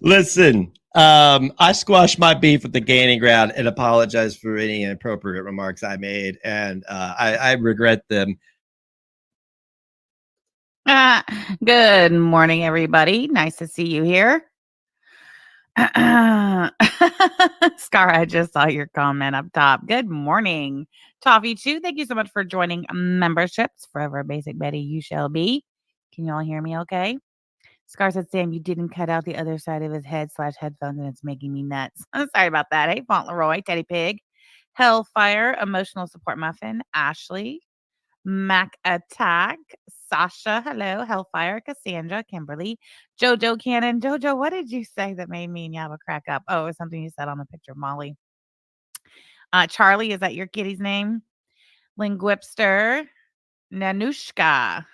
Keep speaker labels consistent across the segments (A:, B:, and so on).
A: Listen, I squashed my beef with the gaining ground and apologize for any inappropriate remarks I made, and I regret them.
B: Good morning, everybody. Nice to see you here. Scar, I just saw your comment up top. Good morning. Toffee Chew, thank you so much for joining memberships. Forever Basic Betty, you shall be. Can you all hear me okay? Scar said, Sam, you didn't cut out the other side of his head/headphones, and it's making me nuts. I'm sorry about that. Hey, Fauntleroy, Teddy Pig, Hellfire, Emotional Support Muffin, Ashley, Mac Attack, Sasha, hello, Hellfire, Cassandra, Kimberly, Jojo Cannon. Jojo, what did you say that made me and Yaba crack up? Oh, it was something you said on the picture, Molly. Charlie, is that your kitty's name? Linguipster, Nanushka.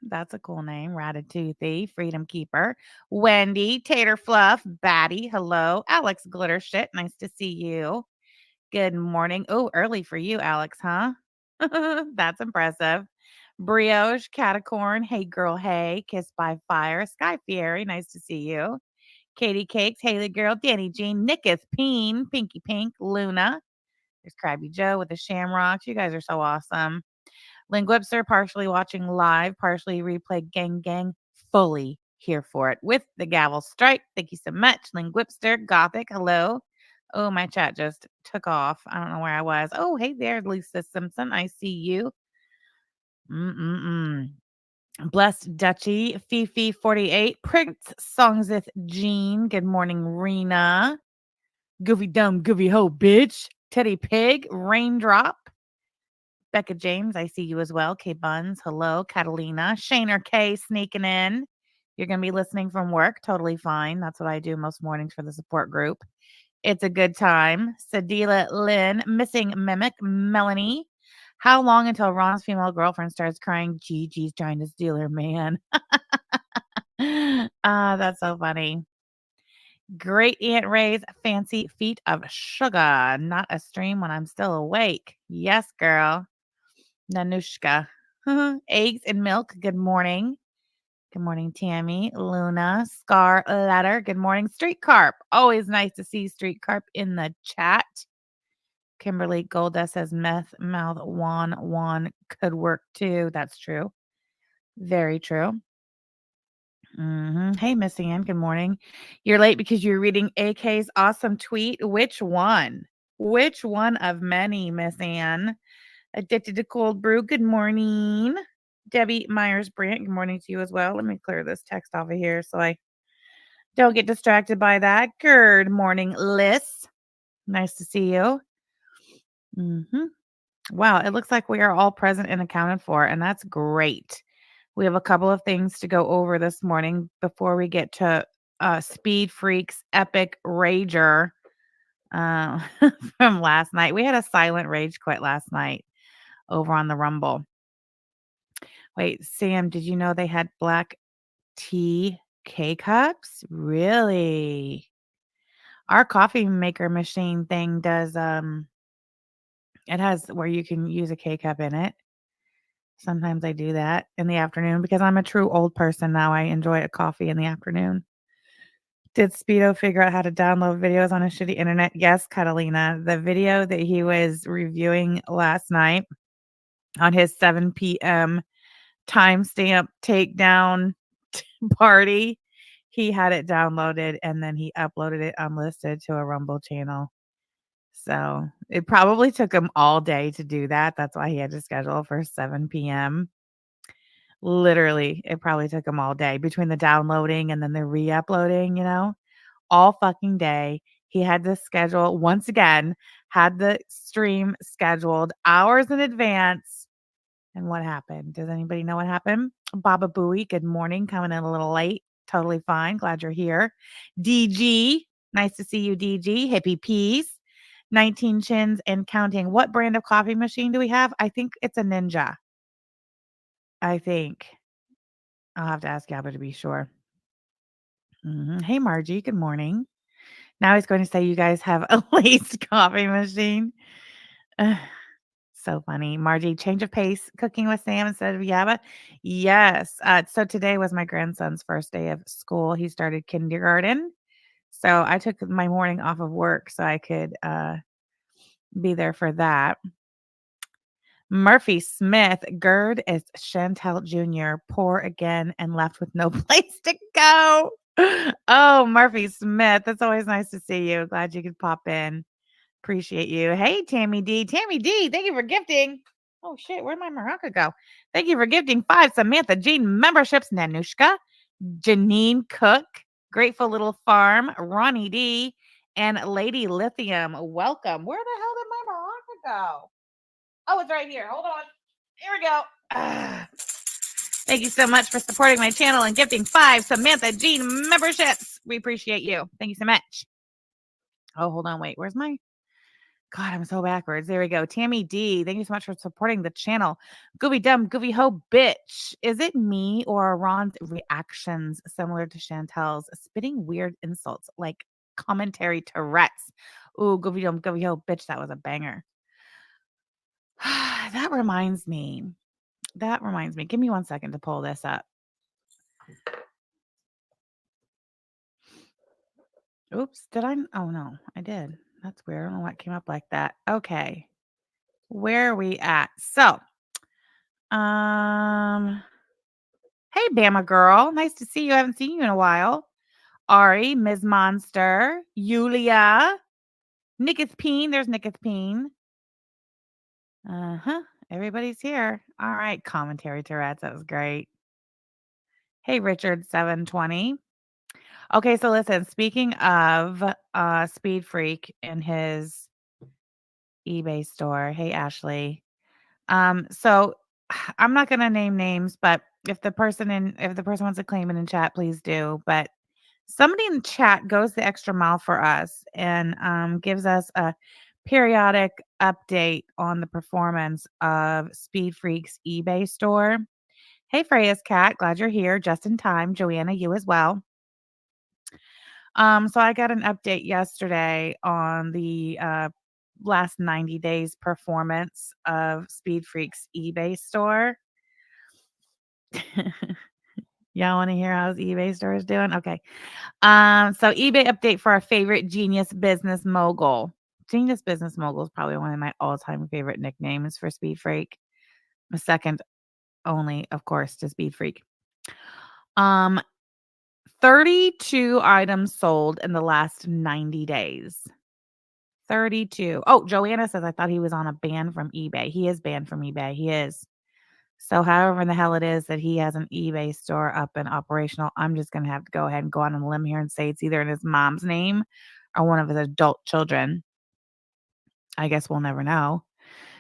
B: That's a cool name. Ratatouille, Freedom Keeper, Wendy, Tater Fluff, Batty, hello, Alex Glitter Shit, nice to see you. Good morning. Oh, early for you, Alex, huh? That's impressive. Brioche, Catacorn, Hey Girl, Hey, Kissed by Fire, Sky Fieri, nice to see you. Katie Cakes, Haley Girl, Danny Jean, Nicketh Peen, Pinky Pink, Luna. There's Krabby Joe with the Shamrocks. You guys are so awesome. Linguipster, partially watching live, partially replay gang, fully here for it with the gavel strike. Thank you so much. Linguipster, Gothic, hello. Oh, my chat just took off. I don't know where I was. Oh, hey there, Lisa Simpson. I see you. Blessed Dutchy, Fifi 48, Prince Songzith Jean. Good morning, Rena. Goofy dumb, goofy ho, bitch. Teddy Pig, Raindrop. Becca James, I see you as well. K Buns, hello. Catalina, Shaner K sneaking in. You're going to be listening from work. Totally fine. That's what I do most mornings for the support group. It's a good time. Sadila Lynn, Missing Mimic, Melanie. How long until Ron's female girlfriend starts crying, Gigi's trying to steal her man? That's so funny. Great Aunt Ray's Fancy Feet of Sugar. Not a stream when I'm still awake. Yes, girl. Nanushka. Eggs and milk. Good morning. Good morning, Tammy. Luna. Scar Ladder. Good morning, Street Carp. Always nice to see Street Carp in the chat. Kimberly Goldust says meth mouth Juan could work too. That's true. Very true. Hey, Miss Ann. Good morning. You're late because you're reading AK's awesome tweet. Which one? Which one of many, Miss Ann? Addicted to cold brew. Good morning. Debbie Myers Brandt. Good morning to you as well. Let me clear this text off of here so I don't get distracted by that. Good morning, Liz. Nice to see you. Wow, it looks like we are all present and accounted for, and that's great. We have a couple of things to go over this morning before we get to Speed Freaks Epic Rager from last night. We had a silent rage quit last night over on the Rumble. Wait, Sam, did you know they had black tea K-cups? Really? Our coffee maker machine thing does, it has where you can use a K-cup in it. Sometimes I do that in the afternoon because I'm a true old person now. I enjoy a coffee in the afternoon. Did Speedo figure out how to download videos on a shitty internet? Yes, Catalina. The video that he was reviewing last night on his 7 p.m. timestamp takedown party, he had it downloaded and then he uploaded it unlisted to a Rumble channel. So it probably took him all day to do that. That's why he had to schedule for 7 p.m. Literally, it probably took him all day between the downloading and then the re-uploading, all fucking day. He had to schedule once again, had the stream scheduled hours in advance. And what happened? Does anybody know what happened? Baba Booey, good morning. Coming in a little late. Totally fine. Glad you're here. DG, nice to see you, DG. Hippie Peace. 19 chins and counting. What brand of coffee machine do we have? I think it's a Ninja. I think. I'll have to ask Gabba to be sure. Hey, Margie. Good morning. Now he's going to say you guys have a laced coffee machine. So funny. Margie, change of pace, cooking with Sam instead of Yaba. Yes. So today was my grandson's first day of school. He started kindergarten. So I took my morning off of work so I could be there for that. Murphy Smith, Gerd is Chantel Jr., poor again and left with no place to go. Oh, Murphy Smith. It's always nice to see you. Glad you could pop in. Appreciate you. Hey, Tammy D. Tammy D, thank you for gifting. Oh, shit. Where'd my maraca go? Thank you for gifting 5 Samantha Jean memberships. Nanushka, Janine Cook, Grateful Little Farm, Ronnie D, and Lady Lithium. Welcome. Where the hell did my maraca go? Oh, it's right here. Hold on. Here we go. Thank you so much for supporting my channel and gifting 5 Samantha Jean memberships. We appreciate you. Thank you so much. Oh, hold on. Wait, where's my... God, I'm so backwards. There we go. Tammy D, thank you so much for supporting the channel. Gooby dumb, goofy ho, bitch. Is it me or are Ron's reactions similar to Chantel's, spitting weird insults like commentary Tourette's? Ooh, goofy dumb, goofy ho, bitch. That was a banger. That reminds me. Give me 1 second to pull this up. Oops, did I? Oh no, I did. That's weird. I don't know what came up like that. Okay. Where are we at? So, hey Bama girl. Nice to see you. I haven't seen you in a while. Ari, Ms. Monster, Yulia, Nicketh Peen. There's Nicketh Peen. Uh-huh. Everybody's here. All right. Commentary Tourette's. That was great. Hey, Richard 720. Okay, so listen, speaking of Speed Freak in his eBay store. Hey, Ashley. So I'm not gonna name names, but if the person wants to claim it in chat, please do. But somebody in chat goes the extra mile for us and gives us a periodic update on the performance of Speed Freak's eBay store. Hey, Freya's cat, glad you're here just in time. Joanna, you as well. So I got an update yesterday on the last 90 days performance of Speed Freak's eBay store. Y'all want to hear how his eBay store is doing? Okay. So eBay update for our favorite genius business mogul. Genius business mogul is probably one of my all-time favorite nicknames for Speed Freak. A second only, of course, to Speed Freak. 32 items sold in the last 90 days. 32. Oh, Joanna says, I thought he was on a ban from eBay. He is banned from eBay. He is. So however in the hell it is that he has an eBay store up and operational, I'm just going to have to go ahead and go on a limb here and say it's either in his mom's name or one of his adult children. I guess we'll never know.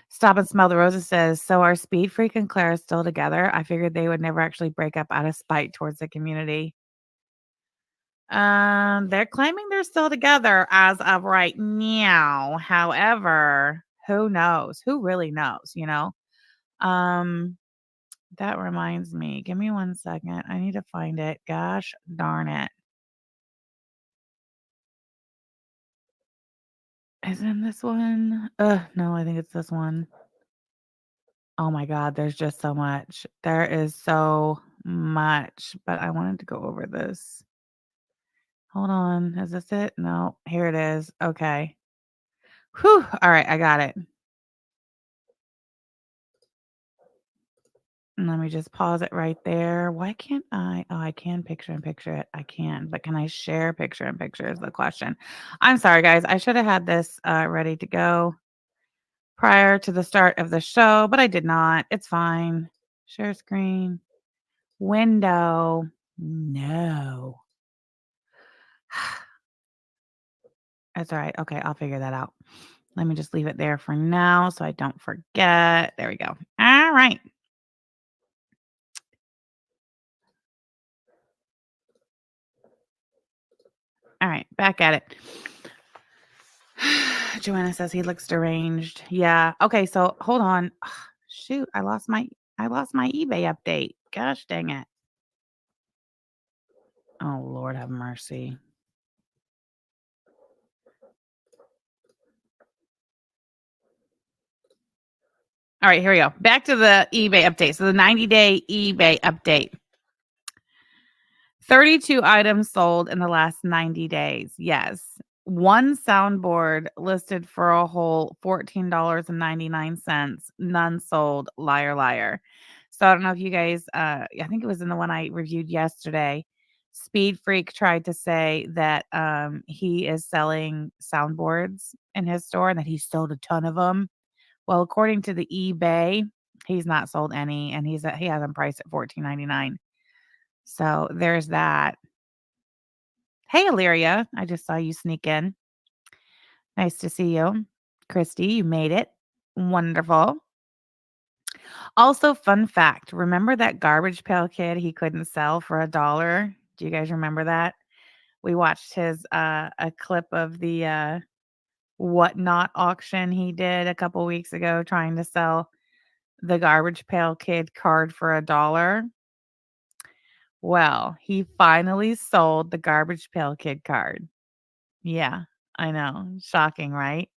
B: Stop and Smell the Roses says, so are Speed Freak and Clara still together? I figured they would never actually break up out of spite towards the community. They're claiming they're still together as of right now. However, who knows? Who really knows, you know? That reminds me. Give me 1 second. I need to find it. Gosh darn it. Is it in this one? No, I think it's this one. Oh my God, there's just so much. There is so much, but I wanted to go over this. Hold on. Is this it? No, here it is. Okay. Whew. All right, I got it. And let me just pause it right there. Why can't I? Oh, I can picture in picture it. I can, but can I share picture in picture is the question. I'm sorry, guys. I should have had this ready to go prior to the start of the show, but I did not. It's fine. Share screen. Window. No. That's all right. Okay, I'll figure that out. Let me just leave it there for now so I don't forget. There we go. All right. All right, back at it. Joanna says he looks deranged. Yeah. Okay, so hold on. Shoot, I lost my eBay update. Gosh dang it. Oh, Lord have mercy. All right, here we go. Back to the eBay update. So the 90-day eBay update. 32 items sold in the last 90 days. Yes. One soundboard listed for a whole $14.99. None sold. Liar, liar. So I don't know if you guys, I think it was in the one I reviewed yesterday. Speed Freak tried to say that he is selling soundboards in his store and that he sold a ton of them. Well, according to the eBay, he's not sold any, and he has them priced at $14.99. So there's that. Hey, Illyria. I just saw you sneak in. Nice to see you. Christy, you made it. Wonderful. Also, fun fact. Remember that Garbage Pail Kid he couldn't sell for $1? Do you guys remember that? We watched his a clip of the whatnot auction he did a couple weeks ago trying to sell the Garbage Pail Kid card for $1. Well, he finally sold the Garbage Pail Kid card. Yeah, I know. Shocking, right?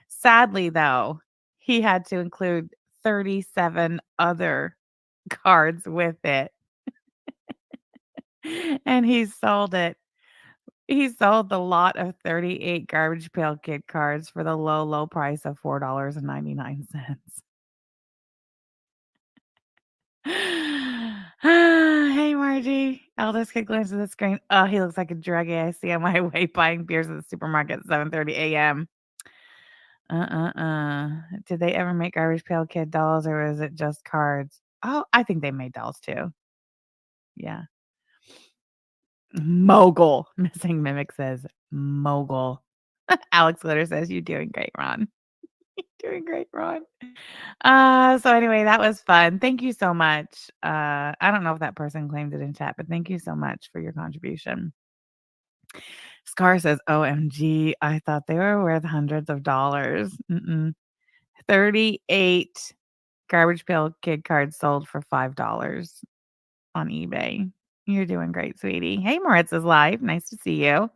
B: Sadly, though, he had to include 37 other cards with it. And he sold it. He sold the lot of 38 Garbage Pail Kid cards for the low, low price of $4.99. Hey, Margie. Eldest could glance at the screen. Oh, he looks like a druggie I see on my way buying beers at the supermarket at 7:30 a.m. Did they ever make Garbage Pail Kid dolls or is it just cards? Oh, I think they made dolls too. Yeah. Mogul. Missing Mimic says mogul. Alex Glitter says, "You're doing great, Ron." You're doing great, Ron. So anyway, that was fun. Thank you so much. I don't know if that person claimed it in chat, but thank you so much for your contribution. Scar says, "OMG, I thought they were worth hundreds of dollars." 38 Garbage Pail Kid cards sold for $5 on eBay. You're doing great, sweetie. Hey, Moritz is live. Nice to see you.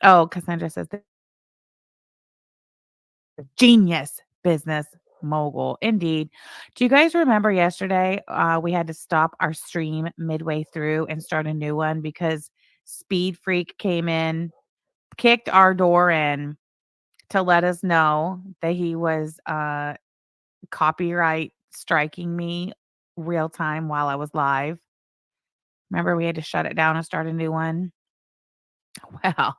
B: Oh, Cassandra says, genius business mogul. Indeed. Do you guys remember yesterday we had to stop our stream midway through and start a new one because Speed Freak came in, kicked our door in to let us know that he was copyright striking me real time while I was live. Remember we had to shut it down and start a new one? Well,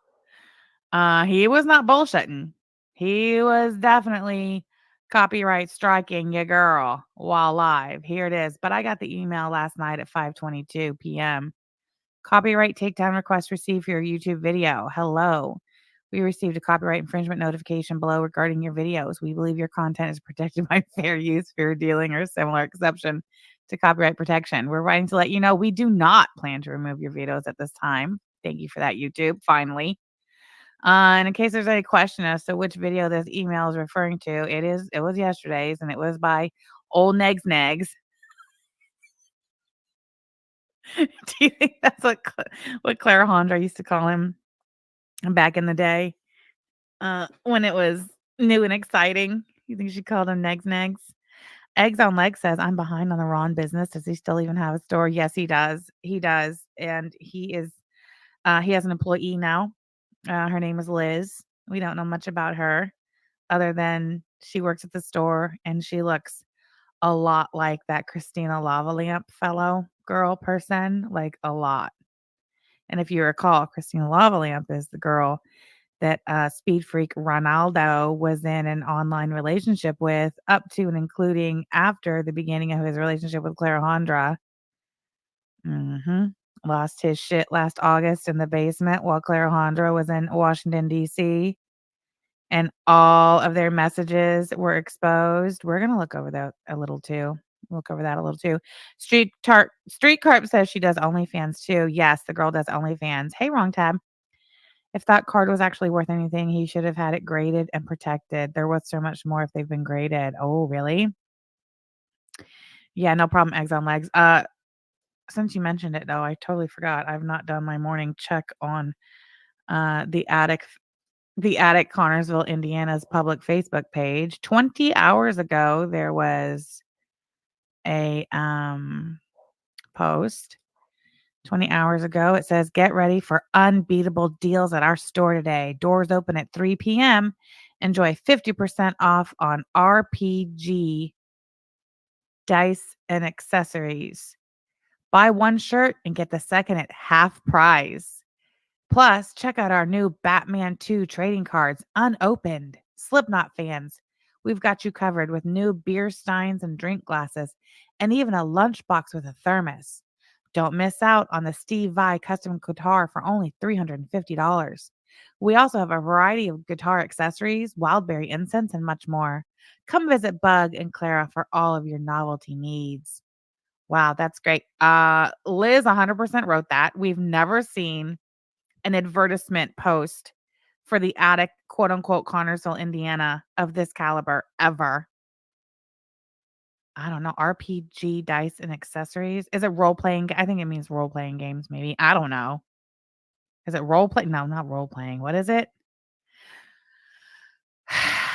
B: he was not bullshitting. He was definitely copyright striking your girl while live. Here it is. But I got the email last night at 5:22 p.m. Copyright takedown request received for your YouTube video. Hello. We received a copyright infringement notification below regarding your videos. We believe your content is protected by fair use, fair dealing, or similar exception to copyright protection. We're writing to let you know we do not plan to remove your videos at this time. Thank you for that, YouTube. Finally. And in case there's any question as to which video this email is referring to, it was yesterday's and it was by Old Negs Negs. Do you think that's what Clara Hondra used to call him back in the day? When it was new and exciting. You think she called him Negs Negs? Eggs on Leg says, I'm behind on the Ron business. Does he still even have a store? Yes, he does. He does. And he has an employee now. Her name is Liz. We don't know much about her other than she works at the store and she looks a lot like that Christina Lavaliamp person, like a lot. And if you recall, Christina Lavaliamp is the girl that Speed Freak Ronaldo was in an online relationship with up to and including after the beginning of his relationship with Clara Hondra. Lost his shit last August in the basement while Clara Hondra was in Washington, D.C. And all of their messages were exposed. We're going to look over that a little too. Street Carp says she does OnlyFans too. Yes, the girl does OnlyFans. Hey, wrong tab. If that card was actually worth anything, he should have had it graded and protected. They're worth so much more if they've been graded. Oh, really? Yeah, no problem. Eggs on legs. Since you mentioned it, though, I totally forgot. I've not done my morning check on the attic the Attic Connorsville, Indiana's public Facebook page. 20 hours ago, there was a post. 20 hours ago, it says, "Get ready for unbeatable deals at our store today. Doors open at 3 p.m. Enjoy 50% off on RPG dice and accessories. Buy one shirt and get the second at half price. Plus, check out our new Batman 2 trading cards, unopened. Slipknot fans, we've got you covered with new beer steins and drink glasses, and even a lunchbox with a thermos. Don't miss out on the Steve Vai custom guitar for only $350. We also have a variety of guitar accessories, wildberry incense, and much more. Come visit Bug and Clara for all of your novelty needs." Wow, that's great. Liz 100% wrote that. We've never seen an advertisement post for the Attic, quote unquote, Connorsville, Indiana of this caliber ever. I don't know. RPG dice and accessories. Is it role playing? I think it means role playing games, maybe. I don't know. Is it role play? No, not role playing. What is it?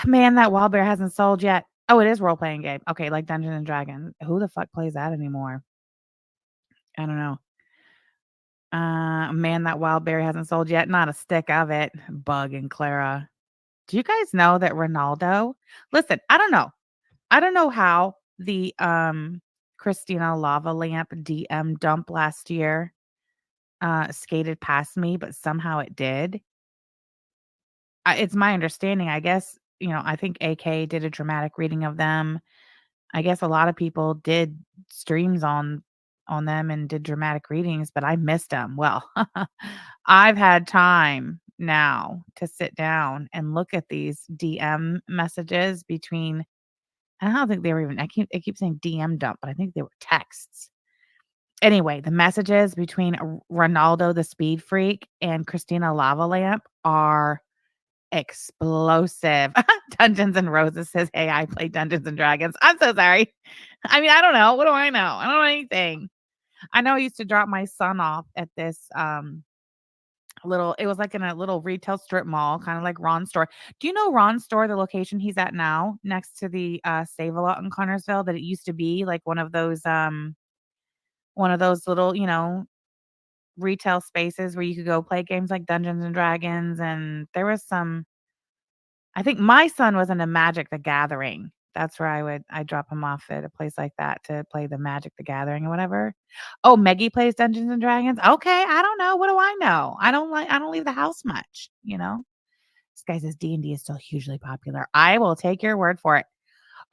B: Man, that Wild Bear hasn't sold yet. Oh, it is role playing game. Okay, like Dungeons and Dragons. Who the fuck plays that anymore? I don't know. Man, that wild berry hasn't sold yet. Not a stick of it. Bug and Clara. Do you guys know that Ronaldo? Listen, I don't know. I don't know how the Christina Lava Lamp DM dump last year skated past me, but somehow it did. It's my understanding, I guess, I think AK did a dramatic reading of them. I guess a lot of people did streams on them and did dramatic readings, but I missed them. Well, I've had time now to sit down and look at these DM messages between. I don't think they were even. I keep saying DM dump, but I think they were texts. Anyway, the messages between Ronaldo the Speed Freak and Christina Lava Lamp are explosive. Dungeons and Roses says, "Hey, I play Dungeons and Dragons." I'm so sorry. I mean, I don't know. What do I know? I don't know anything. I know I used to drop my son off at this it was like in a little retail strip mall, kind of like Ron's store. Do you know Ron's store, the location he's at now, next to the Save a Lot in Connorsville, that it used to be like one of those little, retail spaces where you could go play games like Dungeons and Dragons, and there was some. I think my son was into Magic the Gathering. That's where I'd drop him off at a place like that to play the Magic the Gathering or whatever. Oh, Meggie plays Dungeons and Dragons? Okay, I don't know. What do I know? I don't leave the house much. This guy says D&D is still hugely popular. I will take your word for it.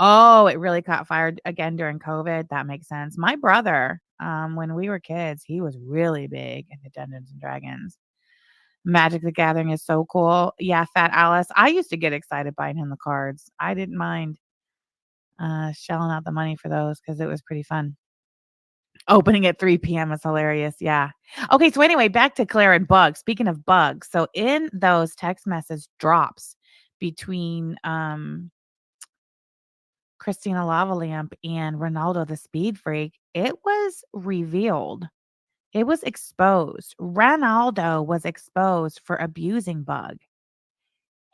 B: Oh, it really caught fire again during COVID. That makes sense. My brother, when we were kids, he was really big into Dungeons and Dragons. Magic the Gathering is so cool. Yeah, Fat Alice. I used to get excited buying him the cards. I didn't mind shelling out the money for those because it was pretty fun. Opening at 3 p.m. is hilarious. Yeah. Okay, so anyway, back to Claire and Bug. Speaking of bugs, so in those text message drops between Christina Lava Lamp and Ronaldo the Speed Freak, it was revealed. It was exposed. Ronaldo was exposed for abusing Bug.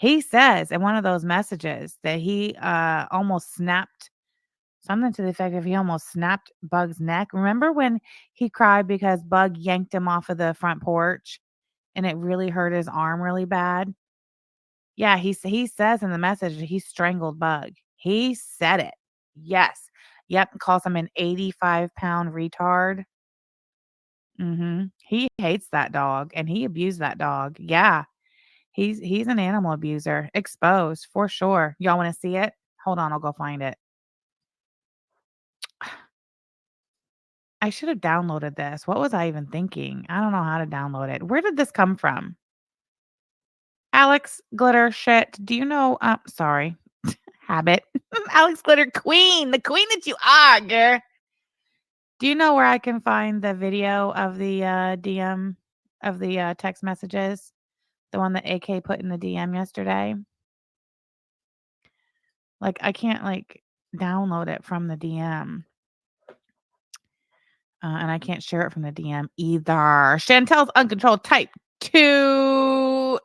B: He says in one of those messages that he almost snapped something to the effect of he almost snapped Bug's neck. Remember when he cried because Bug yanked him off of the front porch and it really hurt his arm really bad? Yeah, he says in the message that he strangled Bug. He said it. Yes. Yep. Calls him an 85-pound retard. He hates that dog and he abused that dog. Yeah. He's an animal abuser. Exposed for sure. Y'all want to see it? Hold on, I'll go find it. I should have downloaded this. What was I even thinking? I don't know how to download it. Where did this come from? Alex Glitter shit. Do you know sorry. Habit. Alex Glitter Queen, the queen that you are, girl. Do you know where I can find the video of the DM of the text messages? The one that AK put in the DM yesterday? Like I can't download it from the DM. And I can't share it from the DM either. Chantel's uncontrolled type 2.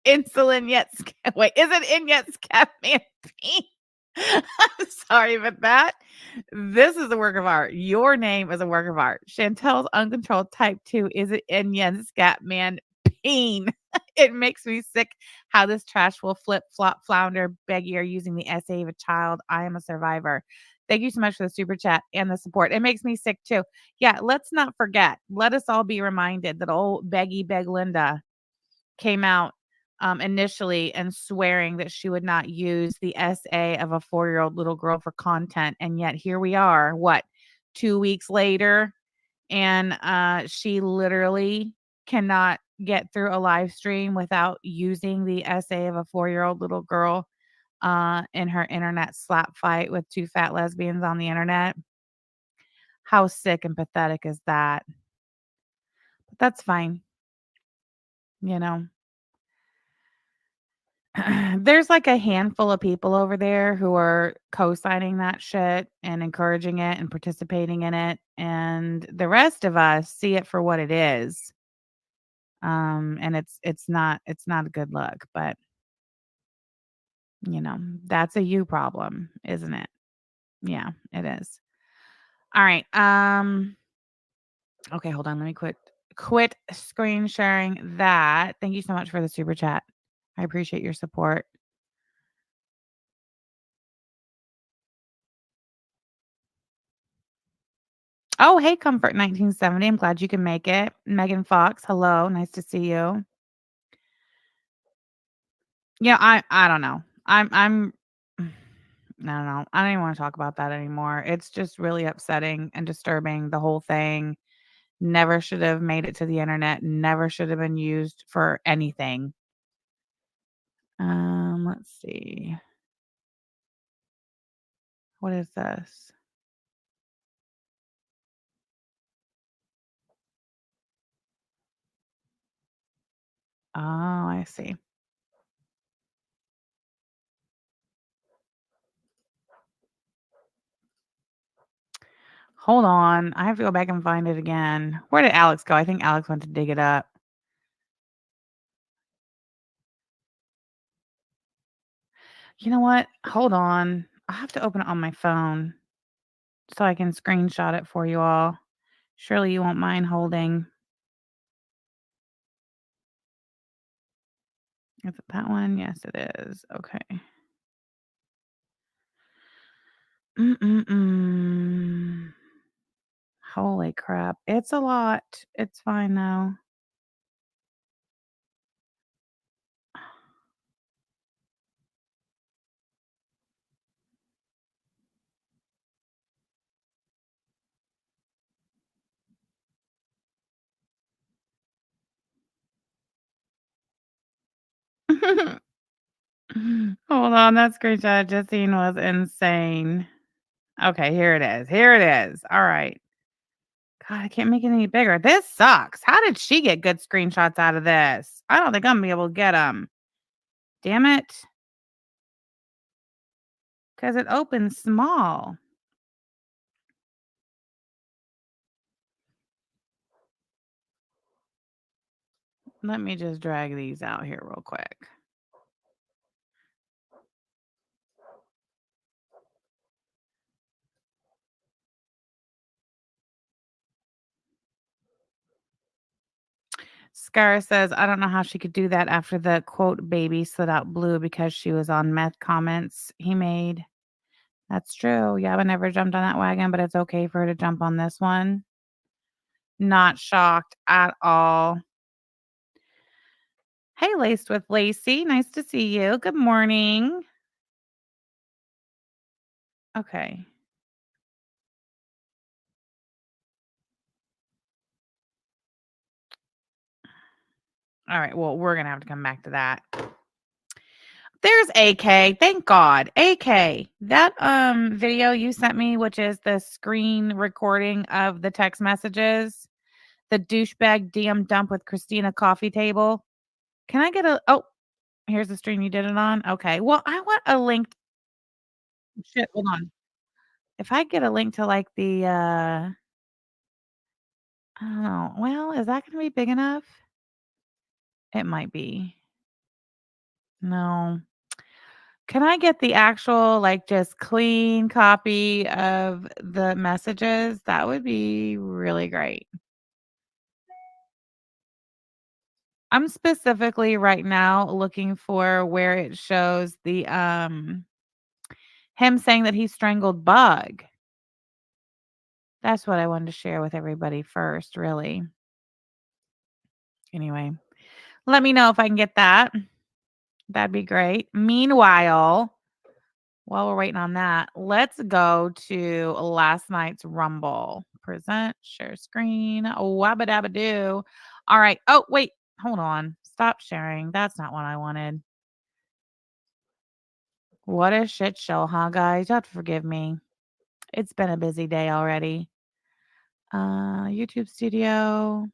B: Insulin yet wait, is it in yet Scatman Pink? Sorry about that. This is a work of art. Your name is a work of art. Chantel's uncontrolled type 2 is it in yet Scatman Peen. It makes me sick how this trash will flip, flop, flounder, beggy are using the essay of a child. I am a survivor. Thank you so much for the super chat and the support. It makes me sick too. Yeah, let's not forget. Let us all be reminded that old Beggy Beg Linda came out initially and swearing that she would not use the essay of a 4-year-old little girl for content. And yet here we are, what, 2 weeks later? And she literally cannot get through a live stream without using the essay of a 4-year-old little girl in her internet slap fight with two fat lesbians on the internet. How sick and pathetic is that? But that's fine. You know, there's like a handful of people over there who are co-signing that shit and encouraging it and participating in it. And the rest of us see it for what it is. And it's not a good look, but that's a you problem, isn't it? Yeah, it is. All right. Okay, hold on. Let me quit screen sharing that. Thank you so much for the super chat. I appreciate your support. Oh, hey, Comfort 1970. I'm glad you can make it. Megan Fox, hello. Nice to see you. Yeah, I don't know. I'm I don't know. I don't even want to talk about that anymore. It's just really upsetting and disturbing. The whole thing never should have made it to the internet, never should have been used for anything. Let's see. What is this? Oh, I see. Hold on. I have to go back and find it again. Where did Alex go? I think Alex went to dig it up. You know what? Hold on. I have to open it on my phone so I can screenshot it for you all. Surely you won't mind holding. Is it that one? Yes, it is. Okay. Mm-mm-mm. Holy crap. It's a lot. It's fine though. Hold on. That screenshot I just seen was insane. Okay, here it is. Here it is. All right. God, I can't make it any bigger. This sucks. How did she get good screenshots out of this? I don't think I'm gonna be able to get them. Damn it. Because it opens small. Let me just drag these out here real quick. Scar says, I don't know how she could do that after the quote baby slid out blue because she was on meth comments he made. That's true. Yaba never jumped on that wagon, but it's okay for her to jump on this one. Not shocked at all. Hey, Laced with Lacey. Nice to see you. Good morning. Okay. All right. Well, we're going to have to come back to that. There's AK. Thank God. AK. That video you sent me, which is the screen recording of the text messages, the douchebag DM dump with Christina coffee table. Can I get here's the stream you did it on? Okay. Well, I want a link. Shit, hold on. If I get a link to like the I don't know. Well, is that gonna be big enough? It might be. No. Can I get the actual, like, just clean copy of the messages? That would be really great. I'm specifically right now looking for where it shows the him saying that he strangled Bug. That's what I wanted to share with everybody first, really. Anyway, let me know if I can get that. That'd be great. Meanwhile, while we're waiting on that, let's go to last night's Rumble. Present, share screen, wabba dabba doo. All right. Oh, wait, hold on. Stop sharing. That's not what I wanted. What a shit show, huh, guys? You have to forgive me. It's been a busy day already. YouTube Studio.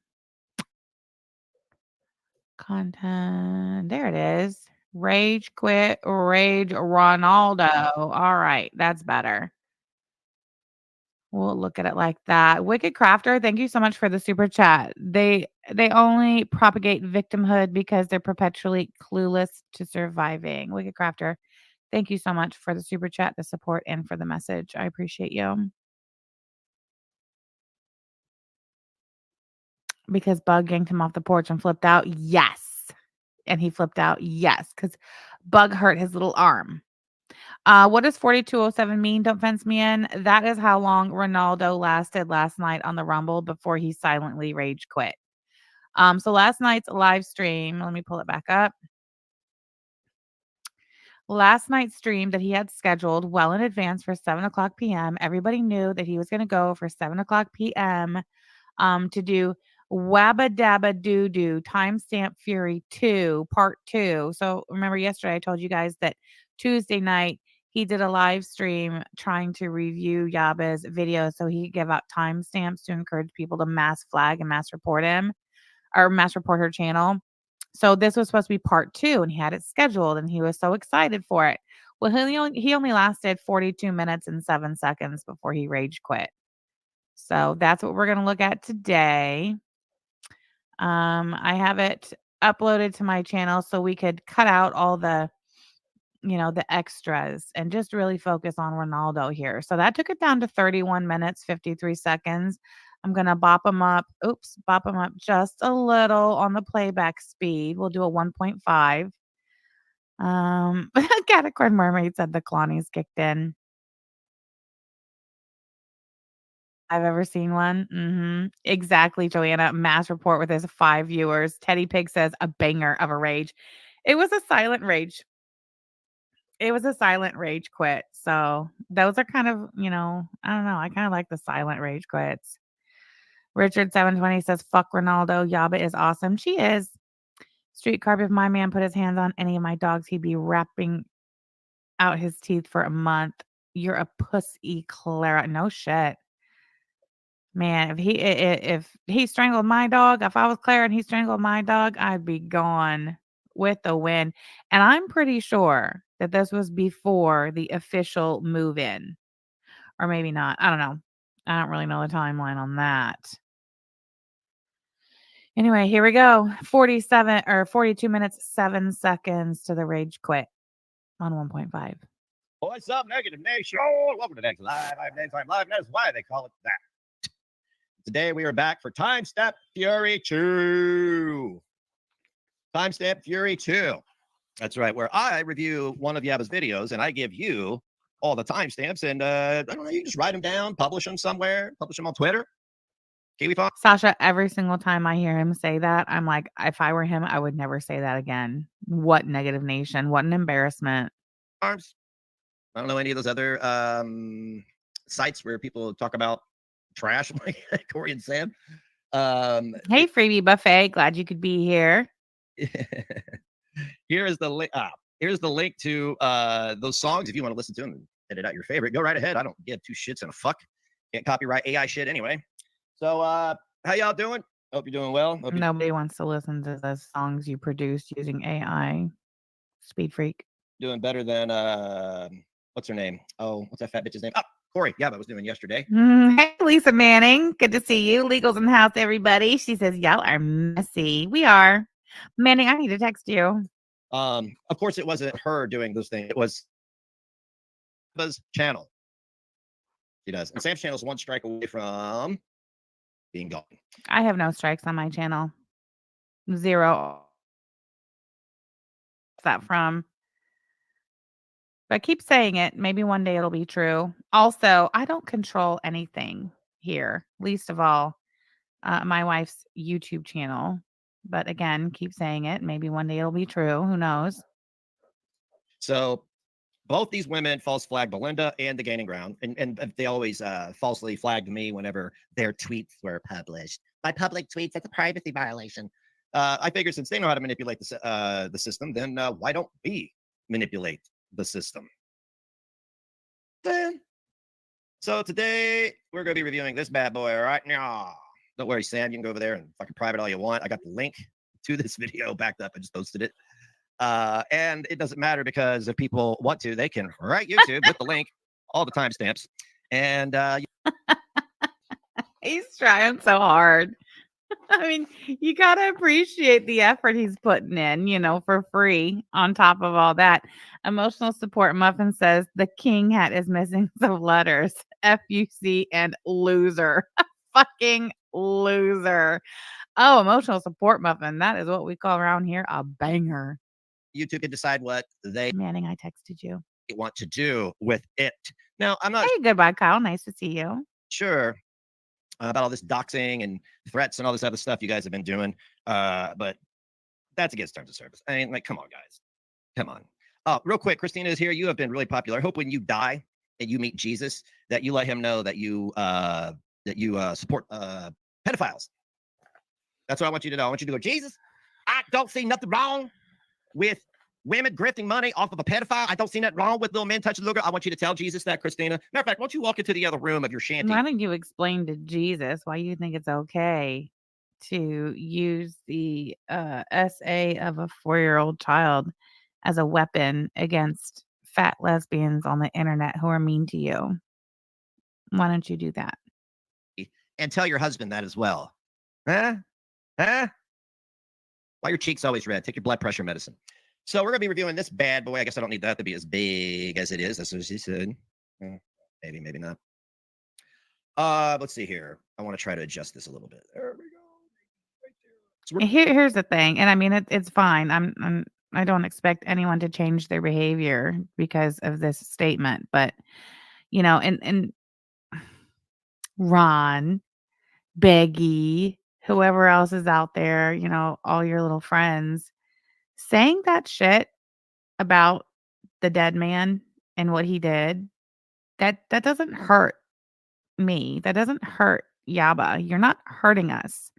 B: Content. There it is. Rage quit, rage Ronaldo. All right, that's better. We'll look at it like that. Wicked Crafter, thank you so much for the super chat. They only propagate victimhood because they're perpetually clueless to surviving. Wicked Crafter, thank you so much for the super chat, the support, and for the message. I appreciate you. Because Bug yanked him off the porch and flipped out? Yes. And he flipped out? Yes, because Bug hurt his little arm. What does 4207 mean? Don't fence me in. That is how long Ronaldo lasted last night on the Rumble before he silently rage quit. So last night's live stream, let me pull it back up. Last night's stream that he had scheduled well in advance for 7:00 p.m. Everybody knew that he was going to go for 7:00 p.m. To do Wabba Dabba Doo Doo Timestamp Fury 2 Part 2. So remember yesterday I told you guys that Tuesday night he did a live stream trying to review Yaba's video so he could give out timestamps to encourage people to mass flag and mass report him or mass report her channel. So this was supposed to be part 2 and he had it scheduled and he was so excited for it. Well, he only lasted 42 minutes and 7 seconds before he rage quit. So that's what we're going to look at today. I have it uploaded to my channel so we could cut out all the extras and just really focus on Ronaldo here. So that took it down to 31 minutes, 53 seconds. I'm going to bop them up just a little on the playback speed. We'll do a 1.5. Catacorn Mermaid said the Clonnies kicked in. I've ever seen one. Exactly, Joanna. Mass report with his 5 viewers. Teddy Pig says a banger of a rage. It was a silent rage. It was a silent rage quit. So those are kind of, I don't know. I kind of like the silent rage quits. Richard 720 says, fuck Ronaldo. Yaba is awesome. She is. Street Carp, if my man put his hands on any of my dogs, he'd be rapping out his teeth for a month. You're a pussy, Clara. No shit. Man, if he strangled my dog, if I was Claire and he strangled my dog, I'd be gone with the wind. And I'm pretty sure that this was before the official move in. Or maybe not. I don't know. I don't really know the timeline on that. Anyway, here we go. 42 minutes, 7 seconds to the rage quit on 1.5.
A: What's up, Negative Nation? Welcome to Next Live. I'm Daytime Live. That's why they call it that. Today we are back for Timestamp Fury 2. Timestamp Fury 2. That's right, where I review one of Yaba's videos and I give you all the timestamps and I don't know, you just write them down, publish them somewhere, publish them on Twitter. Kiwi Fox.
B: Sasha, every single time I hear him say that, I'm like, if I were him, I would never say that again. What Negative Nation? What an embarrassment.
A: Arms. I don't know any of those other sites where people talk about trash like Corey and Sam.
B: Hey, Freebie Buffet, glad you could be here.
A: Here is the link. Here's the link to those songs if you want to listen to them and edit out your favorite. Go right ahead. I don't give 2 shits and a fuck. Can't copyright AI shit anyway. So how y'all doing? Hope you're doing well.
B: Nobody wants to listen to the songs you produced using AI. Speed freak.
A: Doing better than what's her name? Oh, what's that fat bitch's name? Oh, Corey. Yeah, that was doing yesterday.
B: Hey, Lisa Manning. Good to see you. Legal's in the house, everybody. She says, y'all are messy. We are. Manning, I need to text you.
A: Of course, it wasn't her doing those things. It was Sam's channel. She does. And Sam's channel is one strike away from being gone.
B: I have no strikes on my channel. 0. What's that from? But keep saying it. Maybe one day it'll be true. Also, I don't control anything here, least of all my wife's YouTube channel. But again, keep saying it. Maybe one day it'll be true. Who knows?
A: So both these women false flagged Belinda and the Gaining Ground, and they always falsely flagged me whenever their tweets were published. My public tweets, that's a privacy violation. I figured since they know how to manipulate the system, then why don't we manipulate the system? Then, so today we're going to be reviewing this bad boy right now. Don't worry, Sam, you can go over there and fucking private all you want. I got the link to this video backed up. I just posted it. And it doesn't matter because if people want to, they can write YouTube with the link, all the timestamps. And
B: he's trying so hard. I mean, you got to appreciate the effort he's putting in, for free on top of all that. Emotional Support Muffin says the king hat is missing some letters. FUC and loser. Fucking loser. Oh, Emotional Support Muffin. That is what we call around here a banger.
A: YouTube can decide what they
B: Manning, I texted you.
A: want to do with it. Now, I'm not
B: goodbye, Kyle. Nice to see you.
A: sure about all this doxing and threats and all this other stuff you guys have been doing. But that's against terms of service. I mean, like, come on, guys. Come on. Real quick, Christina is here. You have been really popular. I hope when you die and you meet Jesus, that you let him know that you support pedophiles. That's what I want you to know. I want you to go, Jesus, I don't see nothing wrong with women grifting money off of a pedophile. I don't see nothing wrong with little men touching little girl. I want you to tell Jesus that, Christina. Matter of fact, why don't you walk into the other room of your shanty?
B: Why don't you explain to Jesus why you think it's okay to use the SA of a 4-year-old child as a weapon against fat lesbians on the internet who are mean to you? Why don't you do that?
A: And tell your husband that as well. Huh? Why your cheeks always red? Take your blood pressure medicine. So we're going to be reviewing this bad boy. I guess I don't need that to be as big as it is. That's what she said. Maybe, maybe not. Let's see here. I want to try to adjust this a little bit. There we go. Right there. So
B: Here's the thing, and I mean it's fine. I don't expect anyone to change their behavior because of this statement, but and Ron, Beggy, whoever else is out there, all your little friends saying that shit about the dead man and what he did, that doesn't hurt me. That doesn't hurt Yaba. You're not hurting us.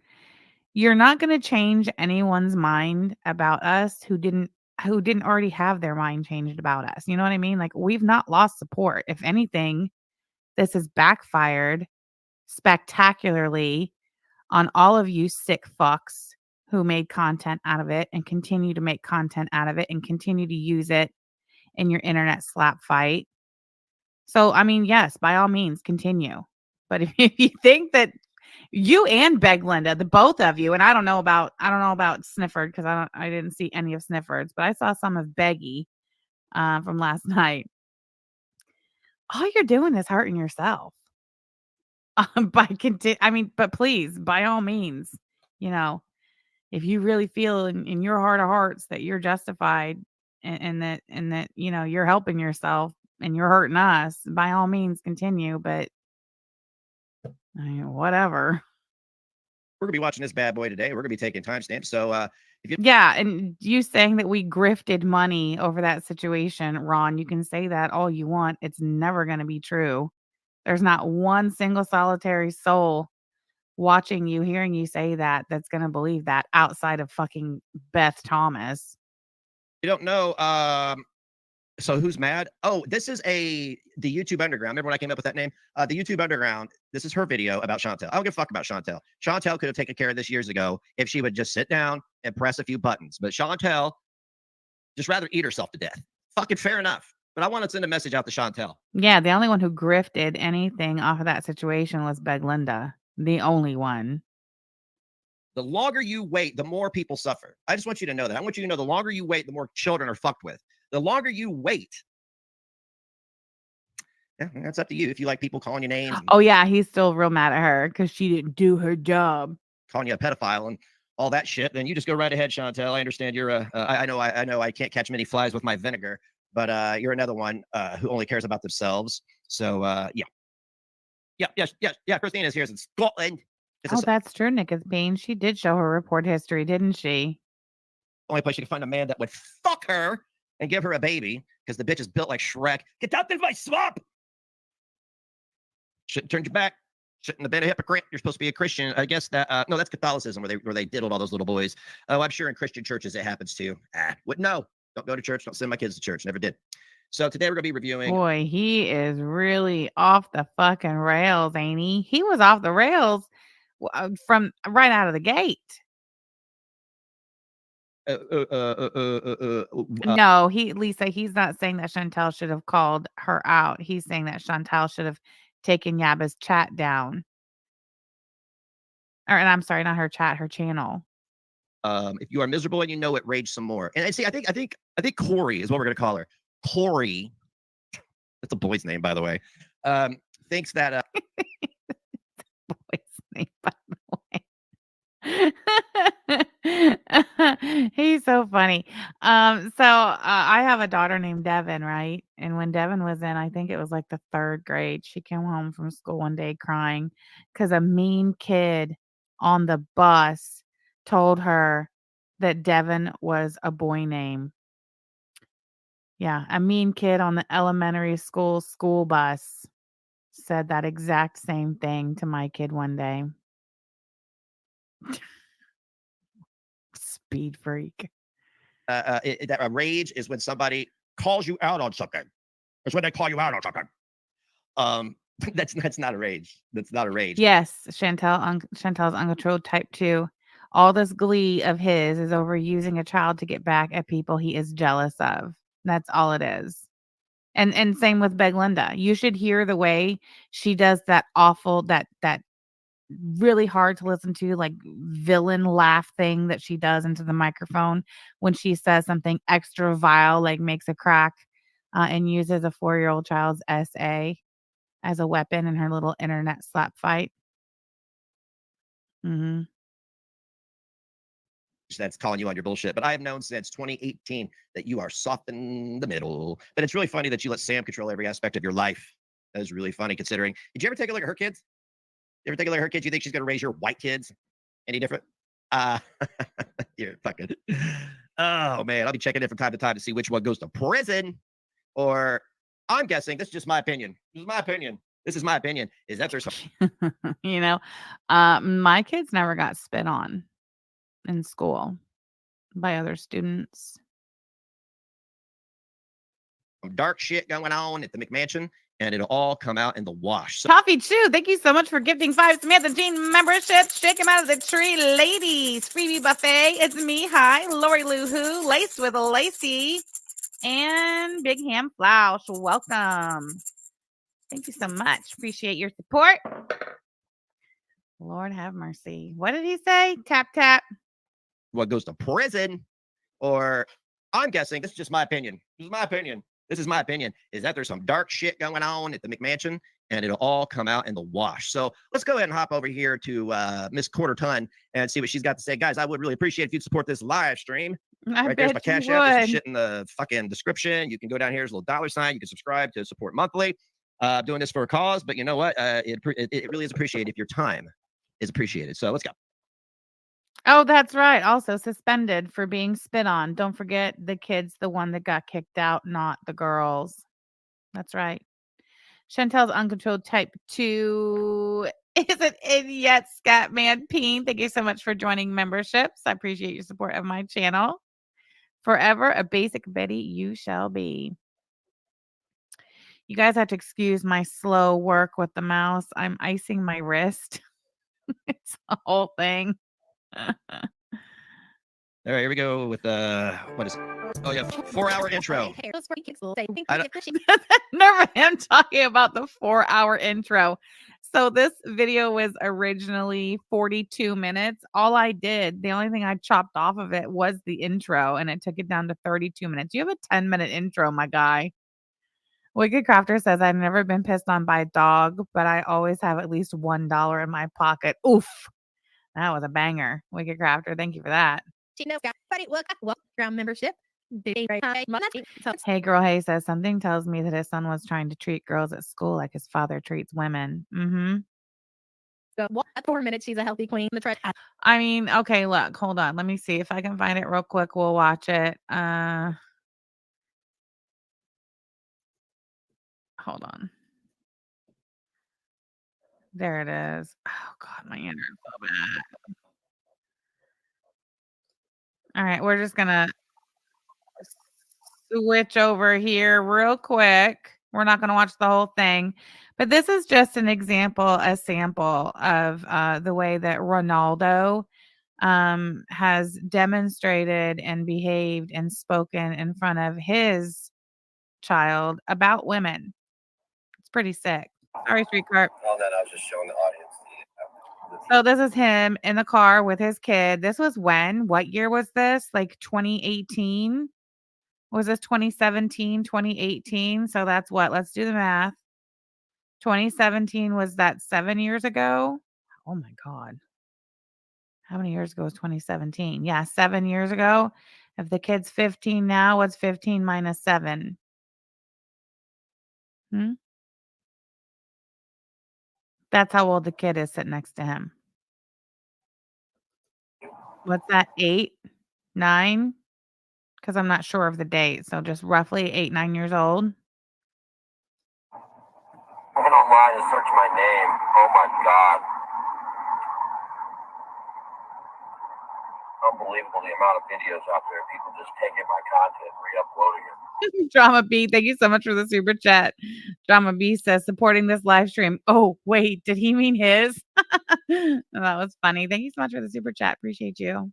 B: You're not going to change anyone's mind about us who didn't already have their mind changed about us. You know what I mean? Like, we've not lost support. If anything, this has backfired spectacularly on all of you sick fucks who made content out of it and continue to make content out of it and continue to use it in your internet slap fight. So, I mean, yes, by all means, continue. But if you think that you and Beg Linda, the both of you, and I don't know about Snifford because I didn't see any of Snifford's, but I saw some of Beggy from last night. All you're doing is hurting yourself. But please, by all means, if you really feel in your heart of hearts that you're justified and that you're helping yourself and you're hurting us, by all means continue. But I mean, whatever.
A: we're going to be watching this bad boy today. We're going to be taking timestamps. So
B: and you saying that we grifted money over that situation, Ron, you can say that all you want. It's never going to be true. There's not one single solitary soul watching you, hearing you say that, that's going to believe that outside of fucking Beth Thomas.
A: you don't know. So who's mad? Oh, this is the YouTube Underground. Remember when I came up with that name? The YouTube Underground. This is her video about Chantel. I don't give a fuck about Chantel. Chantel could have taken care of this years ago if she would just sit down and press a few buttons. But Chantel just rather eat herself to death. Fucking fair enough. But I want to send a message out to Chantel.
B: Yeah, the only one who grifted anything off of that situation was Beg Linda. The only one.
A: The longer you wait, the more people suffer. I just want you to know that. I want you to know the longer you wait, the more children are fucked with. The longer you wait. Yeah, that's up to you. If you like people calling you names.
B: Oh, yeah. He's still real mad at her because she didn't do her job.
A: Calling you a pedophile and all that shit, then you just go right ahead, Chantel. I understand you're I know I can't catch many flies with my vinegar, but you're another one who only cares about themselves. So yeah. Christina's here in Scotland.
B: Oh, that's true, Nick is Bean. She did show her report history, didn't she?
A: Only place you can find a man that would fuck her and give her a baby because the bitch is built like Shrek. Get out of my swamp! Shouldn't turn your back. Shouldn't have been a hypocrite. You're supposed to be a Christian. I guess that no, that's Catholicism where they diddled all those little boys. Oh, I'm sure in Christian churches it happens too. No, don't go to church. Don't send my kids to church. Never did. So today we're gonna be reviewing.
B: Boy, he is really off the fucking rails, ain't he? He was off the rails from right out of the gate. No, Lisa, he's not saying that Chantel should have called her out. He's saying that Chantel should have taken Yaba's chat down. And I'm sorry, not her chat, her channel.
A: If you are miserable and you know it, rage some more. And see, I think Corey is what we're gonna call her. Corey, that's a boy's name, by the way. Thinks that
B: boy's name, by the way. He's so funny. I have a daughter named Devin, right? And when Devin was in, I think it was like the 3rd grade, she came home from school one day crying because a mean kid on the bus told her that Devin was a boy name. Yeah, a mean kid on the elementary school bus said that exact same thing to my kid one day. Speed freak.
A: That rage is when somebody calls you out on something. It's when they call you out on something. That's not a rage. That's not a rage.
B: Yes, Chantel's uncontrolled type 2. All this glee of his is over using a child to get back at people he is jealous of. That's all it is. And same with Beglinda. You should hear the way she does that awful, that really hard to listen to, like villain laugh thing that she does into the microphone when she says something extra vile, like makes a crack, and uses a 4-year-old child's SA as a weapon in her little internet slap fight. Mm-hmm.
A: That's calling you on your bullshit. But I have known since 2018 that you are soft in the middle. But it's really funny that you let Sam control every aspect of your life. That is really funny considering. Did you ever take a look at her kids? You ever take a look at her kids? You think she's going to raise your white kids any different? You're fucking. Oh, man. I'll be checking it from time to time to see which one goes to prison. Or I'm guessing, this is just my opinion. This is my opinion. Is that there's some.
B: My kids never got spit on in school by other students.
A: Some dark shit going on at the McMansion, and it'll all come out in the wash.
B: Coffee Chew, thank you so much for gifting 5 Samantha Jean memberships. Shake them out of the tree, ladies. Freebie buffet. It's me. Hi, Lori Lou Who, Laced with Lacey, and Big Ham Flausch. Welcome. Thank you so much. Appreciate your support. Lord have mercy. What did he say? Tap, tap.
A: What goes to prison? Or I'm guessing, this is just my opinion. This is my opinion, is that there's some dark shit going on at the McMansion, and it'll all come out in the wash. So let's go ahead and hop over here to Miss Quarterton and see what she's got to say. Guys, I would really appreciate if you'd support this live stream. Right there's my cash app. There's shit in the fucking description. You can go down here. There's a little $sign. You can subscribe to support monthly. Doing this for a cause, but you know what? It really is appreciated if your time is appreciated. So let's go.
B: Oh, that's right. Also suspended for being spit on. Don't forget the kid's the one that got kicked out, not the girls. That's right. Chantel's uncontrolled type 2 isn't in yet, Scatman Peen. Thank you so much for joining memberships. I appreciate your support of my channel. Forever a basic Betty you shall be. You guys have to excuse my slow work with the mouse. I'm icing my wrist. It's a whole thing.
A: All right, here we go with what is it? Oh yeah, 4-hour intro.
B: Never him talking about the 4-hour intro. So this video was originally 42 minutes. The only thing I chopped off of it was the intro, and it took it down to 32 minutes. You have a 10-minute intro, my guy. Wicked Crafter says, I've never been pissed on by a dog, but I always have at least $1 in my pocket. Oof. That was a banger. Wicked Crafter, thank you for that.
C: Membership.
B: Hey Girl Hey says, something tells me that his son was trying to treat girls at school like his father treats women. Mm-hmm.
C: So 4 minutes, she's a healthy queen.
B: I mean, okay, look, hold on. Let me see if I can find it real quick. We'll watch it. Hold on. There it is. Oh God, my internet's so bad. All right, we're just gonna switch over here real quick. We're not gonna watch the whole thing, but this is just an example, a sample of the way that Ronaldo has demonstrated and behaved and spoken in front of his child about women. It's pretty sick. Sorry, Street Carp.
A: All that I was just showing the audience.
B: So this is him in the car with his kid. This was when? What year was this? Like 2018? Was this 2017, 2018? So that's what? Let's do the math. 2017 was that 7 years ago? Oh my God. How many years ago was 2017? Yeah, 7 years ago. If the kid's 15 now, what's 15 minus 7? That's how old the kid is sitting next to him. What's that? 8, 9? Because I'm not sure of the date. So just roughly 8, 9 years old.
A: I went online and searched my name. Oh my God. Unbelievable the amount of videos out there. People just taking my content, re-uploading it.
B: Drama B, thank you so much for the super chat. Drama B says, supporting this live stream. Oh, wait, did he mean his? That was funny. Thank you so much for the super chat. Appreciate you.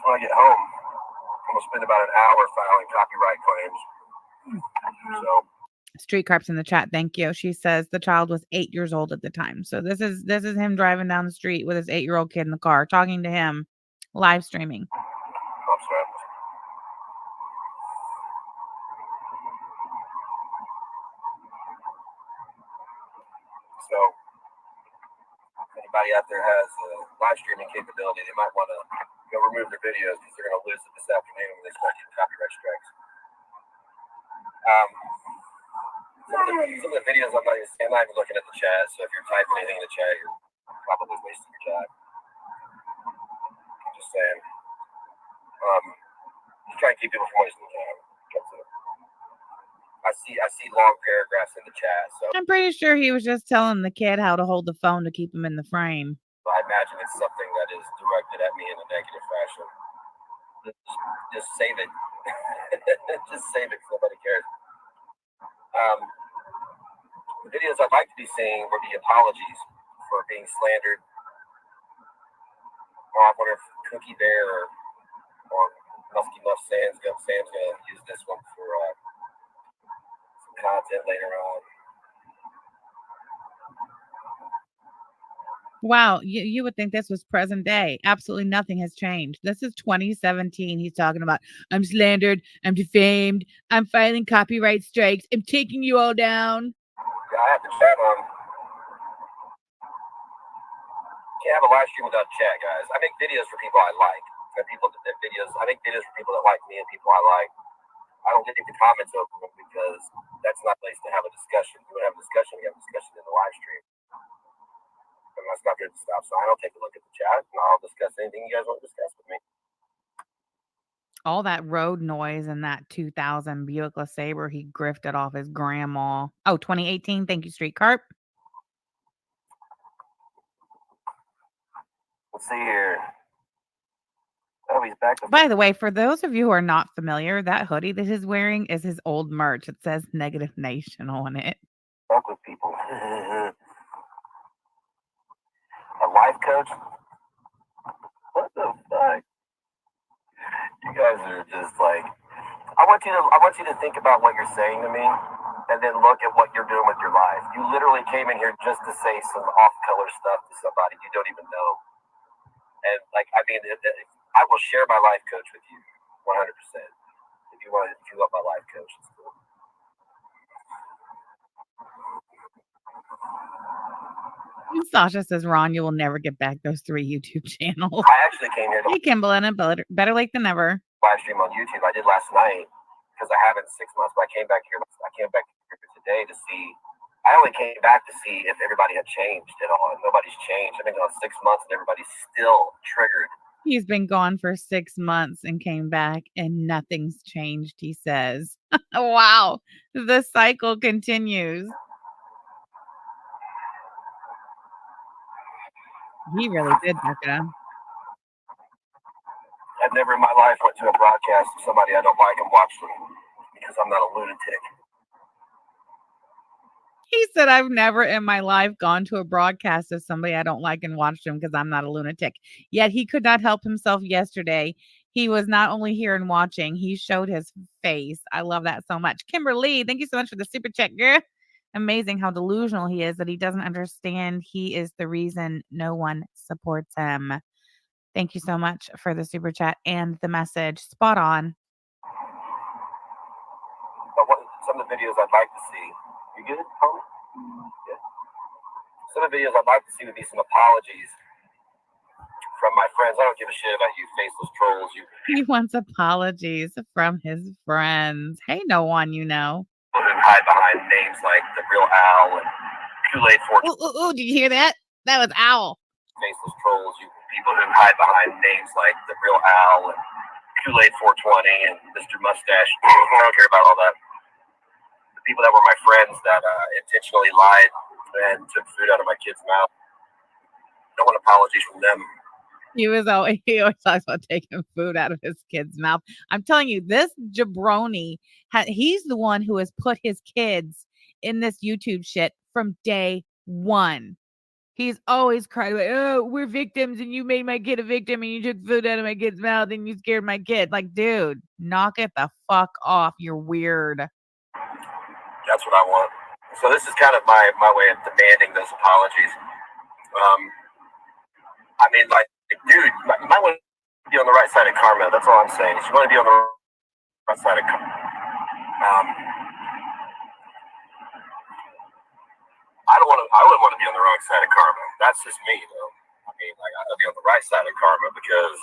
A: When I get home, I'm gonna spend about an hour filing copyright claims. So
B: Street Carps in the chat, thank you. She says the child was 8 years old at the time. So this is him driving down the street with his 8-year-old kid in the car, talking to him, live streaming.
A: So if anybody out there has a live streaming capability, they might want to go remove their videos because they're going to lose it this afternoon when they start getting copyright strikes. Some of the videos I'm not even looking at the chat, so if you're typing anything in the chat, you're probably wasting your time. I'm just saying. Just try and keep people from wasting time. I see long paragraphs in the chat, so
B: I'm pretty sure he was just telling the kid how to hold the phone to keep him in the frame.
A: I imagine it's something that is directed at me in a negative fashion. Just save it. Just save it. Nobody cares. The videos I'd like to be seeing were the apologies for being slandered. I wonder if Cookie Bear or Musky Muff Sam's gonna use this one for some content later on.
B: Wow, you would think this was present day. Absolutely nothing has changed. This is 2017. He's talking about, I'm slandered, I'm defamed, I'm filing copyright strikes, I'm taking you all down.
A: Yeah, I have the chat on. Can't have a live stream without chat, guys. I make videos for people I like. I make videos for people that like me and people I like. I don't get the comments open because that's not a place to have a discussion. You would have a discussion, we have a discussion in the live stream. And that's not good to stop. So I don't take a look at the chat and I'll discuss anything you guys want to discuss with me.
B: All that road noise and that 2000 Buick LeSabre he grifted off his grandma. Oh, 2018. Thank you, Street Carp.
A: Let's see here. Oh, he's back.
B: By the way, for those of you who are not familiar, that hoodie that he's wearing is his old merch. It says Negative Nation on it.
A: Fuck with people. A life coach? What the fuck?
D: You guys are just like, I want you to think about what you're saying to me, and then look at what you're doing with your life. You literally came in here just to say some off-color stuff to somebody you don't even know. And like, I mean, I will share my life coach with you, 100%. If you want my life coach, it's cool.
B: Sasha says, Ron, you will never get back those 3 YouTube channels.
D: I actually came here to
B: Hey, Kimberlyn, better late than never.
D: live stream on YouTube. I did last night because I haven't in 6 months, but I came back here today to see. I only came back to see if everybody had changed at all. Nobody's changed. I've been gone 6 months and everybody's still triggered.
B: He's been gone for 6 months and came back and nothing's changed, he says. Wow. The cycle continues. He really did, Becca.
D: I've never in my life went to a broadcast of somebody I don't like and watched them because I'm not a lunatic.
B: He said, I've never in my life gone to a broadcast of somebody I don't like and watched him because I'm not a lunatic. Yet he could not help himself yesterday. He was not only here and watching, he showed his face. I love that so much. Kimberly, thank you so much for the super chat, girl. Amazing how delusional he is that he doesn't understand he is the reason no one supports him. Thank you so much for the super chat and the message. Spot on.
D: But some of the videos I'd like to see. You good, homie? Yeah. Some of the videos I'd like to see would be some apologies from my friends. I don't give a shit about you faceless trolls.
B: He wants apologies from his friends. Hey, no one you know.
D: Who hide behind names like the real Al and Kool-Aid 420.
B: Ooh, did you hear that? That was Owl.
D: Faceless trolls, you people who hide behind names like the real Al and Kool-Aid 420 and Mr. Mustache. I don't care about all that. The people that were my friends that intentionally lied and took food out of my kid's mouth. I want apologies from them.
B: He always talks about taking food out of his kid's mouth. I'm telling you, this jabroni, he's the one who has put his kids in this YouTube shit from day one. He's always cried about, oh, we're victims and you made my kid a victim and you took food out of my kid's mouth and you scared my kid. Like, dude, knock it the fuck off. You're weird.
D: That's what I want. So this is kind of my way of demanding those apologies. I mean, like, dude, you might want to be on the right side of karma. That's all I'm saying. You want to be on the right side of karma. I wouldn't want to be on the wrong side of karma. That's just me, though. I mean, like, I got to be on the right side of karma because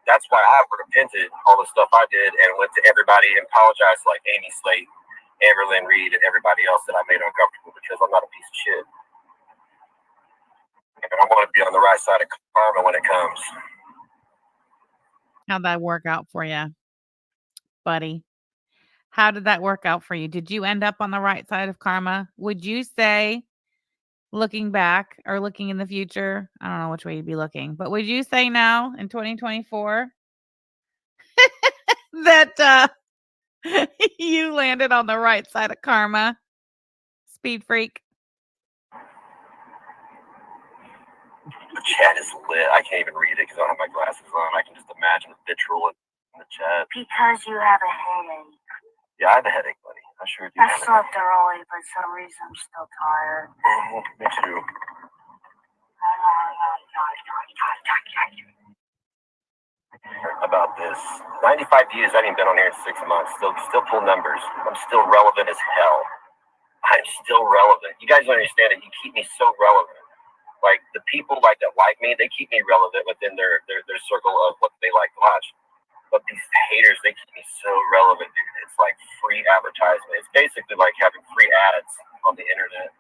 D: that's why I repented all the stuff I did and went to everybody and apologized, like Amy Slate, Amberlynn Reed, and everybody else that I made uncomfortable because I'm not a piece of shit. And I want to be on the right side of karma when it comes.
B: How'd that work out for you, buddy? How did that work out for you? Did you end up on the right side of karma? Would you say, looking back or looking in the future, I don't know which way you'd be looking, but would you say now in 2024 that you landed on the right side of karma? Speed freak.
D: The chat is lit. I can't even read it because I don't have my glasses on. I can just imagine the vitriol in the chat.
E: Because you have a headache.
D: Yeah, I have a headache, buddy. I sure do.
E: I slept early, but for some reason I'm still tired.
D: Me too. About this. 95 views. I haven't been on here in 6 months. Still pull numbers. I'm still relevant as hell. I'm still relevant. You guys don't understand it. You keep me so relevant. Like the people like me, they keep me relevant within their circle of what they like to watch. But these haters, they keep me so relevant, dude. It's like free advertisement. It's basically like having free ads on the internet.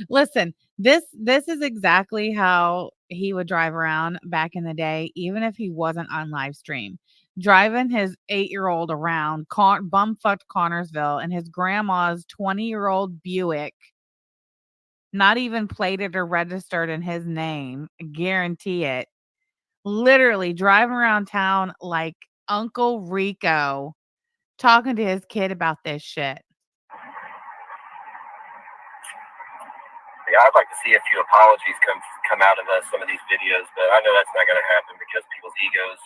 B: Listen, this is exactly how he would drive around back in the day, even if he wasn't on live stream. Driving his 8-year-old around bumfucked Connorsville in his grandma's 20-year-old Buick, not even plated or registered in his name, guarantee it. Literally driving around town like Uncle Rico, talking to his kid about this shit.
D: Yeah, I'd like to see a few apologies come out of some of these videos, but I know that's not going to happen because people's egos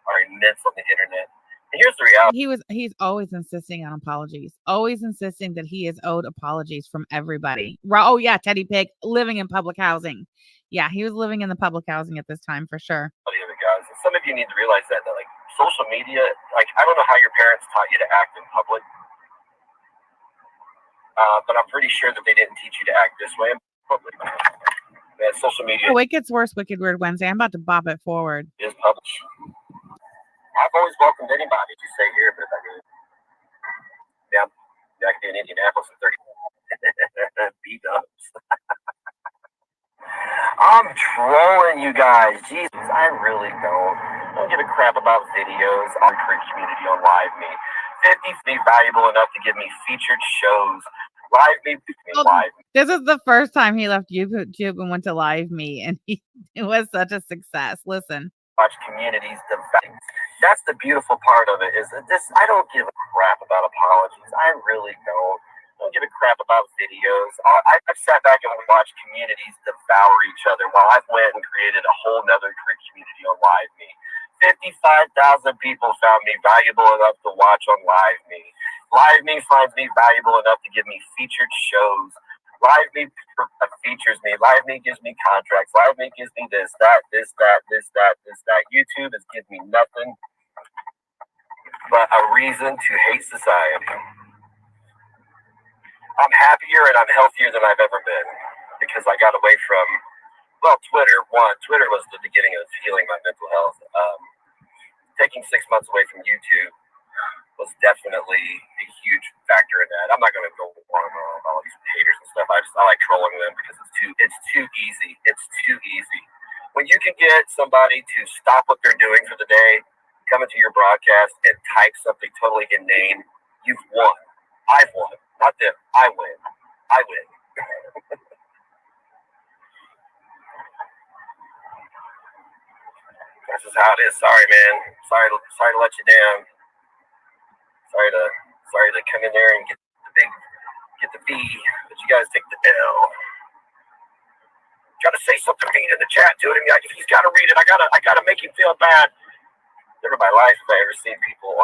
D: are immense on the internet. And here's the reality.
B: He's always insisting on apologies. Always insisting that he is owed apologies from everybody. Oh yeah, Teddy Pig living in public housing. Yeah, he was living in the public housing at this time for sure.
D: Guys, and some of you need to realize that like social media, like I don't know how your parents taught you to act in public, but I'm pretty sure that they didn't teach you to act this way in public. Yeah, social media.
B: Oh, it gets worse. Wicked Weird Wednesday. I'm about to bop it forward.
D: Is public. I've always welcomed anybody to stay here, but if I could, yeah, I could be in Indianapolis in 30 B-dubs. I'm trolling you guys. Jesus, I really don't give a crap about videos on Creek Community on Live Me. 50 be valuable enough to give me featured shows. Live Me, Live Me.
B: This is the first time he left YouTube and went to Live Me, and it was such a success. Listen.
D: Watch communities develop. That's the beautiful part of it. Is that this? I don't give a crap about apologies. I really don't. I don't give a crap about videos. I've sat back and watched communities devour each other while I've went and created a whole nother community on Live Me. 55,000 people found me valuable enough to watch on Live Me. Live Me finds me valuable enough to give me featured shows. Live Me features me. Live Me gives me contracts. Live Me gives me this, that. YouTube has given me nothing but a reason to hate society. I'm happier and I'm healthier than I've ever been because I got away from, Twitter. Twitter was the beginning of healing my mental health. Taking 6 months away from YouTube was definitely a huge factor in that. I'm not going to go on about all these haters and stuff. I like trolling them because it's too easy. It's too easy. When you can get somebody to stop what they're doing for the day, come into your broadcast and type something totally inane, you've won. I've won. Not them. I win. This is how it is. Sorry, man. Sorry to let you down. Sorry to come in there and get the B, but you guys take the L. Gotta say something mean in the chat to him. If he's gotta read it, I gotta make him feel bad. Never in my life have I ever seen people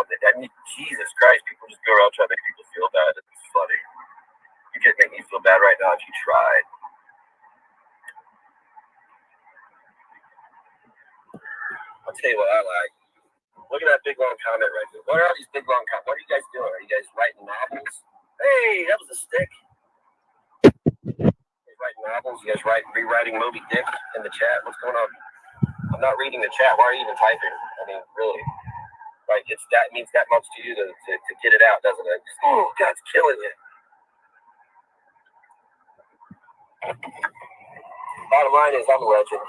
D: Jesus Christ, people just go around trying to make people feel bad. It's funny. You could make me feel bad right now if you tried. I'll tell you what I like. Look at that big long comment right there. What are these big long comments? What are you guys doing? Are you guys writing novels? Hey, that was a stick. Writing novels? You guys rewriting Moby Dick in the chat? What's going on? I'm not reading the chat. Why are you even typing? I mean, really. Like, it means that much to you to get it out, doesn't it? Just, oh, God's killing you. Bottom line is, I'm a legend.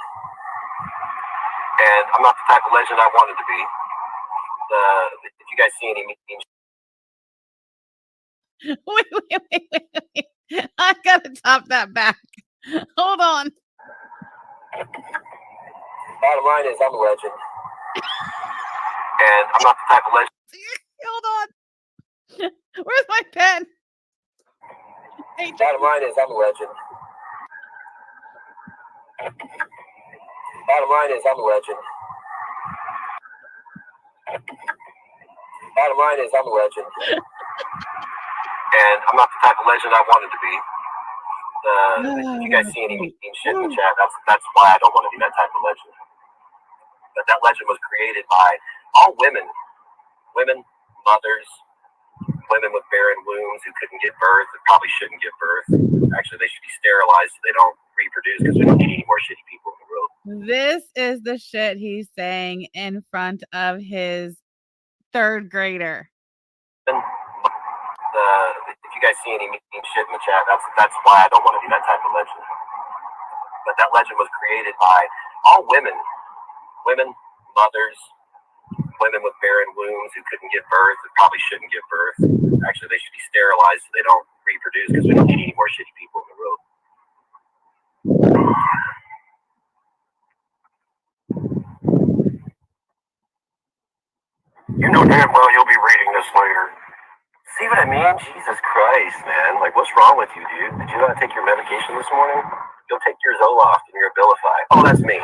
D: And I'm not the type of legend I wanted to be. If you guys see any memes.
B: Wait. I gotta top that back. Hold on.
D: Bottom line is, I'm a legend. And I'm not the type of legend.
B: Hold on. Where's my pen? Hey,
D: bottom line is, I'm a legend. Bottom line is, I'm a legend. Bottom line is, I'm a legend. And I'm not the type of legend I wanted to be. If you guys see any mean shit in the chat, that's why I don't want to be that type of legend. But that legend was created by all women, mothers, women with barren wombs who couldn't give birth and probably shouldn't give birth. Actually, they should be sterilized so they don't reproduce because we don't need any more shitty people in the world.
B: This is the shit he's saying in front of his third grader.
D: If you guys see any mean shit in the chat, that's why I don't want to be that type of legend. But that legend was created by all women, mothers, women with barren wombs who couldn't give birth and probably shouldn't give birth. Actually, they should be sterilized so they don't reproduce because we don't need any more shitty people in the world. You know damn well you'll be reading this later. See what I mean? Jesus Christ, man. Like, what's wrong with you, dude? Did you not take your medication this morning? Go take your Zoloft and your Abilify. Oh, that's me.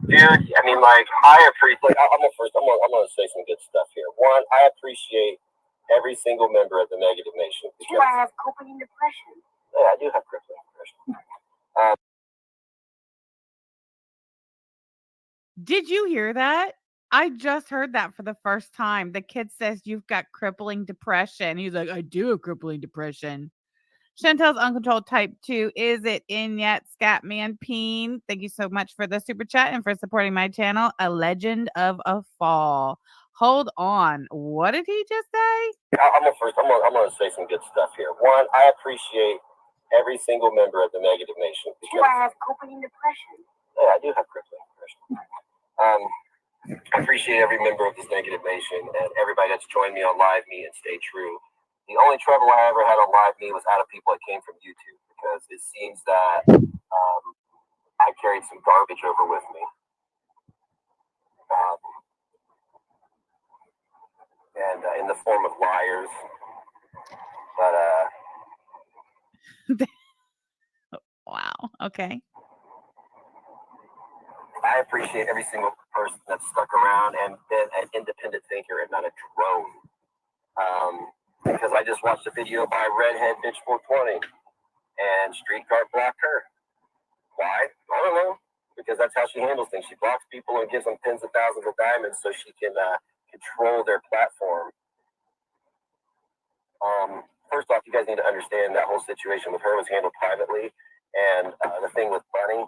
D: Dude, I mean, like, I appreciate, like, I'm gonna say some good stuff here. One, I appreciate every single member of the Negative Nation.
E: Do I have crippling depression?
D: Yeah, I do have crippling depression.
B: Did you hear that? I just heard that for the first time. The kid says you've got crippling depression. He's like, I do have crippling depression. Chantel's Uncontrolled Type 2. Is it in yet, Scatman Peen? Thank you so much for the super chat and for supporting my channel. A Legend of a Fall. Hold on. What did he just say?
D: I'm gonna say some good stuff here. One, I appreciate every single member of the Negative Nation.
E: Do I have crippling depression?
D: Yeah, I do have crippling depression. I appreciate every member of this Negative Nation and everybody that's joined me on Live Me and Stay True. The only trouble I ever had on Live Me was out of people that came from YouTube, because it seems that I carried some garbage over with me. And in the form of liars. But
B: Wow. Okay.
D: I appreciate every single person that's stuck around and been an independent thinker and not a drone. Because I just watched a video by Redhead Bitch 420 and Streetcar blocked her. Why? I don't know. Because that's how she handles things. She blocks people and gives them tens of thousands of diamonds so she can control their platform. First off, you guys need to understand that whole situation with her was handled privately. And the thing with Bunny,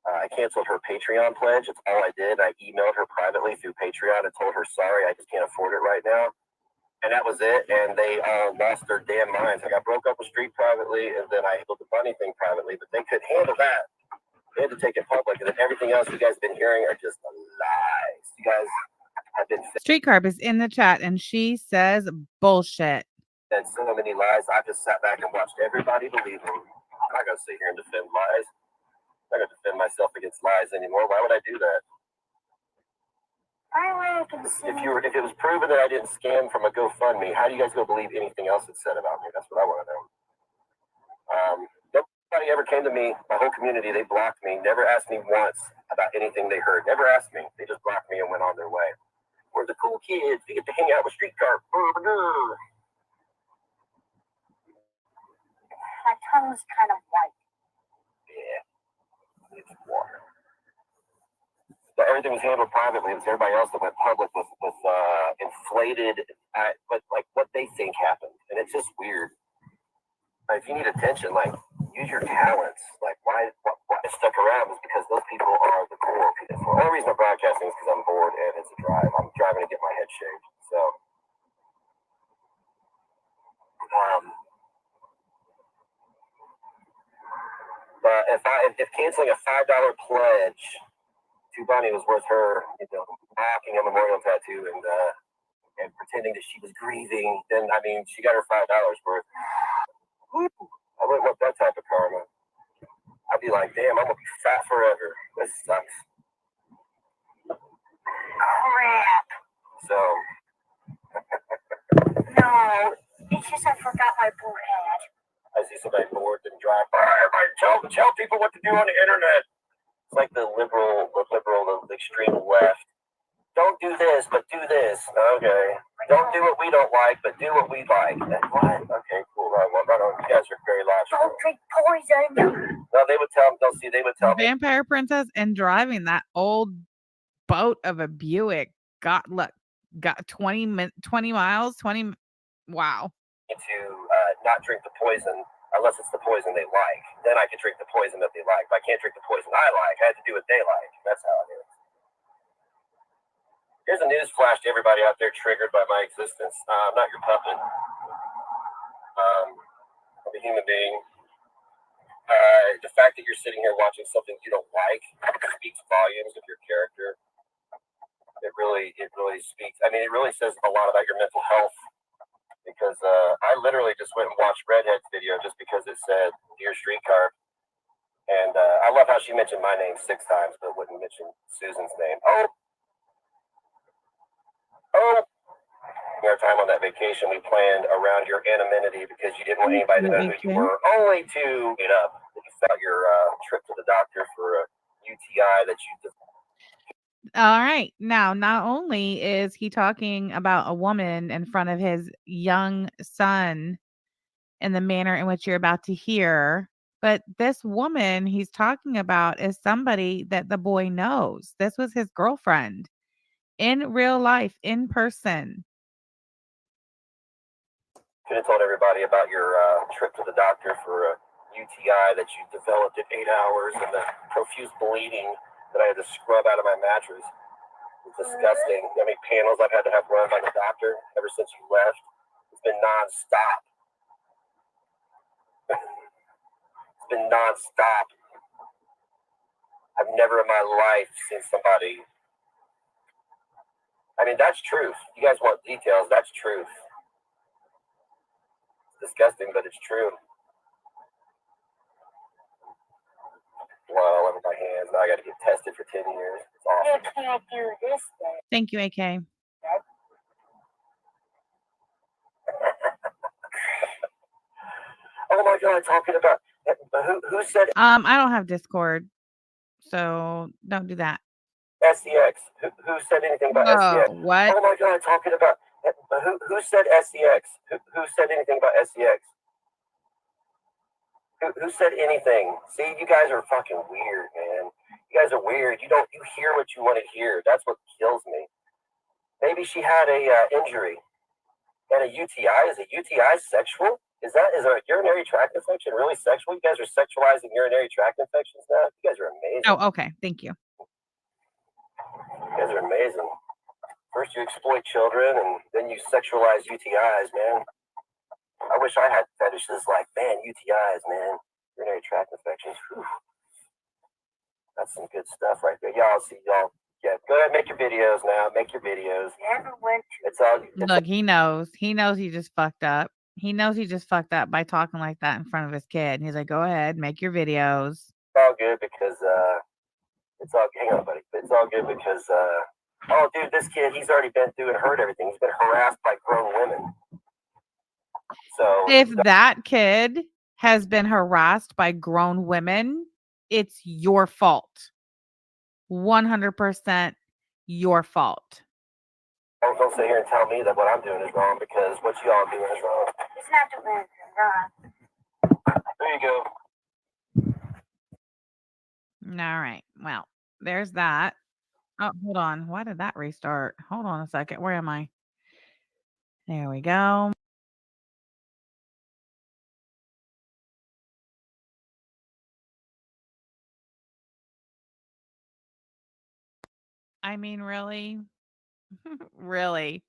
D: I canceled her Patreon pledge. It's all I did. I emailed her privately through Patreon and told her, sorry, I just can't afford it right now. And that was it. And they all lost their damn minds. Like, I broke up with Street privately, and then I handled the Bunny thing privately, but they couldn't handle that. They had to take it public. And then everything else you guys have been hearing are just lies. You guys have been
B: Street Carp is in the chat, and she says bullshit.
D: said so many lies. I just sat back and watched everybody believe them. I'm not going to sit here and defend lies. I'm not going to defend myself against lies anymore. Why would I do that? If it was proven that I didn't scam from a GoFundMe, how do you guys go believe anything else that's said about me? That's what I want to know. Nobody ever came to me, my whole community, they blocked me, never asked me once about anything they heard, never asked me. They just blocked me and went on their way. We're the cool kids. We get to hang out with Streetcar.
E: My tongue's kind of white.
D: Yeah, it's water. But everything was handled privately. It was everybody else that went public with inflated, but like what they think happened, and it's just weird. Like, if you need attention, like, use your talents. Like, why I stuck around is because those people are the cool people. The only reason I'm broadcasting is because I'm bored and it's a drive. I'm driving to get my head shaved. So, but if canceling a $5 pledge to Bunny was worth her, mocking a memorial tattoo and pretending that she was grieving, then I mean, she got her $5 worth. Woo. I wouldn't want that type of karma. I'd be like, damn, I'm gonna be fat forever. This sucks.
E: Crap.
D: So.
E: No, it's just I forgot my boot hat.
D: I see somebody bored and drive by. Everybody tell people what to do on the internet. It's like the extreme left. Don't do this, but do this. Okay. Don't do what we don't like, but do what we like. What? Okay, cool. Right, well, you guys are very logical.
E: Don't drink poison.
D: No, they would tell me.
B: Vampire Princess and driving that old boat of a Buick got 20 miles. Wow.
D: To not drink the poison unless it's the poison they like. Then I can drink the poison that they like. But I can't drink the poison I like. I have to do what they like. That's how it is. Here's a news flash to everybody out there triggered by my existence. I'm not your puppet. I'm a human being. The fact that you're sitting here watching something you don't like speaks volumes of your character. It really speaks. I mean, it really says a lot about your mental health. Because I literally just went and watched Redhead's video just because it said Dear Streetcar. And I love how she mentioned my name 6 times, but wouldn't mention Susan's name. Oh! our time on that vacation we planned around your anonymity because you didn't want
B: Thank
D: anybody to
B: you,
D: know who you
B: AK.
D: were, only to get up that you felt your trip to the doctor for a UTI that you just.
B: All right. Now, not only is he talking about a woman in front of his young son in the manner in which you're about to hear, but this woman he's talking about is somebody that the boy knows. This was his girlfriend in real life, in person.
D: Could have told everybody about your trip to the doctor for a UTI that you developed in 8 hours and the profuse bleeding that I had to scrub out of my mattress. It's disgusting. How many panels I've had to have run by the doctor ever since you left? It's been nonstop. It's been nonstop. I've never in my life seen somebody. I mean, that's truth. You guys want details? That's truth. It's disgusting, but it's true. Blood all over my hands. Now I got to get tested for 10 years. It's
E: You
D: awesome.
E: can't do this thing.
B: Thank you, AK.
D: Oh my God, talking about who said
B: I don't have Discord, so don't do that.
D: SEX? Who said anything about SEX?
B: Oh, what?
D: Oh my God, talking about who said SEX? Who said anything about SEX? Who said anything? See, you guys are fucking weird, man. You guys are weird. You hear what you want to hear. That's what kills me. Maybe she had a injury and a UTI. Is a UTI sexual? Is a urinary tract infection really sexual? You guys are sexualizing urinary tract infections now. You guys are amazing.
B: Oh, okay. Thank you.
D: You guys are amazing. First you exploit children and then you sexualize UTIs, man. I wish I had fetishes like, man, UTIs, man. Urinary tract infections. Whew. That's some good stuff right there. Y'all see y'all. Yeah, go ahead, make your videos now. Make your videos.
E: Never went to.
D: It's all.
B: Look, he knows. He knows he just fucked up. He knows he just fucked up by talking like that in front of his kid. And he's like, go ahead, make your videos.
D: It's all good because it's all. Hang on, buddy. It's all good because oh, dude, this kid, he's already been through and heard everything. He's been harassed by grown women. So
B: If that kid has been harassed by grown women, it's your fault. 100% your fault.
D: don't sit here and tell me that what I'm doing is wrong because what you all doing is wrong.
E: It's not doing anything wrong.
D: There you go.
B: All right. Well, there's that. Oh, hold on. Why did that restart? Hold on a second. Where am I? There we go. I mean, really? Really?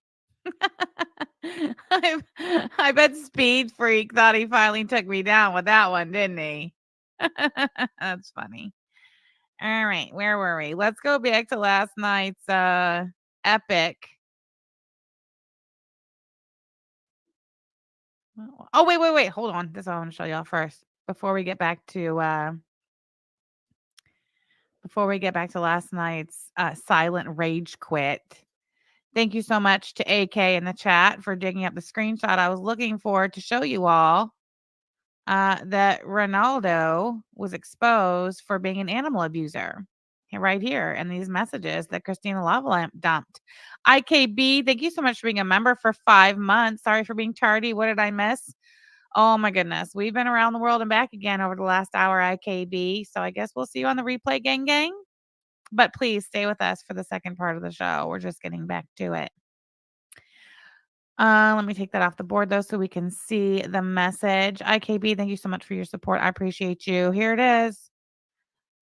B: I bet Speed Freak thought he finally took me down with that one, didn't he? That's funny. All right, where were we? Let's go back to last night's epic. Oh, wait. Hold on. This I want to show y'all first before we get back to last night's silent rage quit. Thank you so much to AK in the chat for digging up the screenshot I was looking for to show you all that Ronaldo was exposed for being an animal abuser. Right here, and these messages that Christina Lavalamp dumped. IKB, thank you so much for being a member for 5 months. Sorry for being tardy. What did I miss? Oh my goodness. We've been around the world and back again over the last hour, IKB. So I guess we'll see you on the replay, gang. But please stay with us for the second part of the show. We're just getting back to it. Let me take that off the board though so we can see the message. IKB, thank you so much for your support. I appreciate you. Here it is.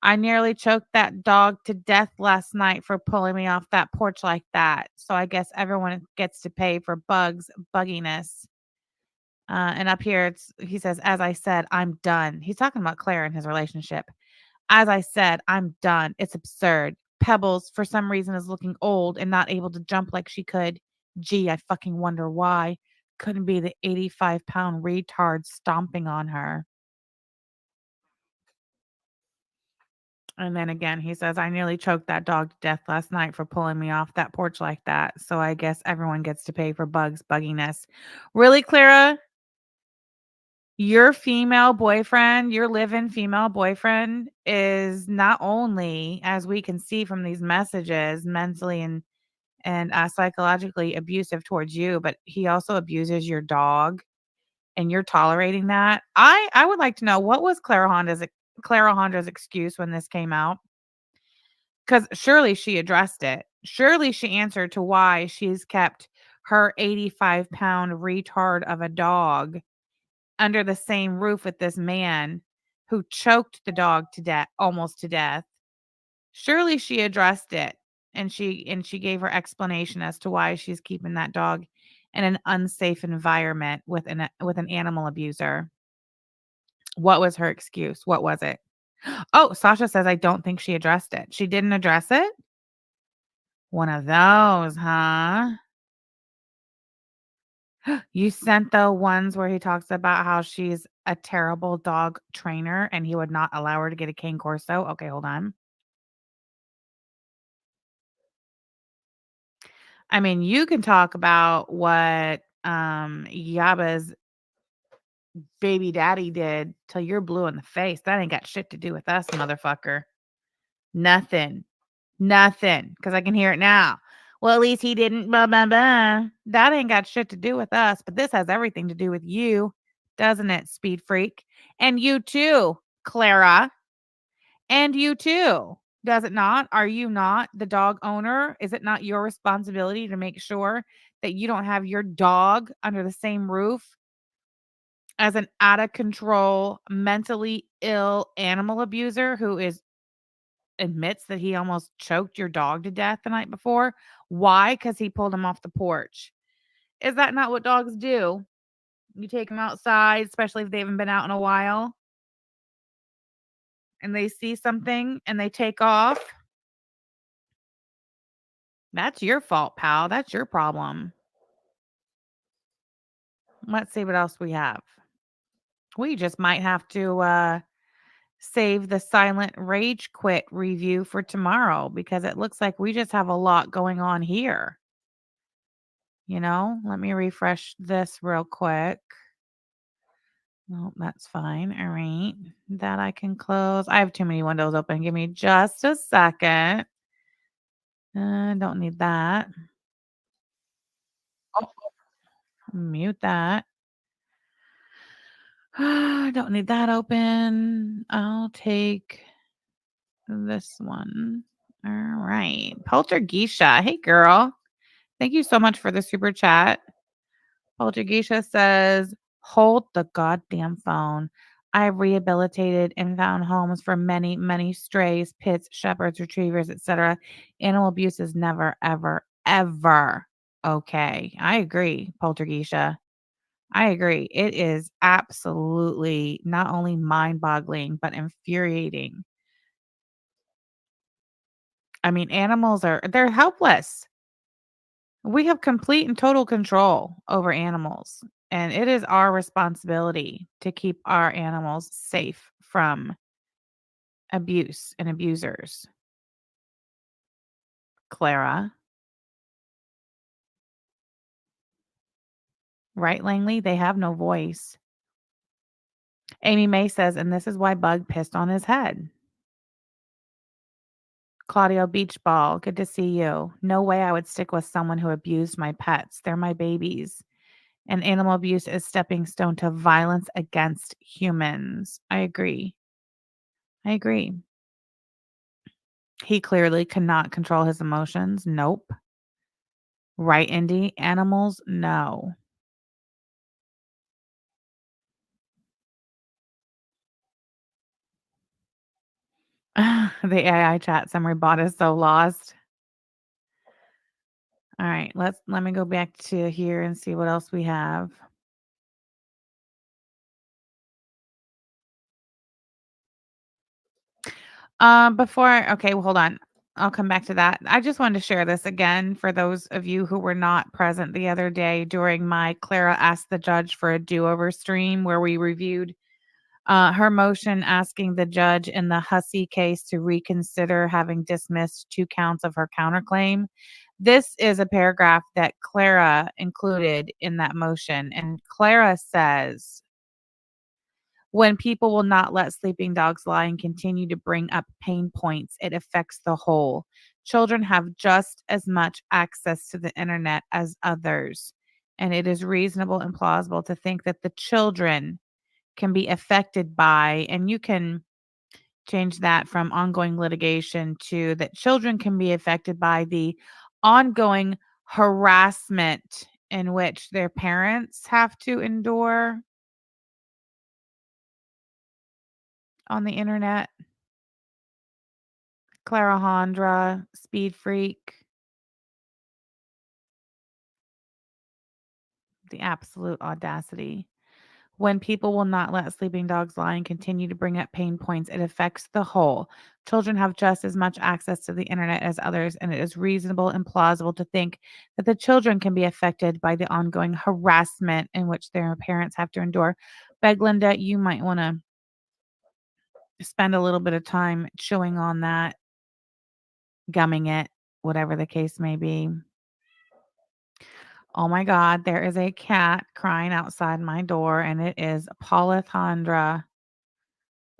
B: I nearly choked that dog to death last night for pulling me off that porch like that. So I guess everyone gets to pay for bugginess. And up here, he says, as I said, I'm done. He's talking about Claire and his relationship. As I said, I'm done. It's absurd. Pebbles, for some reason, is looking old and not able to jump like she could. Gee, I fucking wonder why. Couldn't be the 85-pound retard stomping on her. And then again, he says, I nearly choked that dog to death last night for pulling me off that porch like that. So I guess everyone gets to pay for Bug's bugginess. Really, Clara? Your female boyfriend, your live-in female boyfriend is not only, as we can see from these messages, mentally and psychologically abusive towards you, but he also abuses your dog, and you're tolerating that. I would like to know, what was Clara Honda's excuse when this came out? Because surely she addressed it. Surely she answered to why she's kept her 85-pound retard of a dog under the same roof with this man who choked the dog to death, almost to death. Surely she addressed it, and she gave her explanation as to why she's keeping that dog in an unsafe environment with an animal abuser. What was her excuse? What was it? Oh, Sasha says, I don't think she addressed it. She didn't address it? One of those, huh? You sent the ones where he talks about how she's a terrible dog trainer and he would not allow her to get a cane corso. Okay, hold on. I mean, you can talk about what Yaba's baby daddy did till you're blue in the face. That ain't got shit to do with us, motherfucker. Nothing. Nothing. Because I can hear it now. Well, at least he didn't. Blah, blah, blah. That ain't got shit to do with us. But this has everything to do with you, doesn't it, Speed Freak? And you too, Clara. And you too. Does it not? Are you not the dog owner? Is it not your responsibility to make sure that you don't have your dog under the same roof as an out of control, mentally ill animal abuser who admits that he almost choked your dog to death the night before? Why? Because he pulled him off the porch. Is that not what dogs do? You take them outside, especially if they haven't been out in a while, and they see something and they take off. That's your fault, pal. That's your problem. Let's see what else we have. We just might have to save the silent rage quit review for tomorrow because it looks like we just have a lot going on here. Let me refresh this real quick. No, that's fine. All right. That I can close. I have too many windows open. Give me just a second. Don't need that. Oh, mute that. Don't need that open. I'll take this one. All right. Poltergeisha. Hey, girl. Thank you so much for the super chat. Poltergeisha says, hold the goddamn phone. I have rehabilitated and found homes for many, many strays, pits, shepherds, retrievers, etc. Animal abuse is never, ever, ever okay. I agree, Poltergeisha. I agree. It is absolutely not only mind-boggling, but infuriating. I mean, they're helpless. We have complete and total control over animals, and it is our responsibility to keep our animals safe from abuse and abusers. Clara. Right, Langley? They have no voice. Amy May says, and this is why Bug pissed on his head. Claudio Beachball, good to see you. No way I would stick with someone who abused my pets. They're my babies. And animal abuse is stepping stone to violence against humans. I agree. He clearly cannot control his emotions. Nope. Right, Indy? Animals? No. The AI chat summary bot is so lost. All right, let me go back to here and see what else we have. Okay, well, hold on. I'll come back to that. I just wanted to share this again for those of you who were not present the other day during my Clara Asked the Judge for a Do-Over stream where we reviewed Her motion asking the judge in the Hussey case to reconsider having dismissed 2 counts of her counterclaim. This is a paragraph that Clara included in that motion. And Clara says, when people will not let sleeping dogs lie and continue to bring up pain points, it affects the whole. Children have just as much access to the internet as others. And it is reasonable and plausible to think that the children can be affected by, and you can change that from ongoing litigation to that children can be affected by the ongoing harassment in which their parents have to endure on the internet. Clara Hondra, Speed Freak. The absolute audacity. When people will not let sleeping dogs lie and continue to bring up pain points, it affects the whole. Children have just as much access to the internet as others, and it is reasonable and plausible to think that the children can be affected by the ongoing harassment in which their parents have to endure. Beglinda, you might want to spend a little bit of time chewing on that, gumming it, whatever the case may be. Oh my God, there is a cat crying outside my door, and it is Paulathandra.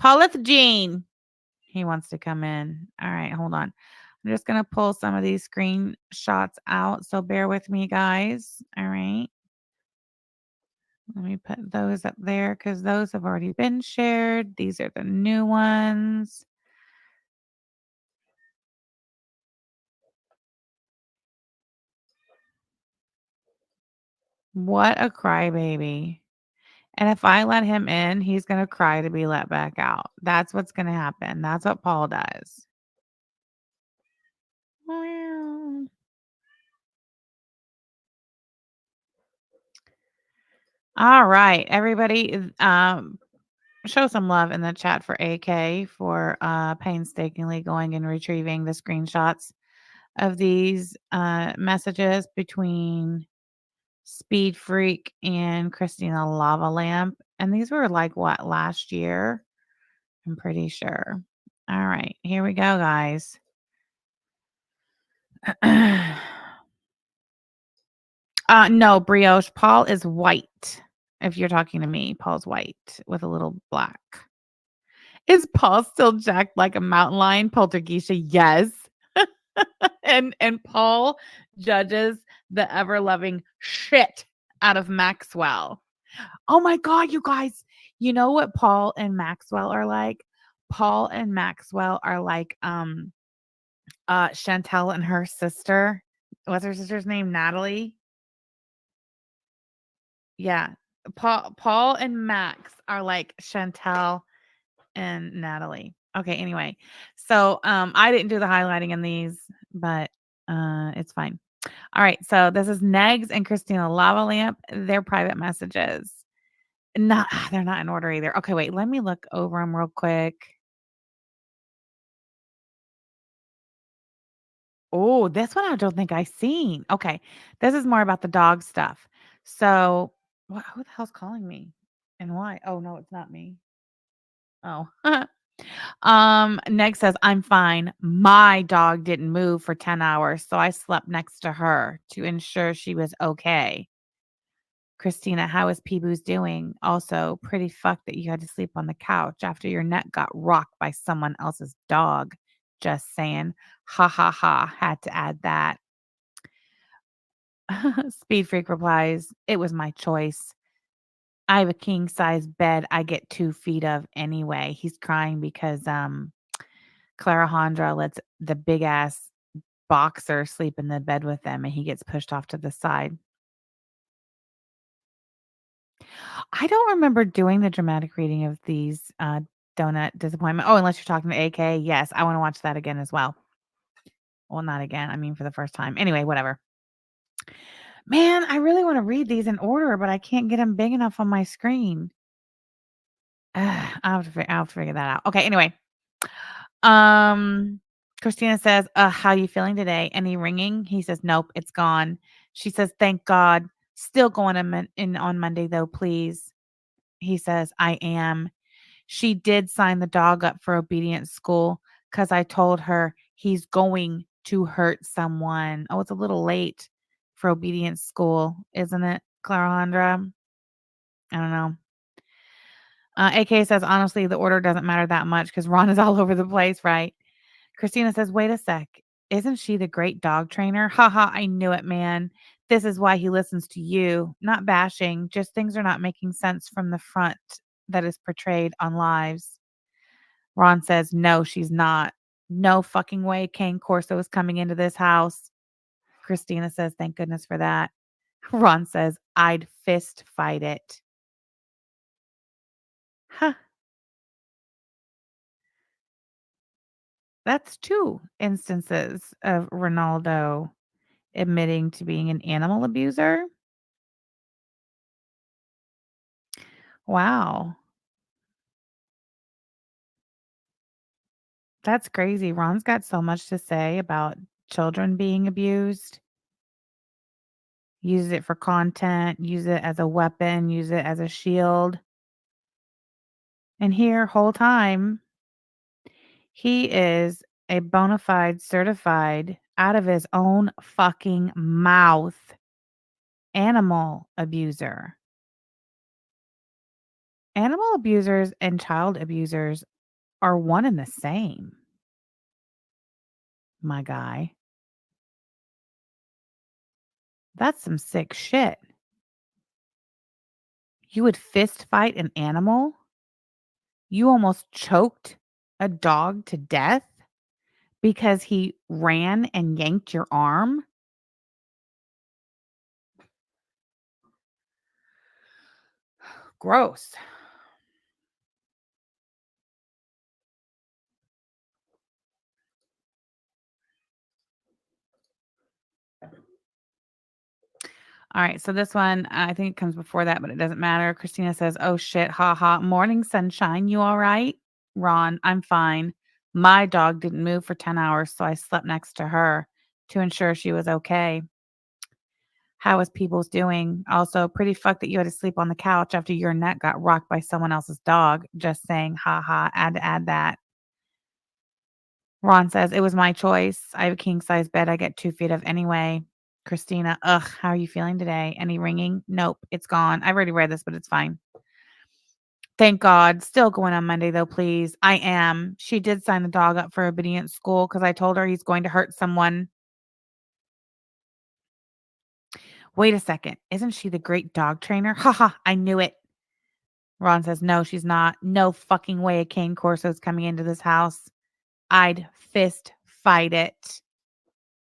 B: Paulith Jean. He wants to come in. All right, hold on. I'm just going to pull some of these screenshots out, so bear with me, guys. All right. Let me put those up there because those have already been shared. These are the new ones. What a crybaby. And if I let him in, he's going to cry to be let back out. That's what's going to happen. That's what Paul does. All right, everybody. Show some love in the chat for AK for painstakingly going and retrieving the screenshots of these messages between Speed Freak and Christina Lava Lamp. And these were like what, last year? I'm pretty sure. All right, here we go, guys. No, Brioche. Paul is white. If you're talking to me, Paul's white with a little black. Is Paul still jacked like a mountain lion? Poltergeisha, yes. and Paul judges the ever-loving shit out of Maxwell. Oh my God, you guys. You know what Paul and Maxwell are like? Paul and Maxwell are like Chantel and her sister. What's her sister's name? Natalie. Yeah. Paul and Max are like Chantel and Natalie. Okay, anyway. So I didn't do the highlighting in these, but it's fine. All right, so this is Negs and Christina Lava Lamp. They're private messages. They're not in order either. Okay, wait, let me look over them real quick. Oh, this one I don't think I've seen. Okay, this is more about the dog stuff. So, who the hell's calling me, and why? Oh no, it's not me. Oh, Neg says I'm fine. My dog didn't move for 10 hours, so I slept next to her to ensure she was okay. Christina, how is Peeboos doing? Also, pretty fucked that you had to sleep on the couch after your neck got rocked by someone else's dog. Just saying. Ha ha ha. Had to add that. Speed Freak replies, it was my choice. I have a king size bed I get 2 feet of anyway. He's crying because Clara Hondra lets the big ass boxer sleep in the bed with them and he gets pushed off to the side. I don't remember doing the dramatic reading of these Donut Disappointment. Oh, unless you're talking to AK. Yes, I want to watch that again as well. Well, not again. I mean, for the first time. Anyway, whatever. Man, I really want to read these in order, but I can't get them big enough on my screen. I'll have to figure that out. Okay, anyway. Christina says, how you feeling today? Any ringing? He says, nope, it's gone. She says, thank God. Still going in on Monday though, please. He says, I am. She did sign the dog up for obedience school because I told her he's going to hurt someone. Oh, it's a little late for obedience school, isn't it, Clarandra? I don't know. AK says, honestly, the order doesn't matter that much because Ron is all over the place, right? Christina says, wait a sec. Isn't she the great dog trainer? Haha, I knew it, man. This is why he listens to you. Not bashing, just things are not making sense from the front that is portrayed on lives. Ron says, no, she's not. No fucking way Cane Corso is coming into this house. Christina says, thank goodness for that. Ron says, I'd fist fight it. Huh. That's 2 instances of Ronaldo admitting to being an animal abuser. Wow. That's crazy. Ron's got so much to say about children being abused. Use it for content, use it as a weapon, use it as a shield. And here, whole time, he is a bona fide, certified, out of his own fucking mouth, animal abuser. Animal abusers and child abusers are one and the same, my guy. That's some sick shit. You would fist fight an animal? You almost choked a dog to death because he ran and yanked your arm? Gross. All right, so this one, I think it comes before that, but it doesn't matter. Christina says, oh shit, ha ha. Morning sunshine, you all right? Ron, I'm fine. My dog didn't move for 10 hours, so I slept next to her to ensure she was okay. How is Peoples doing? Also, pretty fucked that you had to sleep on the couch after your neck got rocked by someone else's dog. Just saying, ha ha. Had to add that. Ron says, it was my choice. I have a king size bed I get 2 feet of anyway. Christina, ugh, how are you feeling today? Any ringing? Nope, it's gone. I've already read this, but it's fine. Thank God. Still going on Monday, though, please. I am. She did sign the dog up for obedience school because I told her he's going to hurt someone. Wait a second. Isn't she the great dog trainer? Haha, I knew it. Ron says, no, she's not. No fucking way a Cane Corso's coming into this house. I'd fist fight it.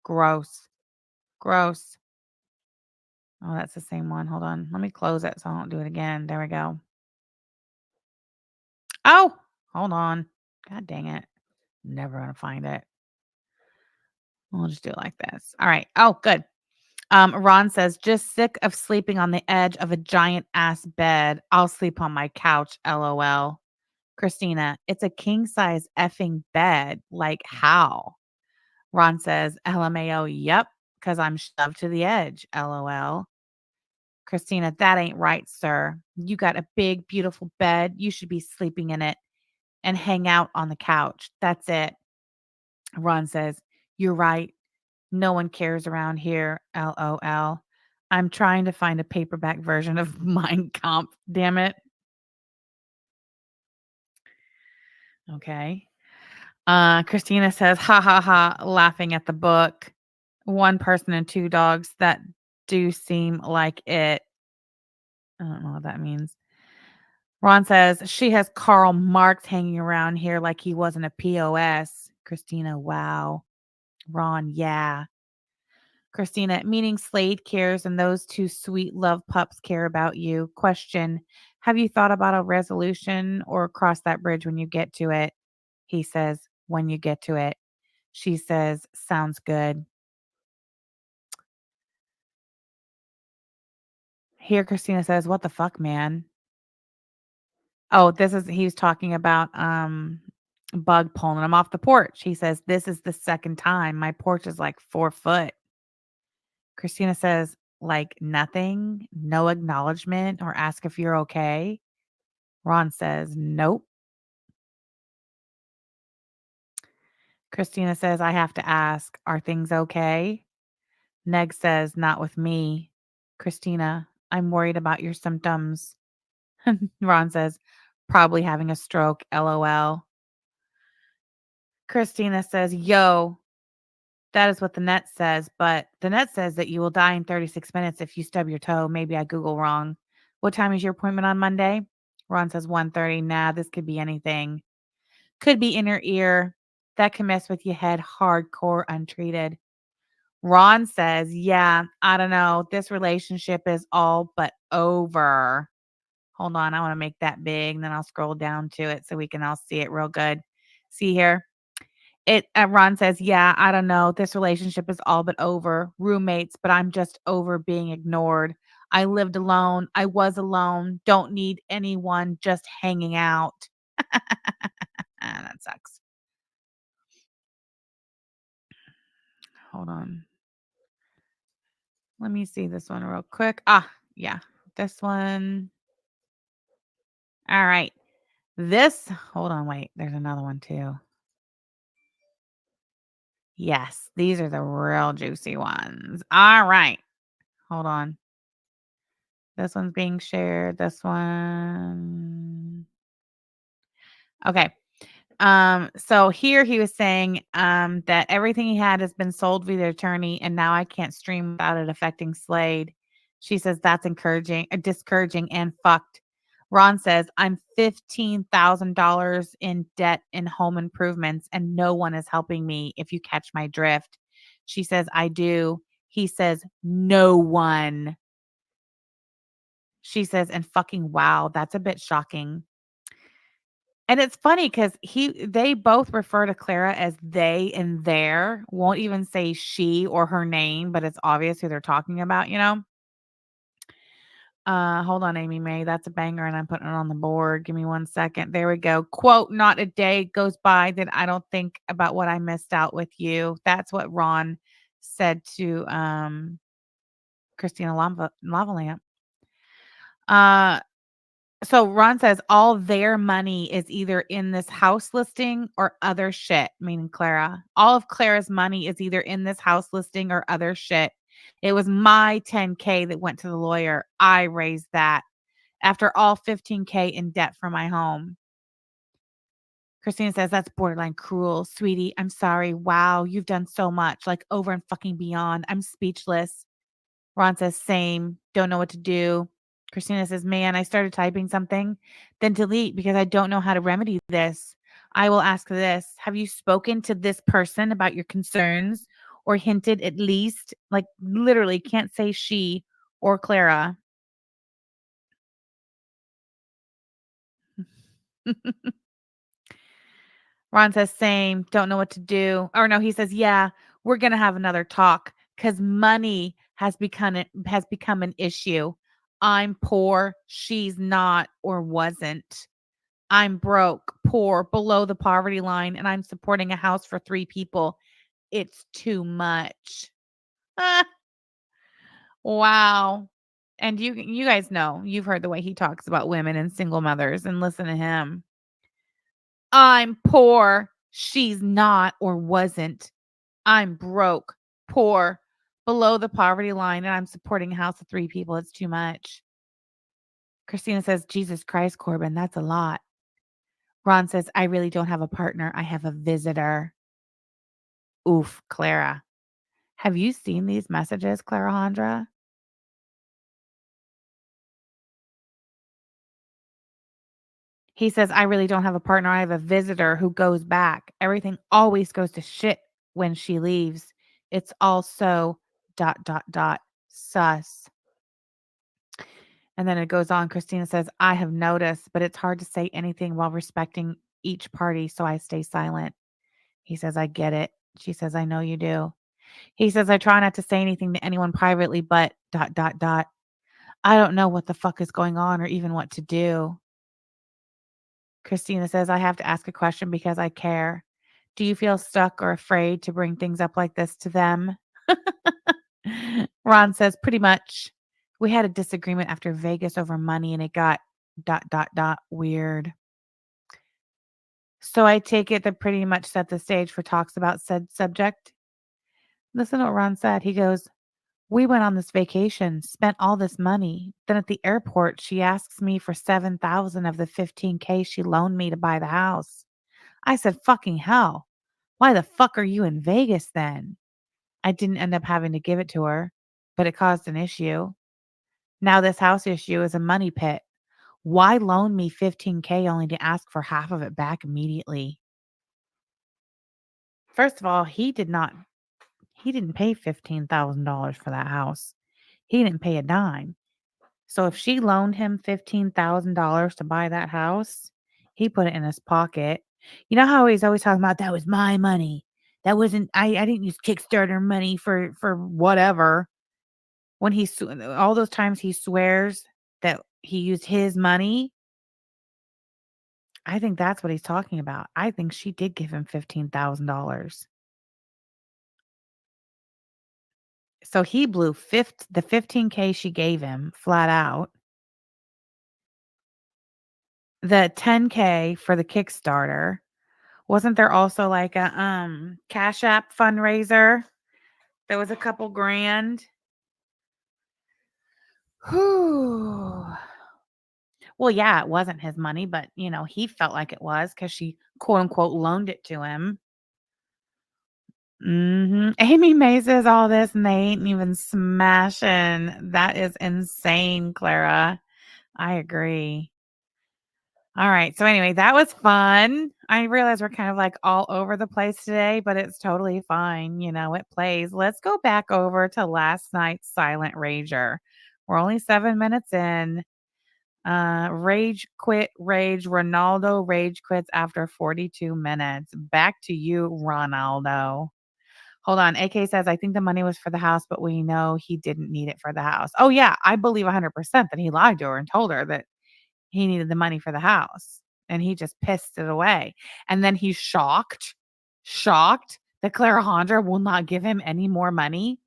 B: Gross. Gross. Oh, that's the same one. Hold on. Let me close it so I don't do it again. There we go. Oh, hold on. God dang it. Never gonna find it. We'll just do it like this. All right. Oh, good. Ron says, just sick of sleeping on the edge of a giant ass bed. I'll sleep on my couch. LOL. Christina, it's a king size effing bed. Like how? Ron says, LMAO, yep, because I'm shoved to the edge. LOL. Christina, that ain't right, sir. You got a big, beautiful bed. You should be sleeping in it and hang out on the couch. That's it. Ron says, you're right. No one cares around here. LOL. I'm trying to find a paperback version of Mein Kampf. Damn it. Okay. Christina says, ha ha ha, laughing at the book. 1 person and 2 dogs. That do seem like it. I don't know what that means. Ron says, she has Karl Marx hanging around here like he wasn't a POS. Christina, wow. Ron, yeah. Christina, meaning Slade cares and those 2 sweet love pups care about you. Question, have you thought about a resolution or cross that bridge when you get to it? He says, when you get to it. She says, sounds good. Here, Christina says, what the fuck, man? Oh, he's talking about Bug pulling him off the porch. He says, this is the second time. My porch is like 4 foot. Christina says, like nothing, no acknowledgement or ask if you're okay. Ron says, nope. Christina says, I have to ask, are things okay? Neg says, not with me. Christina, I'm worried about your symptoms. Ron says, probably having a stroke, LOL. Christina says, yo, that is what the net says, but the net says that you will die in 36 minutes if you stub your toe. Maybe I Google wrong. What time is your appointment on Monday? Ron says 1:30. Nah, this could be anything. Could be inner ear. That can mess with your head hardcore untreated. Ron says, yeah, I don't know. This relationship is all but over. Hold on. I want to make that big. And then I'll scroll down to it so we can all see it real good. See here? Ron says, yeah, I don't know. This relationship is all but over. Roommates, but I'm just over being ignored. I lived alone. I was alone. Don't need anyone. Just hanging out. That sucks. Hold on. Let me see this one real quick. Yeah. This one. All right. Hold on, wait. There's another one too. Yes, these are the real juicy ones. All right. Hold on. This one's being shared. This one. Okay. So here he was saying that everything he had has been sold via the attorney, and now I can't stream without it affecting Slade. She says that's discouraging and fucked. Ron says, I'm $15,000 in debt in home improvements, and no one is helping me, if you catch my drift. She says, I do. He says, no one. She says, and fucking wow, that's a bit shocking. And it's funny because they both refer to Clara as they and their, won't even say she or her name, but it's obvious who they're talking about, you know? Hold on, Amy Mae. That's a banger, and I'm putting it on the board. Give me 1 second. There we go. Quote, not a day goes by that I don't think about what I missed out with you. That's what Ron said to Christina Lavalamp. So Ron says all their money is either in this house listing or other shit, meaning Clara. All of Clara's money is either in this house listing or other shit. It was my $10K that went to the lawyer. I raised that after all $15K in debt for my home. Christina says that's borderline cruel. Sweetie, I'm sorry. Wow, you've done so much, like over and fucking beyond. I'm speechless. Ron says same. Don't know what to do. Christina says, man, I started typing something, then delete because I don't know how to remedy this. I will ask this. Have you spoken to this person about your concerns or hinted at least, like literally can't say she or Clara? Ron says, same. Don't know what to do. Or no, he says, yeah, we're going to have another talk because money has become an issue. I'm poor. She's not or wasn't. I'm broke, poor, below the poverty line, and I'm supporting a house for 3 people. It's too much. Wow. And you guys know, you've heard the way he talks about women and single mothers, and listen to him. I'm poor. She's not or wasn't. I'm broke, poor, below the poverty line, and I'm supporting a house of 3 people. It's too much. Christina says, Jesus Christ, Corbin, that's a lot. Ron says, I really don't have a partner. I have a visitor. Oof, Clara. Have you seen these messages, Clara Handra? He says, I really don't have a partner. I have a visitor who goes back. Everything always goes to shit when she leaves. It's all so ... sus. And then it goes on. Christina says, I have noticed, but it's hard to say anything while respecting each party, so I stay silent. He says, I get it. She says, I know you do. He says, I try not to say anything to anyone privately, but ... I don't know what the fuck is going on or even what to do. Christina says, I have to ask a question because I care. Do you feel stuck or afraid to bring things up like this to them? Ron says, pretty much. We had a disagreement after Vegas over money and it got ... weird. So I take it that pretty much set the stage for talks about said subject. Listen to what Ron said. He goes, we went on this vacation, spent all this money. Then at the airport, she asks me for 7,000 of the 15K she loaned me to buy the house. I said, fucking hell. Why the fuck are you in Vegas then? I didn't end up having to give it to her, but it caused an issue. Now this house issue is a money pit. Why loan me 15K only to ask for half of it back immediately? First of all, he didn't pay $15,000 for that house. He didn't pay a dime. So if she loaned him $15,000 to buy that house, he put it in his pocket. You know how he's always talking about that was my money. That wasn't I didn't use Kickstarter money for whatever. When all those times he swears that he used his money, I think that's what he's talking about. I think she did give him $15,000. So he blew the 15K she gave him flat out. The 10K for the Kickstarter. Wasn't there also like a Cash App fundraiser? There was a couple grand. Whew. Well, yeah, it wasn't his money, but he felt like it was because she quote unquote loaned it to him. Amy May says all this and they ain't even smashing. That is insane, Clara. I agree. All right. So anyway, that was fun. I realize we're kind of like all over the place today, but it's totally fine. It plays. Let's go back over to last night's Silent Rager. We're only 7 minutes in. Rage quit, rage. Ronaldo rage quits after 42 minutes. Back to you, Ronaldo. Hold on. AK says, I think the money was for the house, but we know he didn't need it for the house. Oh, yeah. I believe 100% that he lied to her and told her that he needed the money for the house. And he just pissed it away. And then he's shocked that Clarahandra will not give him any more money.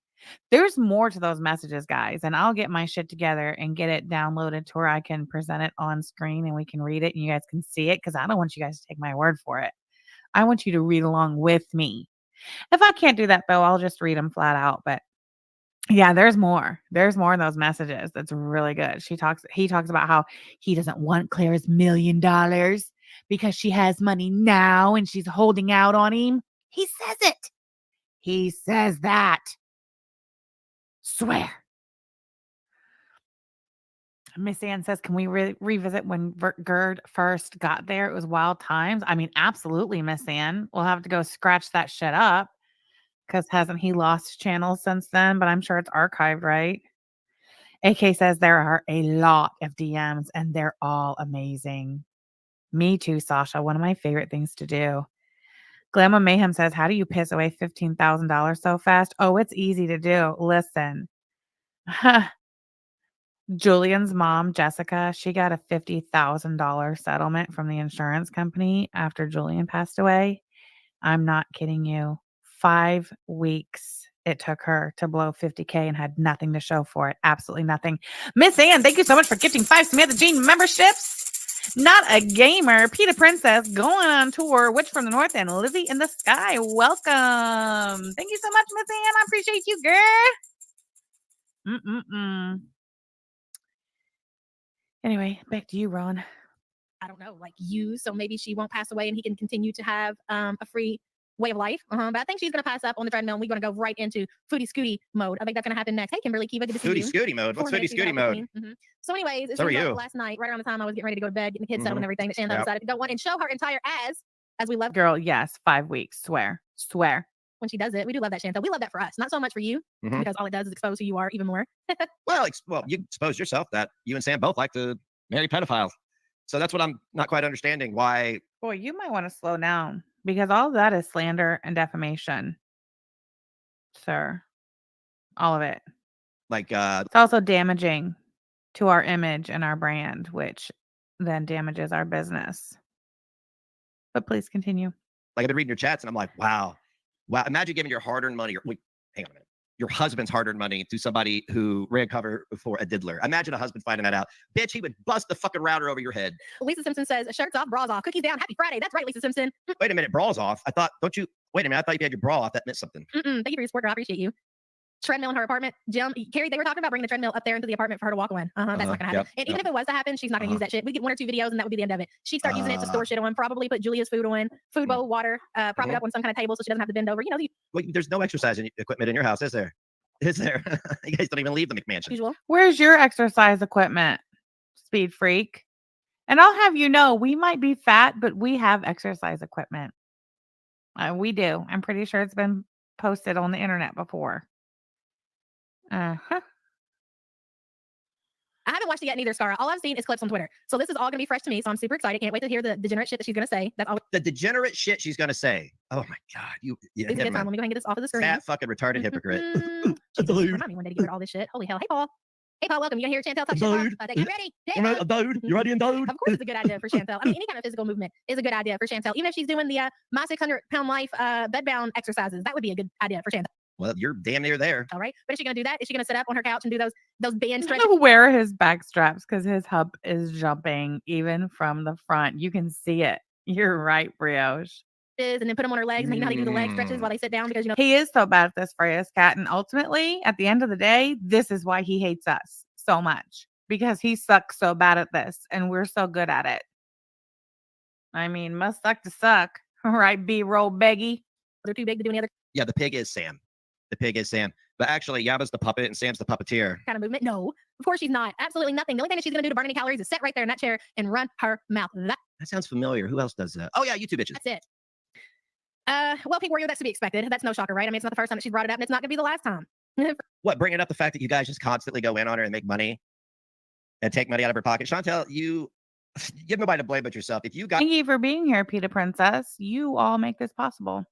B: There's more to those messages, guys. And I'll get my shit together and get it downloaded to where I can present it on screen and we can read it and you guys can see it because I don't want you guys to take my word for it. I want you to read along with me. If I can't do that, though, I'll just read them flat out. But yeah, there's more. There's more in those messages. That's really good. He talks about how he doesn't want Claire's $1 million because she has money now and she's holding out on him. He says it. He says that. Swear. Miss Ann says, can we revisit when Gerd first got there? It was wild times. I mean, absolutely, Miss Ann. We'll have to go scratch that shit up because hasn't he lost channels since then? But I'm sure it's archived, right? AK says there are a lot of DMs and they're all amazing. Me too, Sasha. One of my favorite things to do. Glamour Mayhem says, how do you piss away $15,000 so fast? Oh, it's easy to do. Listen. Julian's mom, Jessica, she got a $50,000 settlement from the insurance company after Julian passed away. I'm not kidding you. 5 weeks it took her to blow 50K and had nothing to show for it. Absolutely nothing. Miss Ann, thank you so much for gifting 5 Samantha Jean memberships. Not a gamer. Peter Princess going on tour. Witch from the North and Lizzie in the Sky. Welcome. Thank you so much, Miss Ann. I appreciate you, girl. Anyway, back to you, Ron.
C: I don't know, like you. So maybe she won't pass away and he can continue to have a free way of life. But I think she's going to pass up on the treadmill and we're going to go right into Foodie Scooty mode. I think that's going to happen next. Hey, Kimberly, Kiva, good to see you.
A: Foodie Scooty mode. What's Foodie Scooty mode?
C: So anyways, it
A: So are
C: seems like
A: you.
C: last night, right around the time I was getting ready to go to bed, getting the kids settled and everything, that Shanda decided to go on and show her entire as we love
B: Girl, yes, 5 weeks. Swear.
C: when she does it. We do love that, Shanta. We love that for us. Not so much for you, because all it does is expose who you are even more.
A: Well, you expose yourself that you and Sam both like to marry pedophiles. So that's what I'm not quite understanding. Why?
B: Boy, you might want to slow down because all of that is slander and defamation, sir. All of it.
A: Like,
B: it's also damaging to our image and our brand, which then damages our business. But please continue.
A: Like I've been reading your chats and I'm like, wow. Imagine giving your hard-earned money. Wait, hang on a minute. your husband's hard-earned money to somebody who ran cover for a diddler. Imagine a husband finding that out. Bitch, he would bust the fucking router over your head.
C: Lisa Simpson says, shirts off, bras off, cookies down, happy Friday. That's right, Lisa Simpson.
A: Wait a minute, bras off. Wait a minute, I thought you had your bra off. That meant something.
C: Thank you for your support, girl. I appreciate you. Treadmill in her apartment. Jim, Carrie, they were talking about bringing the treadmill up there into the apartment for her to walk on. That's not gonna happen.
A: Yep,
C: And even if it was to happen, she's not gonna use that shit. We get 1 or 2 videos and that would be the end of it. She'd start using it to store shit on, probably put Julia's food on, food bowl, water, prop it up on some kind of table so she doesn't have to bend over.
A: Wait, there's no exercise equipment in your house, is there? Is there? You guys don't even leave the McMansion.
C: Usual.
B: Where's your exercise equipment, Speed Freak? And I'll have you know, we might be fat, but we have exercise equipment. We do. I'm pretty sure it's been posted on the internet before. Uh-huh.
C: I haven't watched it yet neither, Scar. All I've seen is clips on Twitter. So this is all gonna be fresh to me. So I'm super excited. Can't wait to hear the degenerate shit that she's gonna say. That's all.
A: The degenerate shit she's gonna say. Oh my God.
C: It's a good time. Let me go ahead and get this off of the screen.
A: Fat fucking retarded hypocrite.
C: Remind me one day to get rid of all this shit. Holy hell. Hey, Paul. Hey, Paul, welcome. You gonna hear Chantel talk shit? You ready?
A: Dude, you ready and dude?
C: Of course, it's a good idea for Chantel. I mean, any kind of physical movement is a good idea for Chantel. Even if she's doing the my 600-pound life bedbound exercises, that would be a good idea for Chantel.
A: Well, you're damn near there.
C: All right, but is she gonna do that? Is she gonna sit up on her couch and do those band stretches?
B: Wear his back straps because his hump is jumping even from the front. You can see it. You're right, Brioche.
C: And then put them on her legs, and you know how they do the leg stretches while they sit down because
B: he is so bad at this for his cat. And ultimately, at the end of the day, this is why he hates us so much, because he sucks so bad at this and we're so good at it. I mean, must suck to suck, right? B-roll Beggy.
C: They're too big to do any other.
A: Yeah, the pig is Sam. But actually, Yaba's the puppet and Sam's the puppeteer.
C: Kind of movement. No, of course she's not. Absolutely nothing. The only thing that she's gonna do to burn any calories is sit right there in that chair and run her mouth. That
A: sounds familiar. Who else does that? Oh yeah, you two bitches.
C: That's it. Well, Pink Warrior, that's to be expected. That's no shocker, right? I mean, it's not the first time that she's brought it up, and it's not gonna be the last time.
A: What, bringing up the fact that you guys just constantly go in on her and make money and take money out of her pocket? Chantel, you have nobody to blame but yourself. If you got
B: Thank you for being here, Peter Princess. You all make this possible.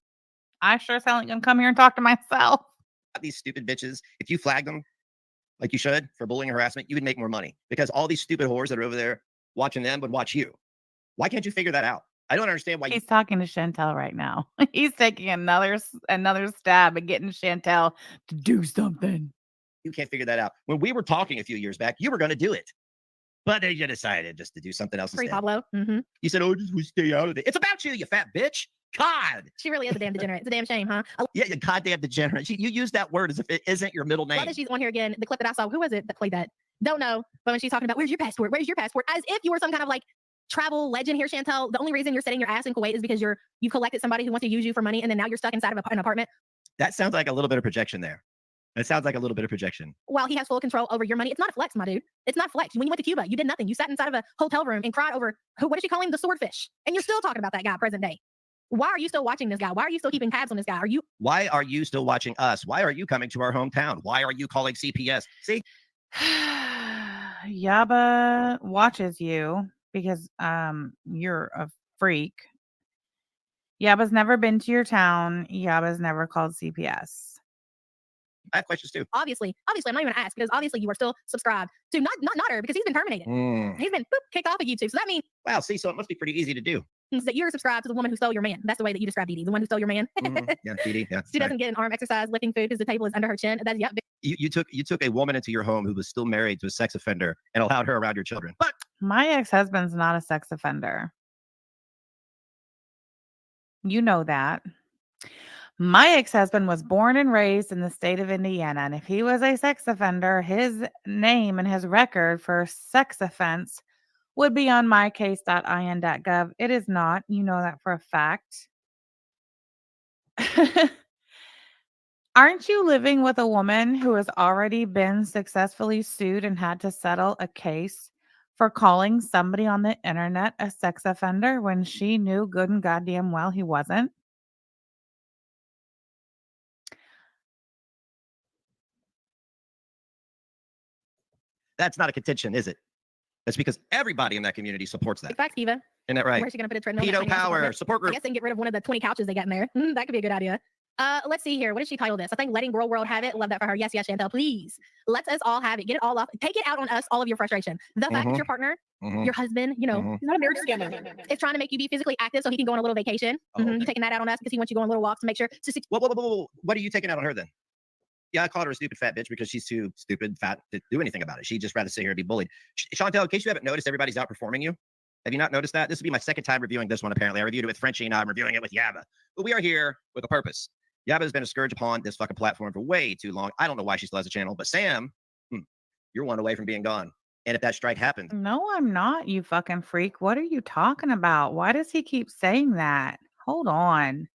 B: I sure sound like I'm coming here and talk to myself.
A: These stupid bitches, if you flag them like you should for bullying and harassment, you would make more money because all these stupid whores that are over there watching them would watch you. Why can't you figure that out? I don't understand why
B: he's talking to Chantel right now. He's taking another stab at getting Chantel to do something.
A: You can't figure that out. When we were talking a few years back, you were going to do it. But then you decided just to do something else
C: Free
A: instead.
C: Pablo. Mm-hmm.
A: You said, oh, just we stay out of it. It's about you, you fat bitch. God.
C: She really is a damn degenerate. It's a damn shame, huh?
A: Yeah, you goddamn degenerate. You use that word as if it isn't your middle name.
C: Glad that she's on here again. The clip that I saw, who was it that played that? Don't know. But when she's talking about, where's your passport? Where's your passport? As if you were some kind of like travel legend here, Chantel. The only reason you're sitting your ass in Kuwait is because you collected somebody who wants to use you for money, and then now you're stuck inside of an apartment.
A: That sounds like a little bit of projection there. It sounds like a little bit of projection.
C: While he has full control over your money. It's not a flex, my dude. It's not flex. When you went to Cuba, you did nothing. You sat inside of a hotel room and cried over, what did she call him? The swordfish. And you're still talking about that guy present day. Why are you still watching this guy? Why are you still keeping tabs on this guy?
A: Why are you still watching us? Why are you coming to our hometown? Why are you calling CPS? See?
B: Yaba watches you because you're a freak. Yaba's never been to your town. Yaba's never called CPS.
A: I have questions too.
C: Obviously, I'm not even gonna ask because obviously you are still subscribed to not her because he's been terminated. He's been kicked off of YouTube. So that means
A: wow. See, so it must be pretty easy to do.
C: That you're subscribed to the woman who stole your man. That's the way that you describe Dee Dee, the one who stole your man.
A: Yeah, Dee Dee. Yeah,
C: she doesn't get an arm exercise lifting food because the table is under her chin. That's yep.
A: You took a woman into your home who was still married to a sex offender and allowed her around your children. But
B: my ex-husband's not a sex offender. You know that. My ex-husband was born and raised in the state of Indiana, and if he was a sex offender, his name and his record for sex offense would be on mycase.in.gov. It is not. You know that for a fact. Aren't you living with a woman who has already been successfully sued and had to settle a case for calling somebody on the internet a sex offender when she knew good and goddamn well he wasn't?
A: that's not a contention, is it? That's because everybody in that community supports that.
C: Fact, Eva.
A: Isn't that right?
C: Where's she going to put a treadmill?
A: Pedo power, support group.
C: I guess they can get rid of one of the 20 couches they got in there. That could be a good idea. Let's see here. What did she title this? I think letting World have it. Love that for her. Yes, Chantel, please. Let us all have it. Get it all off. Take it out on us, all of your frustration. The fact that your partner, your husband, he's not a marriage scammer. Is trying to make you be physically active so he can go on a little vacation. Taking that out on us because he wants you to go on little walks to make sure.
A: Whoa. What are you taking out on her then? Yeah, I called her a stupid fat bitch because she's too stupid fat to do anything about it. She'd just rather sit here and be bullied. Chantel, in case you haven't noticed, everybody's outperforming you. Have you not noticed that? This will be my second time reviewing this one, apparently. I reviewed it with Frenchie, and now I'm reviewing it with Yaba. But we are here with a purpose. Yaba has been a scourge upon this fucking platform for way too long. I don't know why she still has a channel, but Sam, you're one away from being gone. And if that strike happened,
B: No, I'm not, you fucking freak. What are you talking about? Why does he keep saying that? Hold on.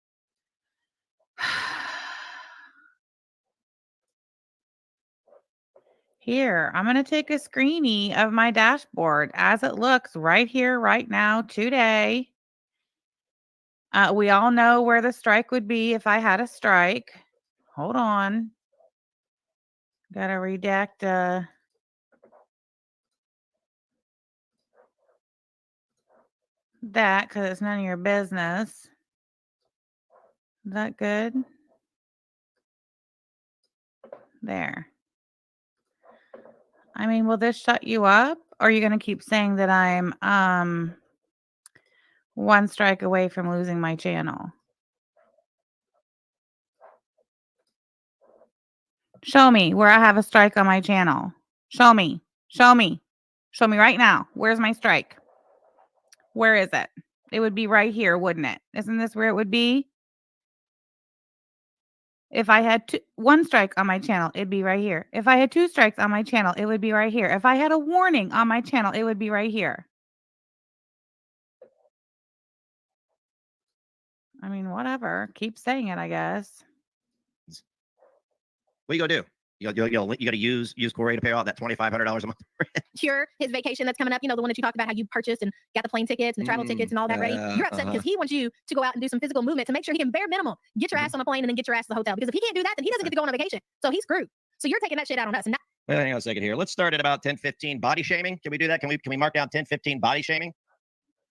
B: Here, I'm going to take a screenie of my dashboard as it looks right here, right now, today. We all know where the strike would be if I had a strike. Hold on. Got to redact that because it's none of your business. Is that good? There. I mean, will this shut you up? Or are you going to keep saying that I'm one strike away from losing my channel? Show me where I have a strike on my channel. Show me. Show me. Show me right now. Where's my strike? Where is it? It would be right here, wouldn't it? Isn't this where it would be? If I had one strike on my channel, it'd be right here. If I had 2 strikes on my channel, it would be right here. If I had a warning on my channel, it would be right here. I mean, whatever. Keep saying it, I guess.
A: what are you going to do? You got to use Corey to pay off that $2,500 a month.
C: Cure his vacation that's coming up. You know, the one that you talked about, how you purchased and got the plane tickets and the travel tickets and all that ready. You're upset because he wants you to go out and do some physical movement to make sure he can bare minimum get your ass on a plane and then get your ass to the hotel. Because if he can't do that, then he doesn't get to go on a vacation. So he's screwed. So you're taking that shit out on us. And
A: Well, hang on a second here. Let's start at about 10:15. Body shaming. Can we do that? Can we mark down 10:15 body shaming?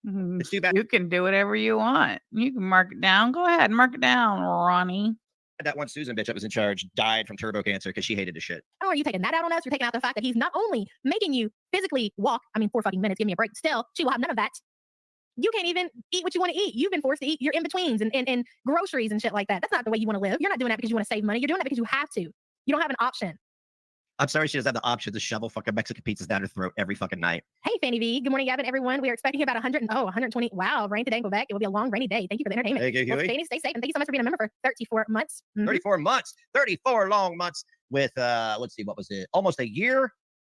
A: It's too bad.
B: You can do whatever you want. You can mark it down. Go ahead, mark it down, Ronnie.
A: That one Susan bitch that was in charge died from turbo cancer because she hated the shit.
C: oh, are you taking that out on us? You're taking out the fact that he's not only making you physically walk. I mean, 4 fucking minutes. Give me a break. Still, she will have none of that. You can't even eat what you want to eat. You've been forced to eat your in-betweens and groceries and shit like that. That's not the way you want to live. You're not doing that because you want to save money. You're doing that because you have to. You don't have an option.
A: I'm sorry she doesn't have the option to shovel fucking Mexican pizzas down her throat every fucking night.
C: Hey, Fanny V. Good morning, Gavin, everyone. We are expecting about 120. Wow, rain today in Quebec. It will be a long rainy day. Thank you for the entertainment.
A: Thank you,
C: Well,
A: Huey.
C: Fanny, stay safe. And thank you so much for being a member for 34 months.
A: 34 months, 34 long months with, let's see, what was it? Almost a year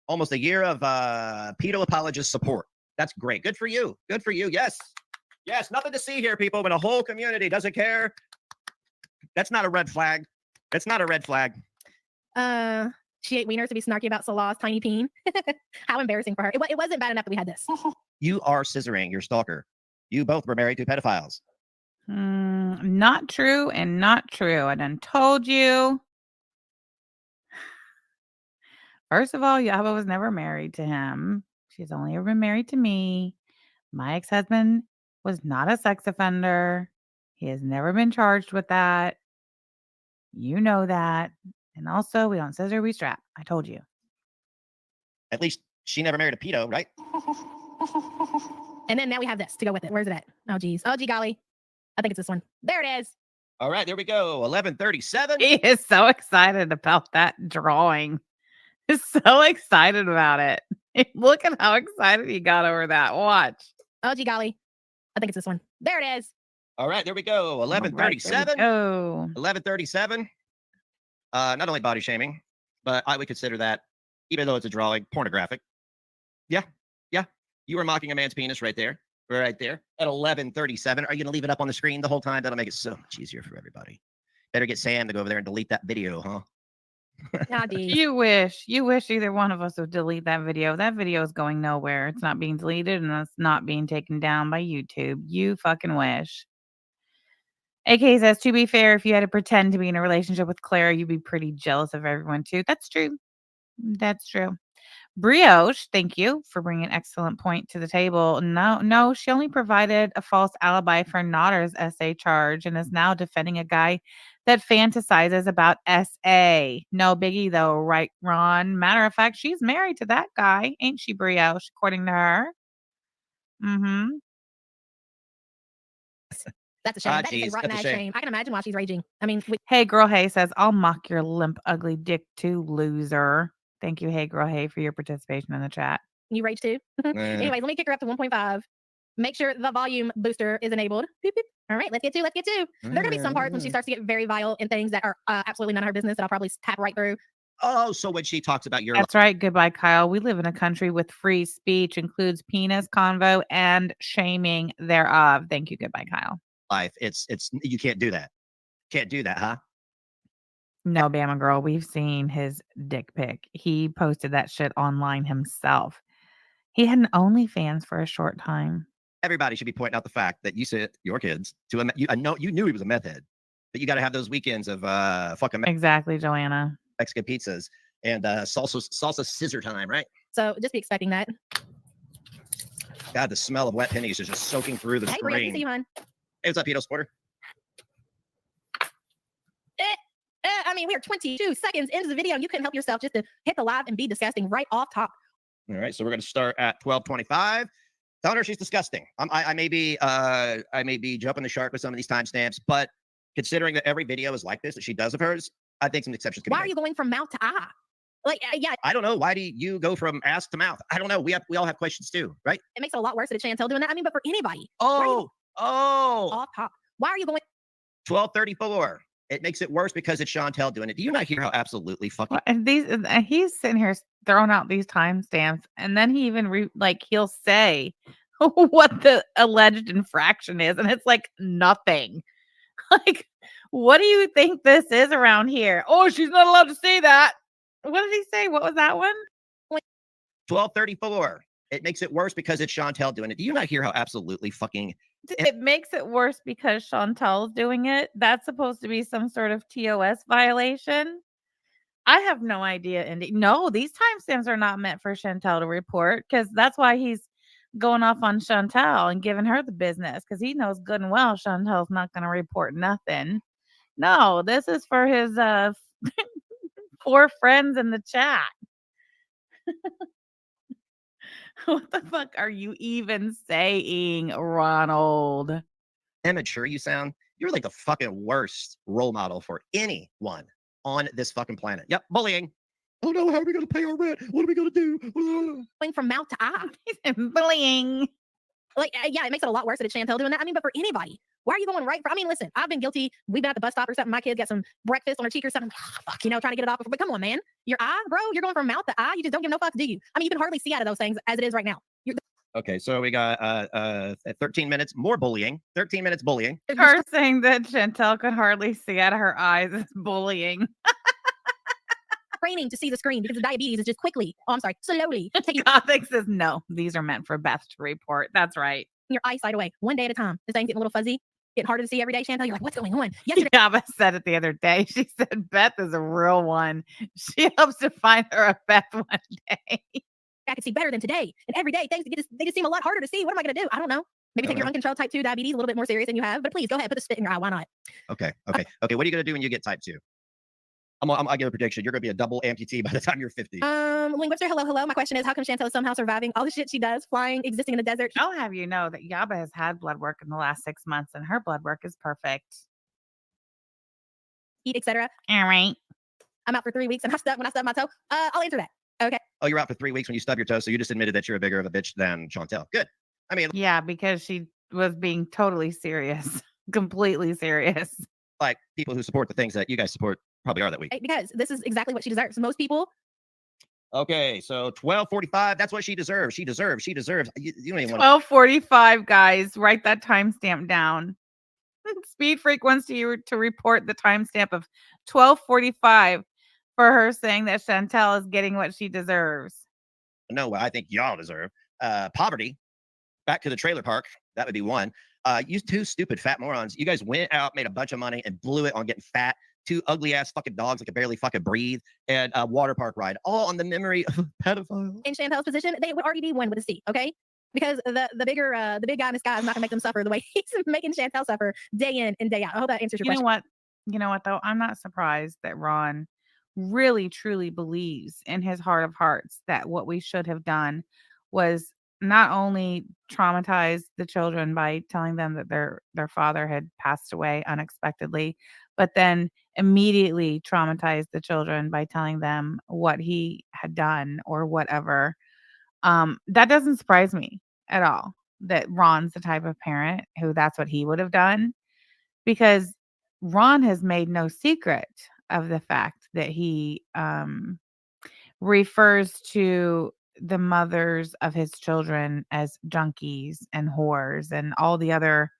A: of pedo apologist support. That's great. Good for you. Good for you. Yes. Yes. Nothing to see here, people, when a whole community doesn't care. That's not a red flag. That's not a red flag.
C: She ate wieners to be snarky about Salah's tiny peen. How embarrassing for her. It wasn't bad enough that we had this.
A: You are scissoring your stalker. You both were married to pedophiles.
B: Not true and not true. I done told you. First of all, Yaba was never married to him. She's only ever been married to me. My ex-husband was not a sex offender. He has never been charged with that. You know that. And also, we don't scissor, we strap. I told you.
A: At least she never married a pedo, right?
C: And then now we have this to go with it. Where's it at? Oh, geez. Oh, gee golly. I think it's this one. There it is.
A: All right, there we go. 11:37.
B: He is so excited about that drawing. He's so excited about it. Look at how excited he got over that. Watch.
C: Oh, gee golly. I think it's this one. There it is.
A: All right, there we go. 11:37. 11:37. Not only body shaming, but I would consider that, even though it's a drawing, pornographic. Yeah. You were mocking a man's penis right there. Right there. At 11:37. Are you going to leave it up on the screen the whole time? That'll make it so much easier for everybody. Better get Sam to go over there and delete that video, huh?
C: Oh, geez.
B: You wish either one of us would delete that video. That video is going nowhere. It's not being deleted and it's not being taken down by YouTube. You fucking wish. AK says, to be fair, if you had to pretend to be in a relationship with Claire, you'd be pretty jealous of everyone too. That's true. That's true. Brioche, thank you for bringing an excellent point to the table. No, she only provided a false alibi for Notter's SA charge and is now defending a guy that fantasizes about SA. No biggie though, right, Ron? Matter of fact, she's married to that guy, ain't she, Brioche, according to her?
C: That's a shame. That is
A: geez,
C: a rotten
A: that's
C: ass
A: a shame.
C: shame. I can imagine why she's raging. I mean,
B: Hey Girl Hey says, I'll mock your limp, ugly dick too, loser. Thank you, Hey Girl Hey, for your participation in the chat.
C: you rage too. Anyways, let me kick her up to 1.5. Make sure the volume booster is enabled. Beep, beep. All right, let's get to. There are going to be some parts when she starts to get very vile and things that are absolutely none of her business that I'll probably tap right through.
A: Oh, so when she talks about your
B: That's right. Goodbye, Kyle. We live in a country with free speech, includes penis, convo, and shaming thereof. Thank you. Goodbye, Kyle.
A: life, it's you can't do that. Can't do that, huh?
B: No, Bama girl, we've seen his dick pic. He posted that shit online himself. He had an OnlyFans for a short time.
A: Everybody should be pointing out the fact that you sent your kids to I know you knew he was a meth head, but you got to have those weekends of fucking
B: Exactly, Joanna.
A: Mexican pizzas and salsa scissor time, right?
C: So just be expecting that.
A: God, the smell of wet pennies is just soaking through the
C: Hey, Bria,
A: screen.
C: see you, hon.
A: Hey, what's up, Pedo Sporter?
C: I mean, we are 22 seconds into the video and you couldn't help yourself just to hit the live and be disgusting right off top.
A: All right, so we're going to start at 12:25. Telling her she's disgusting. I may be jumping the shark with some of these timestamps, but considering that every video is like this that she does of hers, I think some exceptions can be
C: Why
A: made.
C: are you going from mouth to eye? Like, yeah,
A: I don't know. Why do you go from ass to mouth? I don't know. We all have questions too, right?
C: it makes it a lot worse that it's Chantel doing that. I mean, but for anybody,
A: Oh,
C: off top. Why are you going?
A: 12:34. It makes it worse because it's Chantel doing it. Do you not hear how absolutely fucking
B: Well, and he's sitting here throwing out these timestamps, and then he even he'll say what the alleged infraction is, and it's like nothing. Like, what do you think this is around here? Oh, she's not allowed to say that. What did he say? What was that one?
A: 12:34. It makes it worse because it's Chantel doing it. Do you not hear how absolutely fucking
B: It makes it worse because Chantel's doing it. That's supposed to be some sort of TOS violation. I have no idea, Indy. No, these timestamps are not meant for Chantel to report because that's why he's going off on Chantel and giving her the business because he knows good and well Chantel's not going to report nothing. No, this is for his 4 friends in the chat. What the fuck are you even saying, Ronald?
A: immature you sound. You're like the fucking worst role model for anyone on this fucking planet. Yep, bullying. Oh no, how are we going to pay our rent? What are we going to do?
C: Going from mouth to eye.
B: Bullying.
C: Like, yeah, it makes it a lot worse that it's Chantel doing that. I mean, but for anybody, why are you going right for? I mean, listen, I've been guilty. We've been at the bus stop or something. My kids got some breakfast on their cheek or something. Fuck, trying to get it off. But come on, man, your eye, bro, you're going from mouth to eye. You just don't give no fucks, do you? I mean, you can hardly see out of those things as it is right now.
A: Okay, so we got 13 minutes more bullying. 13 minutes bullying.
B: Her saying that Chantel could hardly see out of her eyes is bullying.
C: Training to see the screen because the diabetes is just quickly. Oh, I'm sorry, slowly taking
B: Gothic says no. These are meant for Beth to report. That's right.
C: your eyesight away one day at a time. This thing's getting a little fuzzy, getting harder to see every day. Chantel, you're like, what's going on? Yesterday,
B: Yaba said it the other day. She said Beth is a real one. She hopes to find her a Beth one day.
C: I could see better than today, and every day things they just seem a lot harder to see. What am I going to do? I don't know. Maybe take your uncontrolled type 2 diabetes a little bit more serious than you have. But please go ahead, put a spit in your eye. Why not?
A: Okay. What are you going to do when you get type 2? I give a prediction. You're going to be a double amputee by the time you're 50.
C: Wing Webster, hello. My question is, how come Chantel is somehow surviving all the shit she does, flying, existing in the desert?
B: I'll have you know that Yaba has had blood work in the last 6 months, and her blood work is perfect.
C: Eat, etc.
B: All right.
C: I'm out for 3 weeks, and when I stub my toe, I'll answer that. Okay.
A: Oh, you're out for 3 weeks when you stub your toe, so you just admitted that you're a bigger of a bitch than Chantel. Good. I mean,
B: Yeah, because she was being totally serious, completely serious.
A: like people who support the things that you guys support probably are that week.
C: Because this is exactly what she deserves. Most people.
A: Okay, so 12:45. That's what she deserves. She deserves. You don't even want.
B: 12:45, guys. Write that timestamp down. Speed Freak wants you to report the timestamp of 12:45 for her saying that Chantel is getting what she deserves.
A: No, what I think y'all deserve. Poverty. Back to the trailer park. That would be one. You 2 stupid fat morons. You guys went out, made a bunch of money, and blew it on getting fat. 2 ugly ass fucking dogs that can barely fucking breathe, and a water park ride, all on the memory of a pedophile.
C: In Chantel's position, they would already be one with a C, okay? Because the big guy in the sky is not gonna make them suffer the way he's making Chantel suffer day in and day out. I hope that answers your question.
B: You know what though? I'm not surprised that Ron really truly believes in his heart of hearts that what we should have done was not only traumatized the children by telling them that their father had passed away unexpectedly, but then immediately traumatized the children by telling them what he had done or whatever. That doesn't surprise me at all that Ron's the type of parent who that's what he would have done, because Ron has made no secret of the fact that he refers to the mothers of his children as junkies and whores and all the other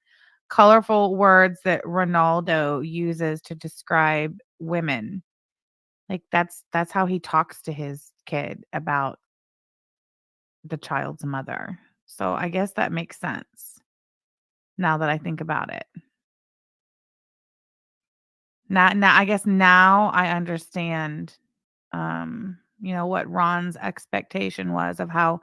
B: colorful words that Ronaldo uses to describe women. Like that's how he talks to his kid about the child's mother. So I guess that makes sense now that I think about it. Now I guess now I understand what Ron's expectation was of how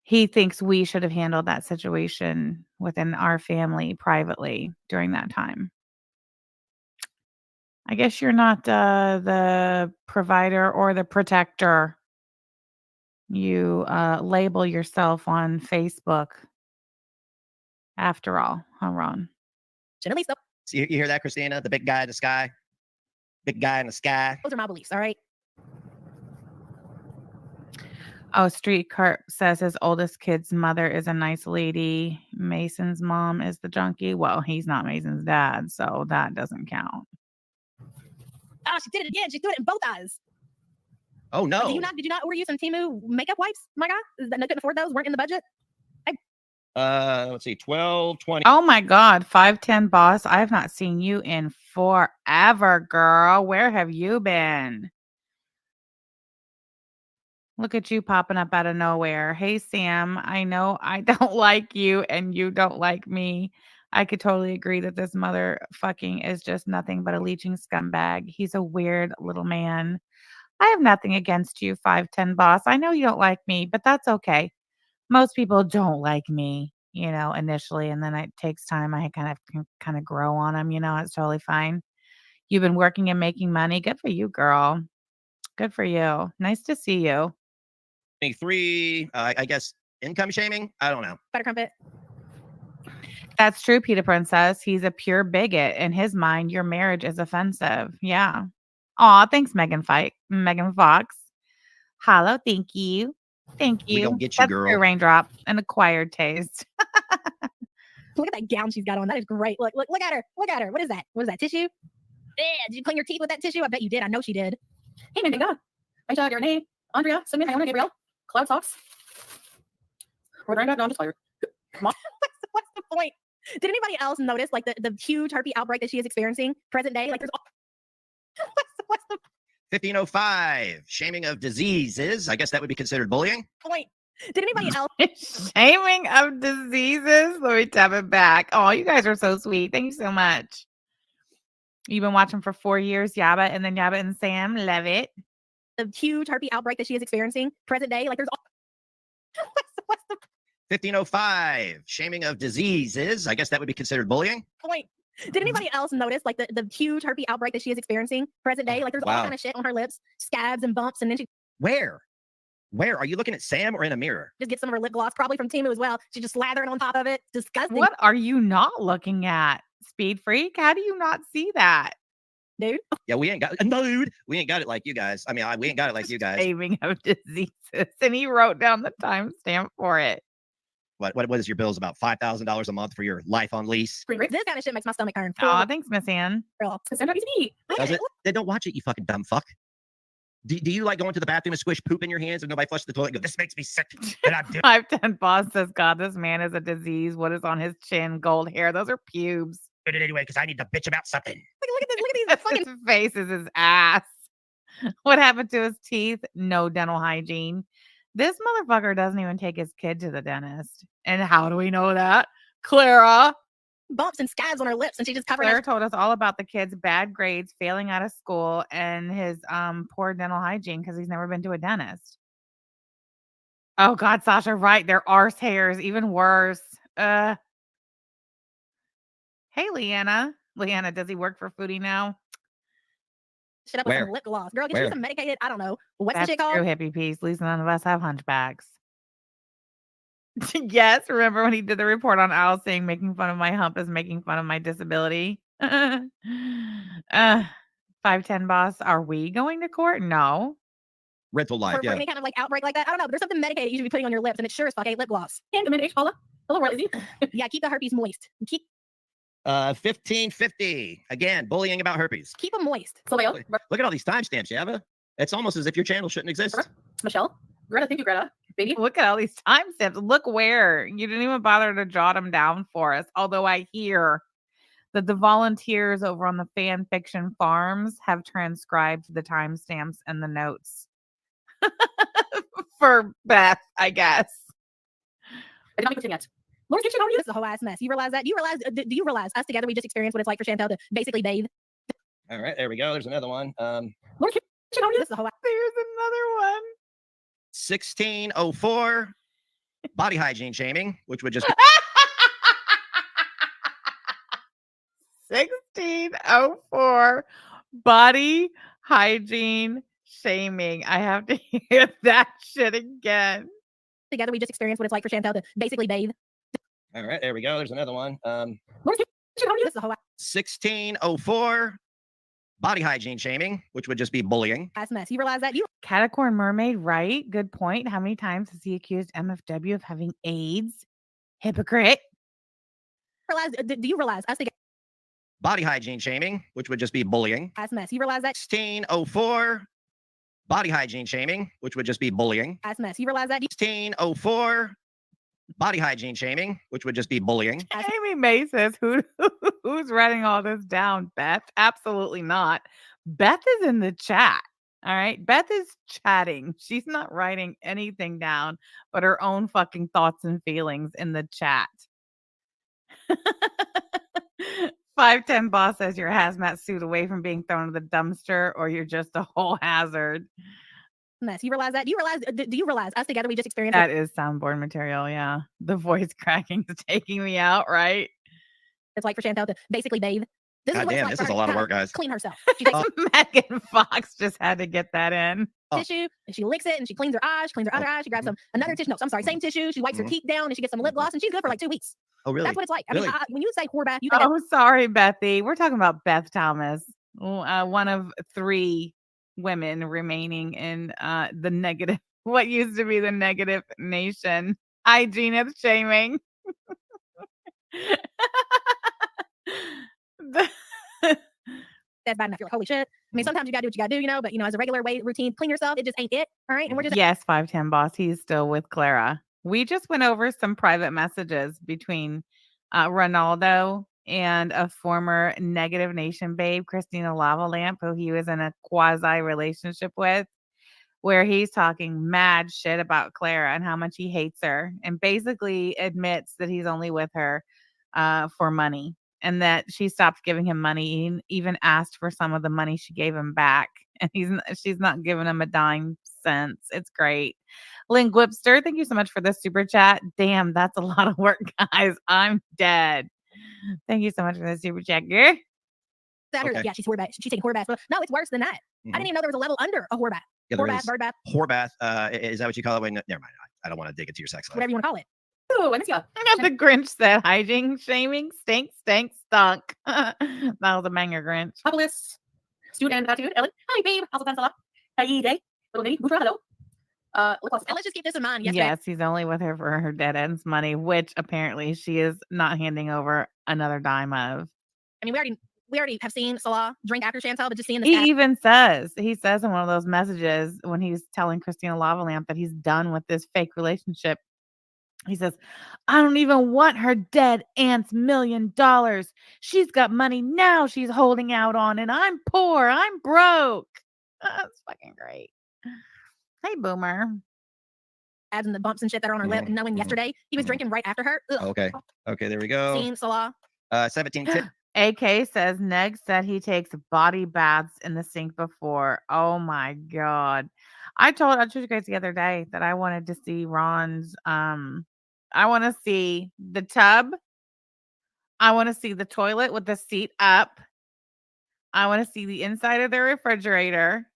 B: he thinks we should have handled that situation within our family privately during that time. I guess you're not the provider or the protector. You label yourself on Facebook after all, huh, Ron?
C: Generally, so
A: So you hear that, Christina? The big guy in the sky? Big guy in the sky.
C: those are my beliefs. All right.
B: Oh, Street Cart says his oldest kid's mother is a nice lady. Mason's mom is the junkie. Well, he's not Mason's dad, so that doesn't count.
C: Oh, she did it again. She threw it in both eyes.
A: Oh no!
C: Did you not order you some Temu makeup wipes? My God, that couldn't afford those. Weren't in the budget.
A: Let's see, 12, 20.
B: Oh my God, 510 boss. I have not seen you in forever, girl. Where have you been? Look at you popping up out of nowhere. Hey, Sam, I know I don't like you and you don't like me. I could totally agree that this motherfucking is just nothing but a leeching scumbag. He's a weird little man. I have nothing against you, 510 boss. I know you don't like me, but that's okay. Most people don't like me, initially, and then it takes time. I kind of grow on them, it's totally fine. You've been working and making money. Good for you, girl. Good for you. Nice to see you.
A: 23, I guess income shaming. I don't know.
C: Butter crumpet.
B: That's true, Peter Princess. He's a pure bigot. In his mind, your marriage is offensive. Yeah. Aw, thanks, Megan Fox. Hello, thank you. Thank
A: We
B: you.
A: gonna get you,
B: That's
A: girl.
B: your raindrop, an acquired taste.
C: Look at that gown she's got on. That is great. Look at her. Look at her. What is that? What is that? Tissue? Yeah. Did you clean your teeth with that tissue? I bet you did. I know she did.
F: Hey, man, thank God. Aisha, Renee, Andrea, Simon, Iona, Gabriel, Cloud Socks. We're right back. No, I'm just tired.
C: What's the point? Did anybody else notice like the huge herpes outbreak that she is experiencing present day? Like there's what's the
A: 1505, shaming of diseases. I guess that would be considered bullying.
C: point? Did anybody else
B: Shaming of diseases? Let me tap it back. Oh, you guys are so sweet. Thank you so much. You've been watching for 4 years, Yabba, and then Yabba and Sam. Love it.
C: the huge herpes outbreak that she is experiencing present day? Like there's what's the
A: 1505, shaming of diseases. I guess that would be considered bullying.
C: point? Did anybody else notice like the huge herpes outbreak that she is experiencing present day? Like there's all
A: Wow.
C: kind of shit on her lips, scabs and bumps, and then she
A: Where? Are you looking at Sam or in a mirror?
C: just gets some of her lip gloss, probably from Temu as well. She just slather it on top of it. Disgusting,
B: What are you not looking at, Speed Freak? How do you not see that?
C: dude.
A: Yeah, we ain't got dude. We ain't got it like you guys. I mean, we ain't got it like you guys.
B: Shaming of diseases. And he wrote down the timestamp for it.
A: What is your bills about $5,000 a month for your life on lease?
C: This kind of shit makes my stomach turn.
B: Oh, thanks, Miss Ann.
C: Girl.
F: Send out easy.
A: Does it? Then don't watch it, you fucking dumb fuck. Do you like going to the bathroom and squish poop in your hands and nobody flushed the toilet and go, this makes me sick? And I'm doing
B: 510 boss says, God, this man is a disease. What is on his chin? Gold hair. Those are pubes.
A: it anyway because I need to bitch about something.
C: Look at this. Look at these fucking.
B: His face is his ass. What happened to his teeth? No dental hygiene. This motherfucker doesn't even take his kid to the dentist. And how do we know that? Clara.
C: Bumps and scabs on her lips, and she just covered
B: Claire
C: her.
B: told us all about the kid's bad grades, failing out of school, and his poor dental hygiene because he's never been to a dentist. Oh God, Sasha, right. They're arse hairs, even worse. Hey, Leanna. Leanna, does he work for Foodie now?
C: Shit up with
A: Where?
C: some lip gloss. Girl, get
A: Where?
C: you some medicated. I don't know. What's
B: That's
C: the shit called?
B: true, hippie piece. At least none of us have hunchbacks. Yes, remember when he did the report on Al saying making fun of my hump is making fun of my disability? 510 boss, are we going to court? No.
A: Rental life,
C: for
A: yeah.
C: any kind of like outbreak like that. I don't know. But there's something medicated you should be putting on your lips, and it sure as fuck ain't lip gloss.
F: And H. Paula. Hello, world easy.
C: Yeah, keep the herpes moist. Keep
A: 1550. Again, bullying about herpes.
C: them moist.
F: Soleil.
A: Look at all these timestamps, Yava. It's almost as if your channel shouldn't exist.
F: Michelle. Greta, thank you, Greta. Baby.
B: Look at all these timestamps. Look where. You didn't even bother to jot them down for us. Although I hear that the volunteers over on the fan fiction farms have transcribed the timestamps and the notes for Beth, I guess.
F: I did not make a yet. Lawrence Kitchen, how are you?
C: This is a whole ass mess. You realize that? Do you realize us together we just experienced what it's like for Chantel to basically bathe?
A: All right, there we go. There's another one.
F: Lawrence Kitchen, how are you?
C: This is a whole ass.
B: There's another one.
A: 1604. Body hygiene shaming, which would just be
B: 1604 body hygiene shaming. I have to hear that shit again.
C: Together we just experienced what it's like for Chantel to basically bathe.
A: all right. There we go. There's another one.
F: Lawrence Kitchen, how are you?
C: This is a whole
A: 1604. Body hygiene shaming, which would just be bullying.
C: ass mess. You realize that? You
B: Catacorn Mermaid, right? Good point. How many times has he accused MFW of having AIDS? Hypocrite.
C: realize? Do you realize us together?
A: Body hygiene shaming, which would just be bullying.
C: Ass mess. You realize that?
A: 1604. Body hygiene shaming, which would just be bullying.
C: Ass mess. You realize that?
A: 1604. Body hygiene shaming, which would just be bullying.
B: Amy May says, who's writing all this down? Beth? Absolutely not. Beth is in the chat. All right. Beth is chatting. She's not writing anything down but her own fucking thoughts and feelings in the chat. 510 boss says your hazmat suit away from being thrown in the dumpster or you're just a whole hazard.
C: Mess. You realize that? Do you realize us together we just experienced
B: That is soundboard material. Yeah. The voice cracking is taking me out, right?
C: it's like for Chantel to basically bathe. This
A: God
C: what it's
A: damn,
C: like
A: this
C: for
A: is
C: her
A: a
C: to
A: lot of
C: kinda
A: work, guys.
C: Clean herself. She takes
B: Megan Fox just had to get that in.
A: Oh.
C: tissue and she licks it and she cleans her eyes, she cleans her other eye, she grabs another tissue. No, I'm sorry, same tissue. She wipes her teeth down and she gets some lip gloss and she's good for like 2 weeks.
A: Oh, really?
C: That's what it's like. I mean,
A: Really?
C: when you say whore bath, you think
B: Oh, sorry, Bethy. We're talking about Beth Thomas, one of 3 women remaining in the negative, what used to be the negative nation. Hygienist shaming.
C: that's bad enough. You're like, holy shit. I mean, sometimes you gotta do what you gotta do, you know, but as a regular way routine, clean yourself, it just ain't it. All right. And we're just
B: Yes, 510 boss. He's still with Clara. We just went over some private messages between Ronaldo and a former Negative Nation babe, Christina Lavalamp, who he was in a quasi relationship with, where he's talking mad shit about Clara and how much he hates her and basically admits that he's only with her for money and that she stopped giving him money. He even asked for some of the money she gave him back. And she's not giving him a dime cents. It's great. Lynn Gwipster, thank you so much for the super chat. Damn, that's a lot of work, guys. I'm dead. Thank you so much for the super chat, girl.
A: Okay.
C: yeah, she's whore bath. She's taking whore bath. No, it's worse than that. I didn't even know there was a level under a whore bath.
A: Yeah,
C: Whore
A: there
C: bath,
A: is.
C: bird bath,
A: Whore bath. Is that what you call it? Wait, no, never mind. I don't want to dig into your sex life.
C: whatever you want to call it.
F: Oh, I miss ya.
B: The Grinch said hygiene shaming stunk. That was a banger, Grinch.
F: Populist. Student and attitude. Ellen. Hi, babe. How's the pencil? Hey, day. Little Nitty. Mutra, hello.
C: And let's just keep this in mind.
B: Yes, he's only with her for her dead ends money, which apparently she is not handing over another dime of.
C: I mean, we already have seen Salah drink after Chantel, but just seeing this.
B: He even says in one of those messages when he's telling Christina Lavalamp that he's done with this fake relationship. He says, I don't even want her dead aunt's $1 million. She's got money now she's holding out on, and I'm poor. I'm broke. That's fucking great. Hey, Boomer.
C: Ads and the bumps and shit that are on her lip, and knowing yesterday he was drinking right after her. Ugh.
A: Okay, there we go.
C: Seeing Salah.
A: 1710.
B: AK says Neg said he takes body baths in the sink before. Oh my God. I told you guys the other day that I wanted to see Ron's I want to see the tub. I want to see the toilet with the seat up. I want to see the inside of the refrigerator.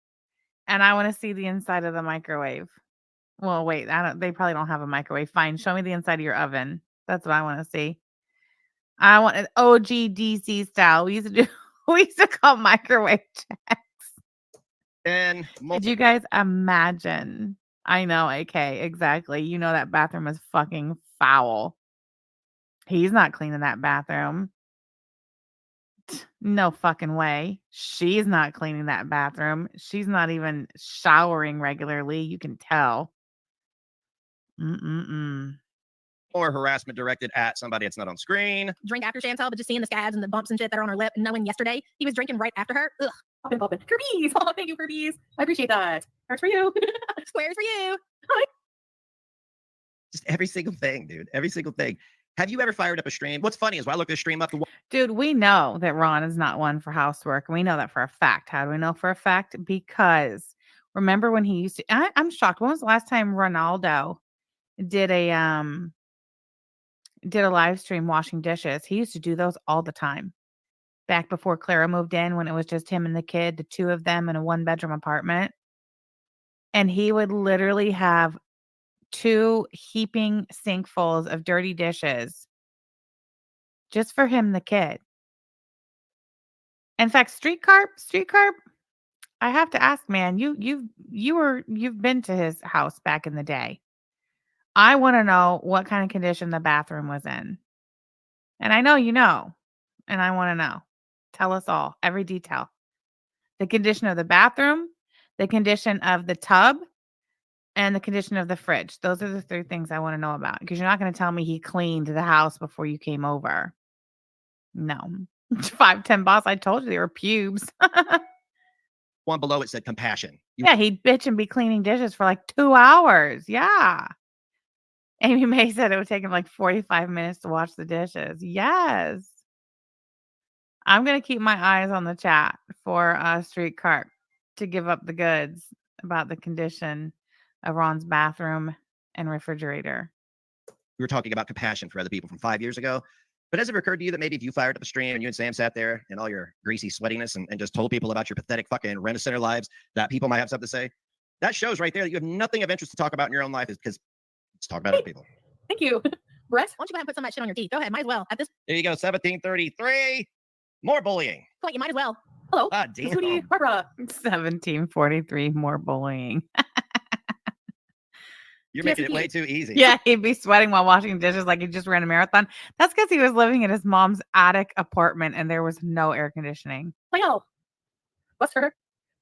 B: And I want to see the inside of the microwave. Well, wait, they probably don't have a microwave. Fine, show me the inside of your oven. That's what I want to see. I want an OG DC style. We used to call microwave checks.
A: And
B: Did you guys imagine? I know, AK, exactly. You know that bathroom is fucking foul. He's not cleaning that bathroom. No fucking way. She's not cleaning that bathroom. She's not even showering regularly. You can tell.
A: more harassment directed at somebody that's not on screen.
C: Drink after Chantel, but just seeing the scabs and the bumps and shit that are on her lip, and knowing yesterday he was drinking right after her. Ugh.
F: Poppin'. Kirby's. Oh, thank you, Kirby's. I appreciate that. Hearts for you.
C: Squares for you.
A: Just every single thing, dude. Every single thing. Have you ever fired up a stream? What's funny is when I look this stream up,
B: dude, we know that Ron is not one for housework. We know that for a fact. How do we know for a fact? Because remember when he used to, I'm shocked. When was the last time Ronaldo did a live stream washing dishes? He used to do those all the time. Back before Clara moved in, when it was just him and the kid, the two of them in a 1-bedroom apartment. And he would literally have 2 heaping sinkfuls of dirty dishes just for him, the kid. In fact, Street Carp, I have to ask, man, you've been to his house back in the day. I want to know what kind of condition the bathroom was in. And I know you know, and I want to know. Tell us all, every detail. The condition of the bathroom, the condition of the tub, and the condition of the fridge. Those are the 3 things I want to know about, because you're not going to tell me he cleaned the house before you came over. No. 5'10" boss, I told you they were pubes.
A: one below it said compassion.
B: Yeah, he'd bitch and be cleaning dishes for like 2 hours. Yeah. Amy May said it would take him like 45 minutes to wash the dishes. Yes. I'm going to keep my eyes on the chat for Street Carp to give up the goods about the condition of Ron's bathroom and refrigerator.
A: We were talking about compassion for other people from 5 years ago. But has it occurred to you that maybe if you fired up a stream and you and Sam sat there in all your greasy sweatiness and just told people about your pathetic fucking rent-a-center lives, that people might have something to say? That shows right there that you have nothing of interest to talk about in your own life, is because let's talk about other people.
F: Thank you. Brett?
C: Why don't you go ahead and put some of that shit on your teeth? Go ahead, might as well. At this
A: There you go, 1733. More bullying.
C: point, you might as well.
F: Hello.
A: Ah, damn.
F: Sweetie, Barbara.
B: 1743, more bullying.
A: You're making it way too easy.
B: Yeah, he'd be sweating while washing dishes like he just ran a marathon. That's because he was living in his mom's attic apartment and there was no air conditioning.
F: Well, Westford.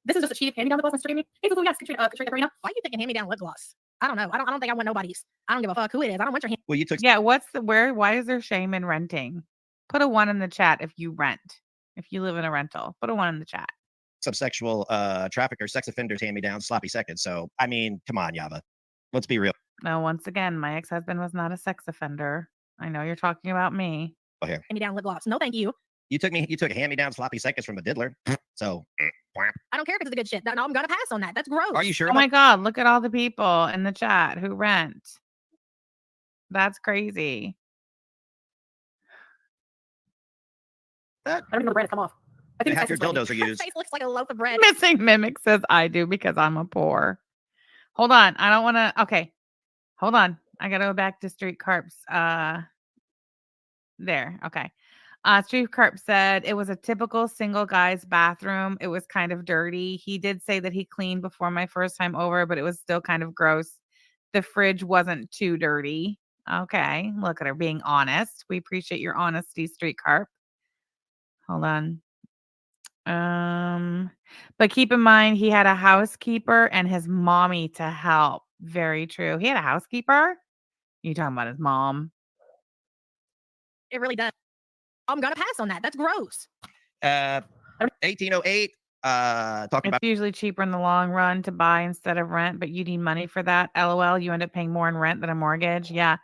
F: This is just a cheap hand-me-down lip gloss, Mr. Amy. Hey, yes, Katrina, Karina.
C: Why are you picking hand-me-down lip gloss? I don't know. I don't think I want nobody's. I don't give a fuck who it is. I don't want your hand.
A: Well, you took
B: Yeah, why is there shame in renting? Put a 1 in the chat if you rent. If you live in a rental, put a 1 in the chat.
A: some sexual traffickers, sex offenders hand me down sloppy seconds. So, I mean, come on, Yava. Let's be real.
B: No, once again, my ex-husband was not a sex offender. I know you're talking about me.
A: Oh, here.
C: Hand-me-down lip gloss. No, thank you.
A: You took hand me down sloppy seconds from a diddler. So,
C: I don't care if it's a good shit. No, I'm gonna pass on that. That's gross.
A: are you sure?
B: Oh my God, look at all the people in the chat who rent. That's crazy.
A: That
F: I don't even know the brand to come off. I think
A: half your
F: it's
A: dildos are
C: Her
A: used.
C: face looks like a loaf of bread.
B: Missing Mimic says I do because I'm a poor. Hold on. I don't want to. Okay. Hold on. I got to go back to Street Carp's. There. Okay. Street Carp said it was a typical single guy's bathroom. It was kind of dirty. He did say that he cleaned before my first time over, but it was still kind of gross. The fridge wasn't too dirty. Okay. Look at her being honest. We appreciate your honesty, Street Carp. Hold on. But keep in mind, he had a housekeeper and his mommy to help. Very true. He had a housekeeper? You talking about his mom?
C: It really does. I'm gonna pass on that. That's gross.
A: 1808. Talking
B: It's
A: about
B: usually cheaper in the long run to buy instead of rent, but you need money for that. LOL, you end up paying more in rent than a mortgage. Yeah.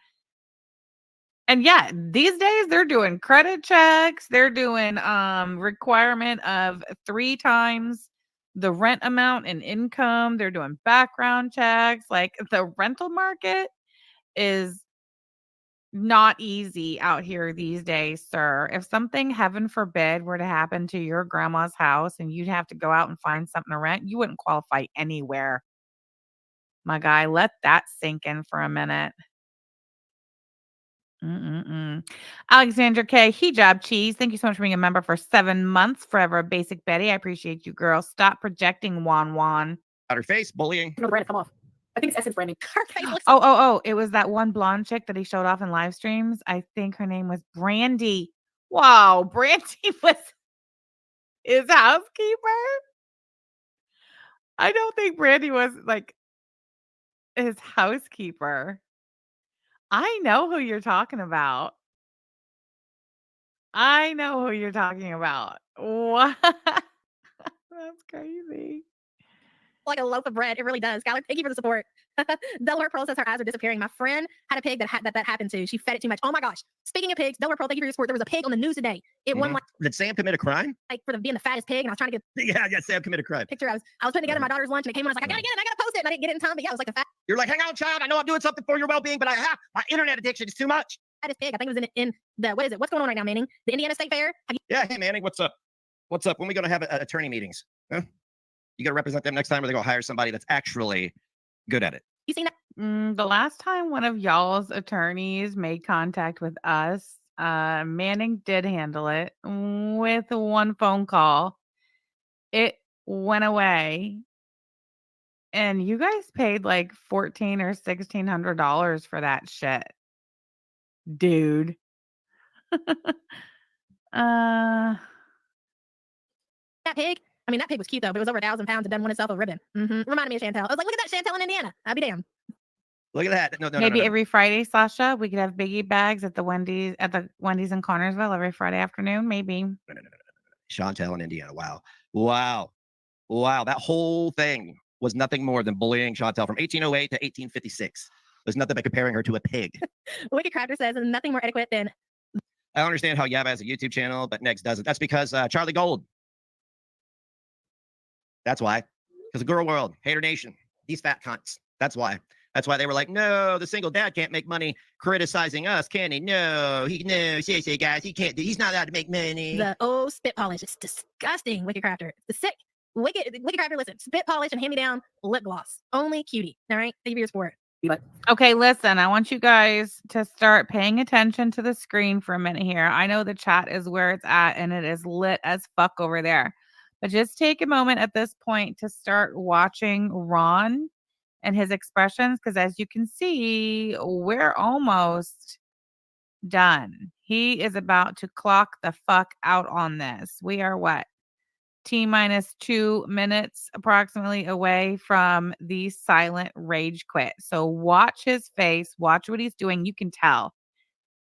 B: And yeah, these days they're doing credit checks. They're doing requirement of 3 times the rent amount and income. They're doing background checks. Like the rental market is not easy out here these days, sir. If something, heaven forbid, were to happen to your grandma's house and you'd have to go out and find something to rent, you wouldn't qualify anywhere. My guy, let that sink in for a minute. Alexandra K. Hijab Cheese. Thank you so much for being a member for 7 months. Forever a Basic Betty. I appreciate you, girl. Stop projecting, Juan.
A: Out her face, bullying.
F: No, the brand had come off. I think it's Essence branding.
C: Her face looks
B: Oh. It was that one blonde chick that he showed off in live streams. I think her name was Brandy. Wow. Brandy was his housekeeper. I don't think Brandy was like his housekeeper. I know who you're talking about. What? That's crazy.
C: like a loaf of bread. It really does. Skylar, thank you for the support. Delaware Pearl says her eyes are disappearing. My friend had a pig that happened to. She fed it too much. Oh my gosh. Speaking of pigs, Delaware Pearl, thank you for your support. There was a pig on the news today. It won
A: Did Sam commit a crime?
C: like for being the fattest pig, and I was trying to get
A: Yeah, Sam committed a crime.
C: a picture. I was putting together my daughter's lunch, and it came on. I was like, I gotta get it. I gotta post it. And I didn't get it in time. But yeah, it was like the
A: You're like, hang on, child. I know I'm doing something for your well-being, but my internet addiction is too much.
C: fattest pig. I think it was in the what is it? What's going on right now, Manning? The Indiana State Fair. Have
A: Yeah, hey, Manning, what's up? What's up? When are we going to have attorney meetings? Huh? You got to represent them next time, or they go hire somebody that's actually good at it.
C: you seen that?
B: The last time one of y'all's attorneys made contact with us, Manning did handle it with one phone call. It went away, and you guys paid like $1,400 or $1,600 for that shit, dude.
C: That pig. I mean, that pig was cute though. But it was over 1,000 pounds and done won itself a ribbon. Reminded me of Chantel. I was like, look at that Chantel in Indiana. I'd be damned.
A: Look at that. No.
B: Maybe every Friday, Sasha, we could have biggie bags at the Wendy's in Connersville every Friday afternoon. Maybe.
A: No. Chantel in Indiana. Wow. That whole thing was nothing more than bullying Chantel from 1808 to 1856. There's nothing but comparing her to a pig.
C: Wicked Crafter says, and nothing more adequate than.
A: I don't understand how Yaba has a YouTube channel, but Next doesn't. That's because Charlie Gold. That's why. Because the girl world, hater nation, these fat cunts. That's why. That's why they were like, no, the single dad can't make money criticizing us, can he? No, seriously, guys, he can't. He's not allowed to make money.
C: The spit polish. It's disgusting, Wicked Crafter. The sick. Wicked Crafter, listen. Spit polish and hand-me-down lip gloss. Only cutie. All right? Thank you for your support.
B: Okay, listen, I want you guys to start paying attention to the screen for a minute here. I know the chat is where it's at, and it is lit as fuck over there. But just take a moment at this point to start watching Ron and his expressions, because as you can see, we're almost done. He is about to clock the fuck out on this. We are what? T-minus 2 minutes approximately away from the silent rage quit. So watch his face, watch what he's doing. You can tell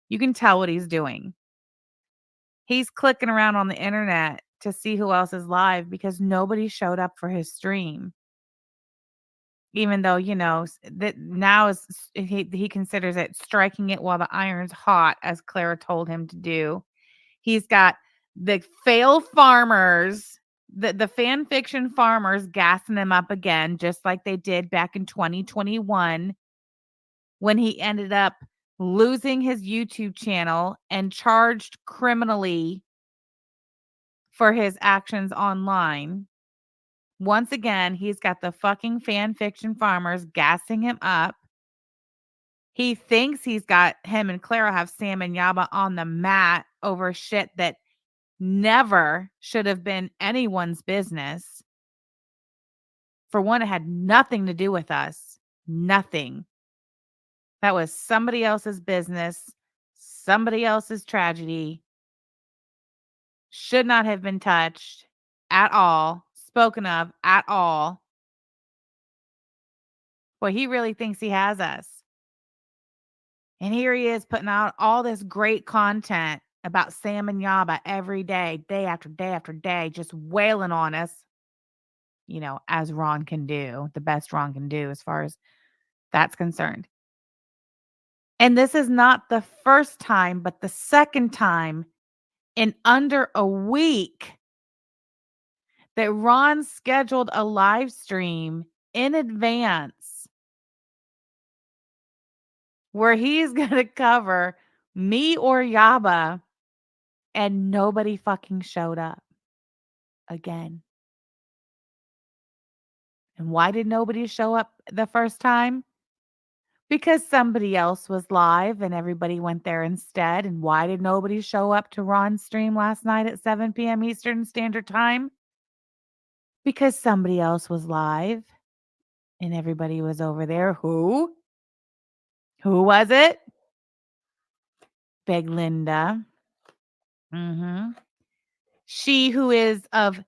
B: what he's doing. He's clicking around on the internet to see who else is live because nobody showed up for his stream. Even though, that now is he considers it striking it while the iron's hot, as Clara told him to do. He's got the fail farmers, the fan fiction farmers gassing him up again, just like they did back in 2021 when he ended up losing his YouTube channel and charged criminally for his actions online. Once again, he's got the fucking fan fiction farmers gassing him up. He thinks he's got him and Clara have Sam and Yaba on the mat over shit that never should have been anyone's business. For one, it had nothing to do with us. Nothing. That was somebody else's business, somebody else's tragedy. Should not have been touched at all, spoken of at all. Well, he really thinks he has us. And here he is putting out all this great content about Sam and Yaba every day, day after day after day, just wailing on us, as Ron can do, the best Ron can do as far as that's concerned. And this is not the first time, but the second time in under a week that Ron scheduled a live stream in advance where he's going to cover me or Yaba, and nobody fucking showed up again. And why did nobody show up the first time? Because somebody else was live and everybody went there instead. And why did nobody show up to Ron's stream last night at 7 p.m. Eastern Standard Time? Because somebody else was live and everybody was over there. Who? Who was it? Big Linda. She who is of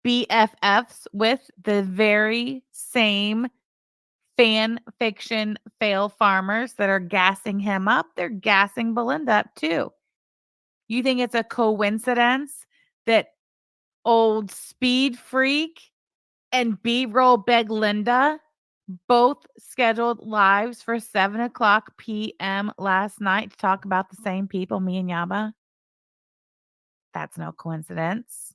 B: BFFs with the very same fan fiction fail farmers that are gassing him up. They're gassing Belinda up too. You think it's a coincidence that old Speed Freak and B-Roll Beg Linda both scheduled lives for 7 o'clock p.m. last night to talk about the same people, me and Yaba? That's no coincidence.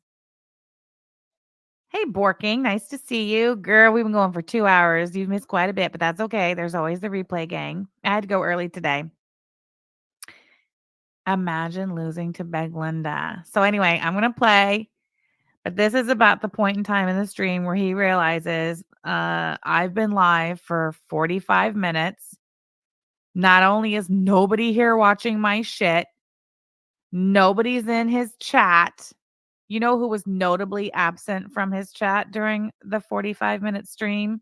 B: Hey, Borking, nice to see you. Girl, we've been going for 2 hours. You've missed quite a bit, but that's okay. There's always the replay gang. I had to go early today. Imagine losing to Beg Linda. So anyway, I'm going to play, but this is about the point in time in the stream where he realizes I've been live for 45 minutes. Not only is nobody here watching my shit, nobody's in his chat. You know who was notably absent from his chat during the 45-minute stream?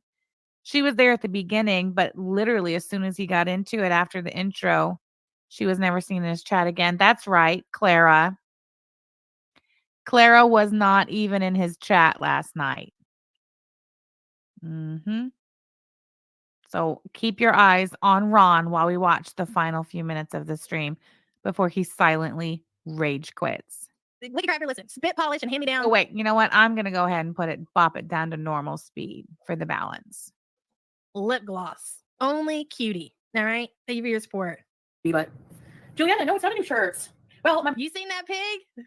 B: She was there at the beginning, but literally as soon as he got into it after the intro, she was never seen in his chat again. That's right, Clara. Clara was not even in his chat last night. So keep your eyes on Ron while we watch the final few minutes of the stream before he silently rage quits.
C: Wicked Crafter, listen, spit polish and hand me down.
B: Oh, wait, you know what? I'm going to go ahead and bop it down to normal speed for the balance.
C: Lip gloss. Only cutie. All right? Thank you for your support.
F: But Juliana, no, it's not any shirts. Well,
C: You seen that pig?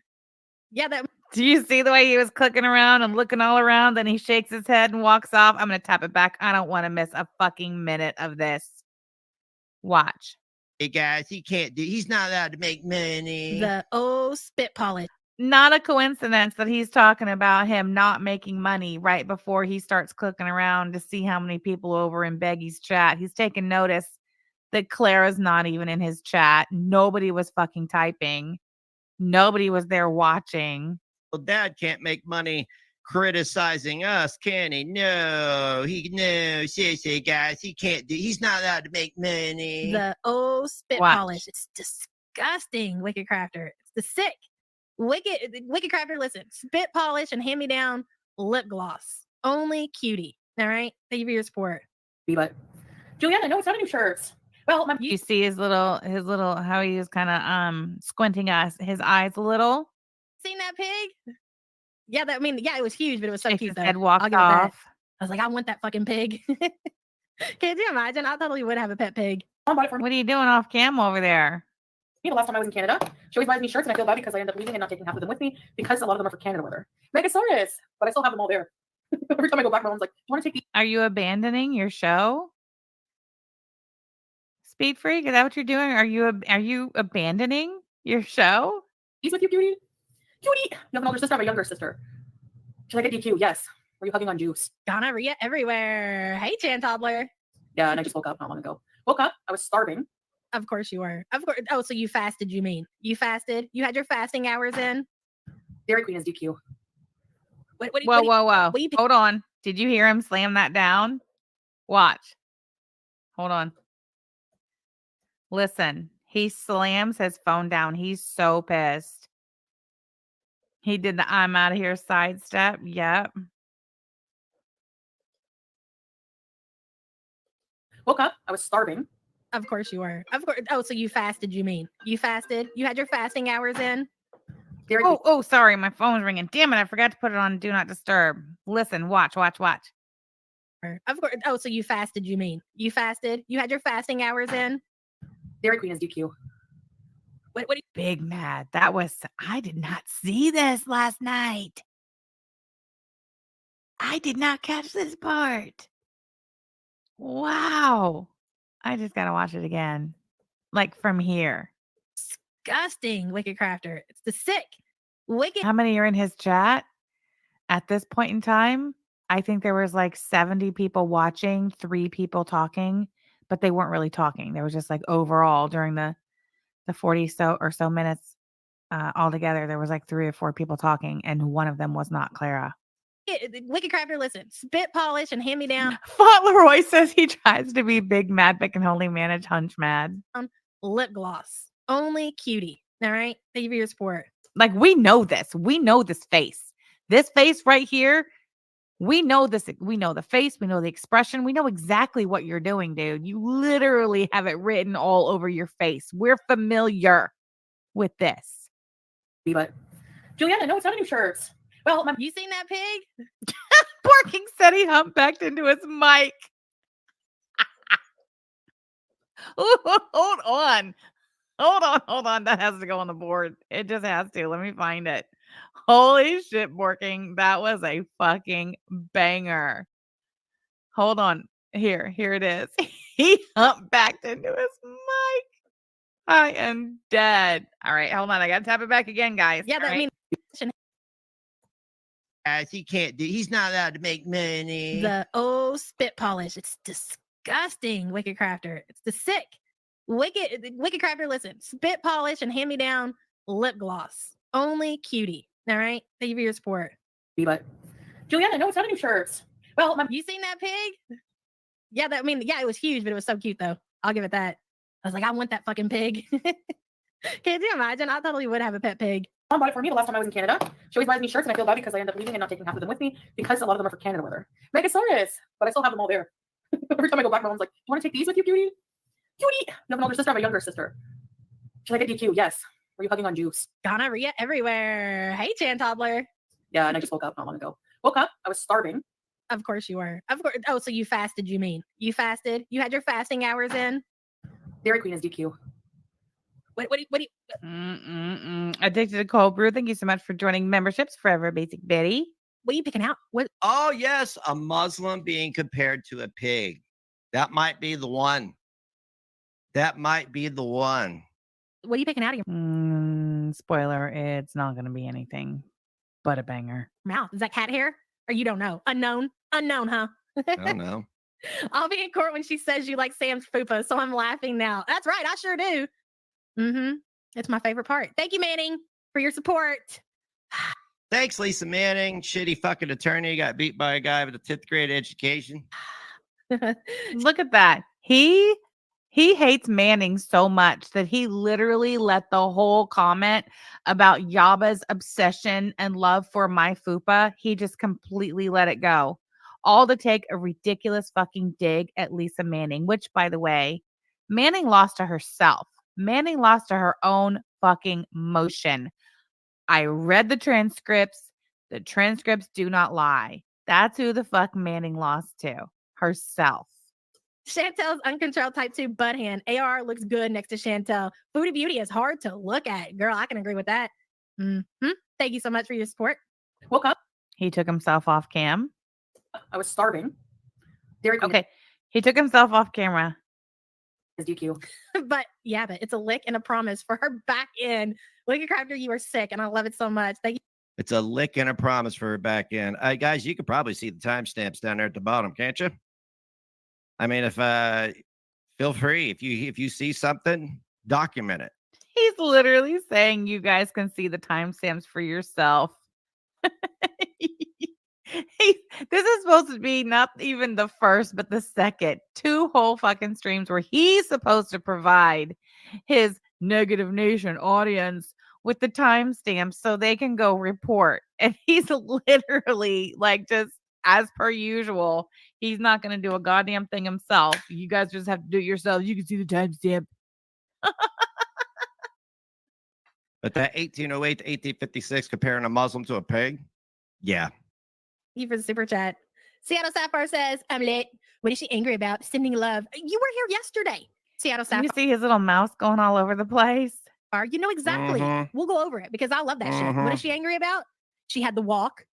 C: Yeah, that.
B: Do you see the way he was clicking around and looking all around? Then he shakes his head and walks off. I'm going to tap it back. I don't want to miss a fucking minute of this. Watch.
A: Hey guys, he's not allowed to make money.
C: The spit polish.
B: Not a coincidence that he's talking about him not making money right before he starts clicking around to see how many people over in Beggy's chat. He's taking notice that Clara's not even in his chat. Nobody was fucking typing. Nobody was there watching.
A: Well, Dad can't make money criticizing us, can he? No, seriously, guys, he's not allowed to make money.
C: The spit
B: Watch.
C: polish. It's disgusting, Wicked Crafter. It's the sick. Wicked Crafter, listen, spit polish and hand me down lip gloss. Only cutie. All right? Thank you for your support.
F: But Juliana, no, it's not any shirts. Well,
B: You see his little how he was kind of squinting his eyes a little.
C: Seen that pig? Yeah, it was huge, but it was so
B: Shakes
C: cute
B: his
C: though.
B: head, walked
C: I'll give it that.
B: off.
C: I was like, I want that fucking pig. Can you imagine? I totally would have a pet pig.
F: Mom bought it for me.
B: What are you doing off cam over there?
F: The last time I was in Canada, she always buys me shirts, and I feel bad because I end up leaving and not taking half of them with me because a lot of them are for Canada weather. Megasaurus, but I still have them all there. Every time I go back, my mom's like, "Do you want to take these?"
B: Are you abandoning your show? Speed Freak, is that what you're doing? Are you abandoning your show?
F: He's with you, cutie. Cutie, you have an older sister, I have a younger sister. Should I get DQ? Yes. Were you hugging on juice?
C: Gonorrhea everywhere. Hey, Chan Toddler.
F: Yeah, and I just woke up not long ago. Woke up, I was starving.
C: Of course you were. Of course. Oh, so you fasted, you mean? You fasted? You had your fasting hours in?
F: Dairy Queen is DQ.
B: Whoa. Hold on. Did you hear him slam that down? Watch. Hold on. Listen, he slams his phone down. He's so pissed. He did the I'm out of here sidestep. Yep.
F: Woke up, I was starving.
C: Of course you were. Of course. Oh, so you fasted, you mean? You fasted? You had your fasting hours in?
F: Dairy Queen.
B: Oh, sorry. My phone's ringing. Damn it. I forgot to put it on Do Not Disturb. Listen, watch.
C: Of course. Oh, so you fasted, you mean? You fasted? You had your fasting hours in?
F: Dairy Queen is DQ.
B: Big mad. I did not see this last night. I did not catch this part. Wow. I just got to watch it again. Like from here.
C: Disgusting, Wicked Crafter. It's the sick. Wicked.
B: How many are in his chat at this point in time? I think there was like 70 people watching, 3 people talking, but they weren't really talking. There was just like overall during the 40 so minutes altogether, there was like 3 or 4 people talking, and one of them was not Clara.
C: Wicked Crafter, listen, spit polish and hand me down.
B: Fauntleroy says he tries to be big mad but can only manage hunch mad.
C: Lip gloss. Only cutie. All right. Thank you for your support.
B: Like, we know this. We know this face. This face right here. We know this. We know the face. We know the expression. We know exactly what you're doing, dude. You literally have it written all over your face. We're familiar with this.
F: But Juliana, no, it's not a new shirt. Well,
C: You seen that pig?
B: Barking said he humpbacked into his mic. Hold on. Hold on. That has to go on the board. It just has to. Let me find it. Holy shit, Borking. That was a fucking banger. Hold on. Here it is. He humpbacked into his mic. I am dead. All right, hold on. I gotta tap it back again, guys.
C: Yeah,
B: All
C: that
B: right.
A: Guys, he can't do. He's not allowed to make money.
C: The spit polish. It's disgusting, Wicked Crafter. It's the sick. Wicked Crafter, listen, spit polish and hand me down lip gloss. Only cutie. All right. Thank you for your support.
F: But Juliana, no, it's not a new shirt. Well,
C: You seen that pig? Yeah, it was huge, but it was so cute though. I'll give it that. I was like, I want that fucking pig. Can you imagine? I totally would have a pet pig.
F: Mom bought it for me the last time I was in Canada. She always buys me shirts, and I feel bad because I end up leaving and not taking half of them with me because a lot of them are for Canada weather. Megasaurus, but I still have them all there. Every time I go back, my mom's like, "Do you want to take these with you, cutie? Cutie." You have an older sister. I have a younger sister. Should I get DQ? Yes. Were you hugging on juice?
C: Gonorrhea everywhere. Hey, Chan Toddler.
F: Yeah, and I just woke up not long ago. Woke up. I was starving.
C: Of course you were. Of course. Oh, so you fasted? You mean you fasted? You had your fasting hours in?
F: Dairy Queen is DQ.
C: What do you?
B: Addicted to cold brew. Thank you so much for joining memberships. Forever Basic Betty.
C: What are you picking out? What?
A: Oh, yes. A Muslim being compared to a pig. That might be the one. That might be the one.
C: What are you picking out of your
B: Spoiler, it's not going to be anything but a banger.
C: mouth? Is that cat hair? Or you don't know? Unknown, huh?
A: I don't know.
C: I'll be in court when she says you like Sam's fupa, so I'm laughing now. That's right, I sure do. It's my favorite part. Thank you, Manning, for your support.
A: Thanks, Lisa Manning. Shitty fucking attorney got beat by a guy with a 10th grade education.
B: Look at that. He hates Manning so much that he literally let the whole comment about Yaba's obsession and love for my fupa, he just completely let it go. All to take a ridiculous fucking dig at Lisa Manning, which, by the way, Manning lost to herself. Manning lost to her own fucking motion. I read the transcripts. The transcripts do not lie. That's who the fuck Manning lost to. Herself.
C: Chantel's uncontrolled type 2 butt hand. AR looks good next to Chantel. Foodie Beauty is hard to look at. Girl, I can agree with that. Thank you so much for your support.
F: Woke up.
B: He took himself off cam.
F: I was starving. Dairy Queen
B: Okay. He took himself off camera.
F: is DQ.
C: But it's a lick and a promise for her back end. Wicked Crafter, you are sick, and I love it so much. Thank you.
A: It's a lick and a promise for her back end. Guys, you could probably see the timestamps down there at the bottom, can't you? I mean, if feel free. If you see something, document it.
B: He's literally saying you guys can see the timestamps for yourself. This is supposed to be not even the first, but the second 2 whole fucking streams where he's supposed to provide his Negative Nation audience with the timestamps so they can go report. And he's literally like, just as per usual, he's not going to do a goddamn thing himself. You guys just have to do it yourself. You can see the timestamp.
A: But that 1808 to 1856 comparing a Muslim to a pig, yeah.
C: Thank you for the super chat. Seattle Sapphire says, I'm lit. What is she angry about? Sending love. You were here yesterday. Seattle
B: Can
C: Sapphire.
B: you see his little mouse going all over the place?
C: You know exactly. We'll go over it because I love that shit. What is she angry about? She had to walk.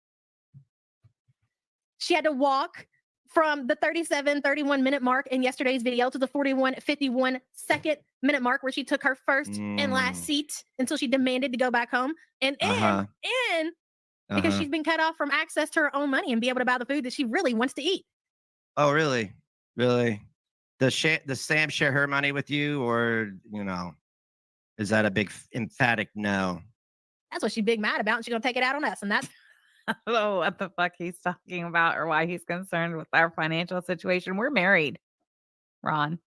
C: She had to walk from the 31 minute mark in yesterday's video to the 51 second minute mark where she took her first and last seat until she demanded to go back home. And because she's been cut off from access to her own money and be able to buy the food that she really wants to eat.
A: Oh, really? Really? Does Sam share her money with you, or is that a big emphatic no?
C: That's what she's big mad about, and she's gonna take it out on us. And that's
B: I don't know what the fuck he's talking about or why he's concerned with our financial situation. We're married, Ron.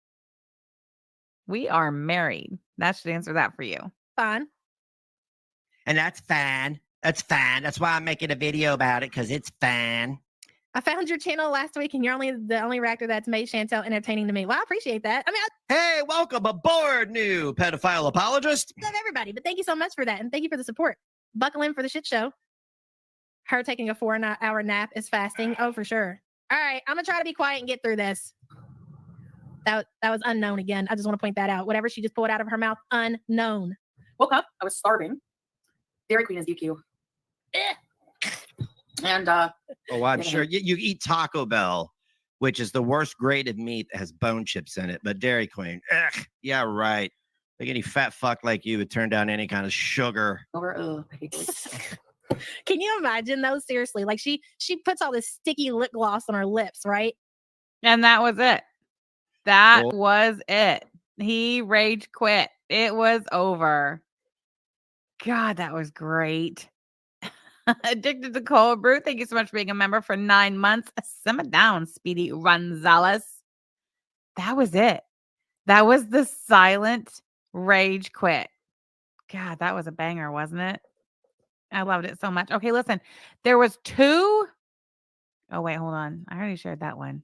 B: We are married. That should answer that for you.
C: fine.
A: And that's fine. That's fine. That's why I'm making a video about it, because it's fine.
C: I found your channel last week, and you're the only reactor that's made Chantel entertaining to me. Well, I appreciate that. I mean,
A: Hey, welcome aboard, new pedophile apologist.
C: I love everybody, but thank you so much for that, and thank you for the support. Buckle in for the shit show. Her taking a 4-hour nap is fasting. Oh, for sure. All right, I'm gonna try to be quiet and get through this. That was unknown again. I just want to point that out. Whatever she just pulled out of her mouth, unknown.
F: Woke up. I was starving. Dairy Queen is DQ. And
A: Oh, I'm sure you eat Taco Bell, which is the worst grade of meat that has bone chips in it. But Dairy Queen, yeah, right. Like any fat fuck like you would turn down any kind of sugar.
F: over. I hate this.
C: Can you imagine though? Seriously, like she puts all this sticky lip gloss on her lips, right?
B: And that was it. That was it. He rage quit. It was over. God, that was great. Addicted to cold brew. Thank you so much for being a member for 9 months. Simmer down, Speedy Gonzalez. That was it. That was the silent rage quit. God, that was a banger, wasn't it? I loved it so much. Okay, listen. There was 2. Oh, wait, hold on. I already shared that one.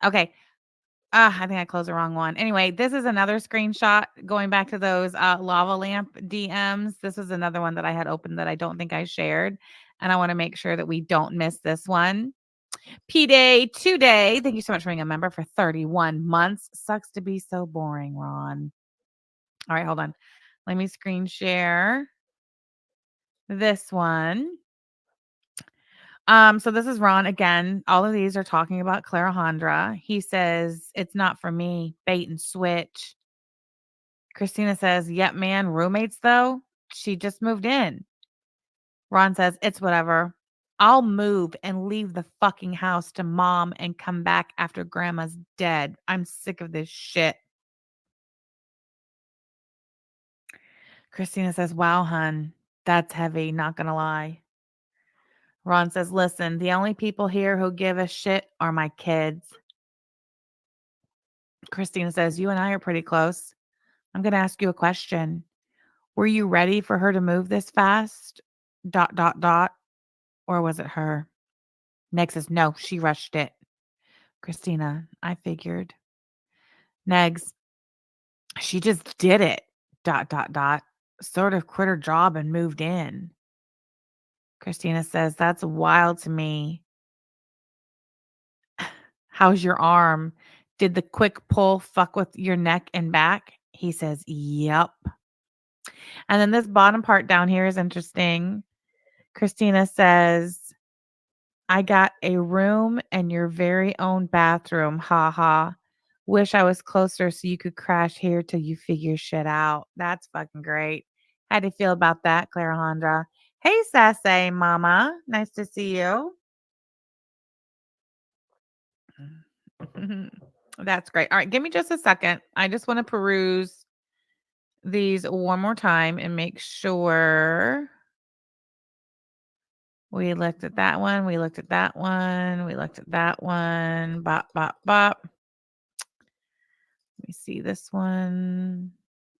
B: Okay. I think I closed the wrong one. Anyway, this is another screenshot going back to those lava lamp DMs. This is another one that I had opened that I don't think I shared. And I want to make sure that we don't miss this one. P-Day 2-Day. Thank you so much for being a member for 31 months. Sucks to be so boring, Ron. All right, hold on. Let me screen share this one. So this is Ron again. All of these are talking about Clarahondra. He says, it's not for me. Bait and switch. Christina says, yep, man. Roommates, though? She just moved in. Ron says, it's whatever. I'll move and leave the fucking house to mom and come back after grandma's dead. I'm sick of this shit. Christina says, wow, hun. That's heavy. Not gonna lie. Ron says, listen, the only people here who give a shit are my kids. Christina says, you and I are pretty close. I'm going to ask you a question. Were you ready for her to move this fast? ... Or was it her? Neg says, no, she rushed it. Christina, I figured. Negs, she just did it. ... Sort of quit her job and moved in. Christina says, that's wild to me. How's your arm? Did the quick pull fuck with your neck and back? He says, yep. And then this bottom part down here is interesting. Christina says, I got a room and your very own bathroom. Ha ha. Wish I was closer so you could crash here till you figure shit out. That's fucking great. How do you feel about that, Clarahondra? Hey, Sassy Mama. Nice to see you. That's great. All right, give me just a second. I just want to peruse these one more time and make sure we looked at that one. We looked at that one. We looked at that one. Bop, bop, bop. Let me see this one.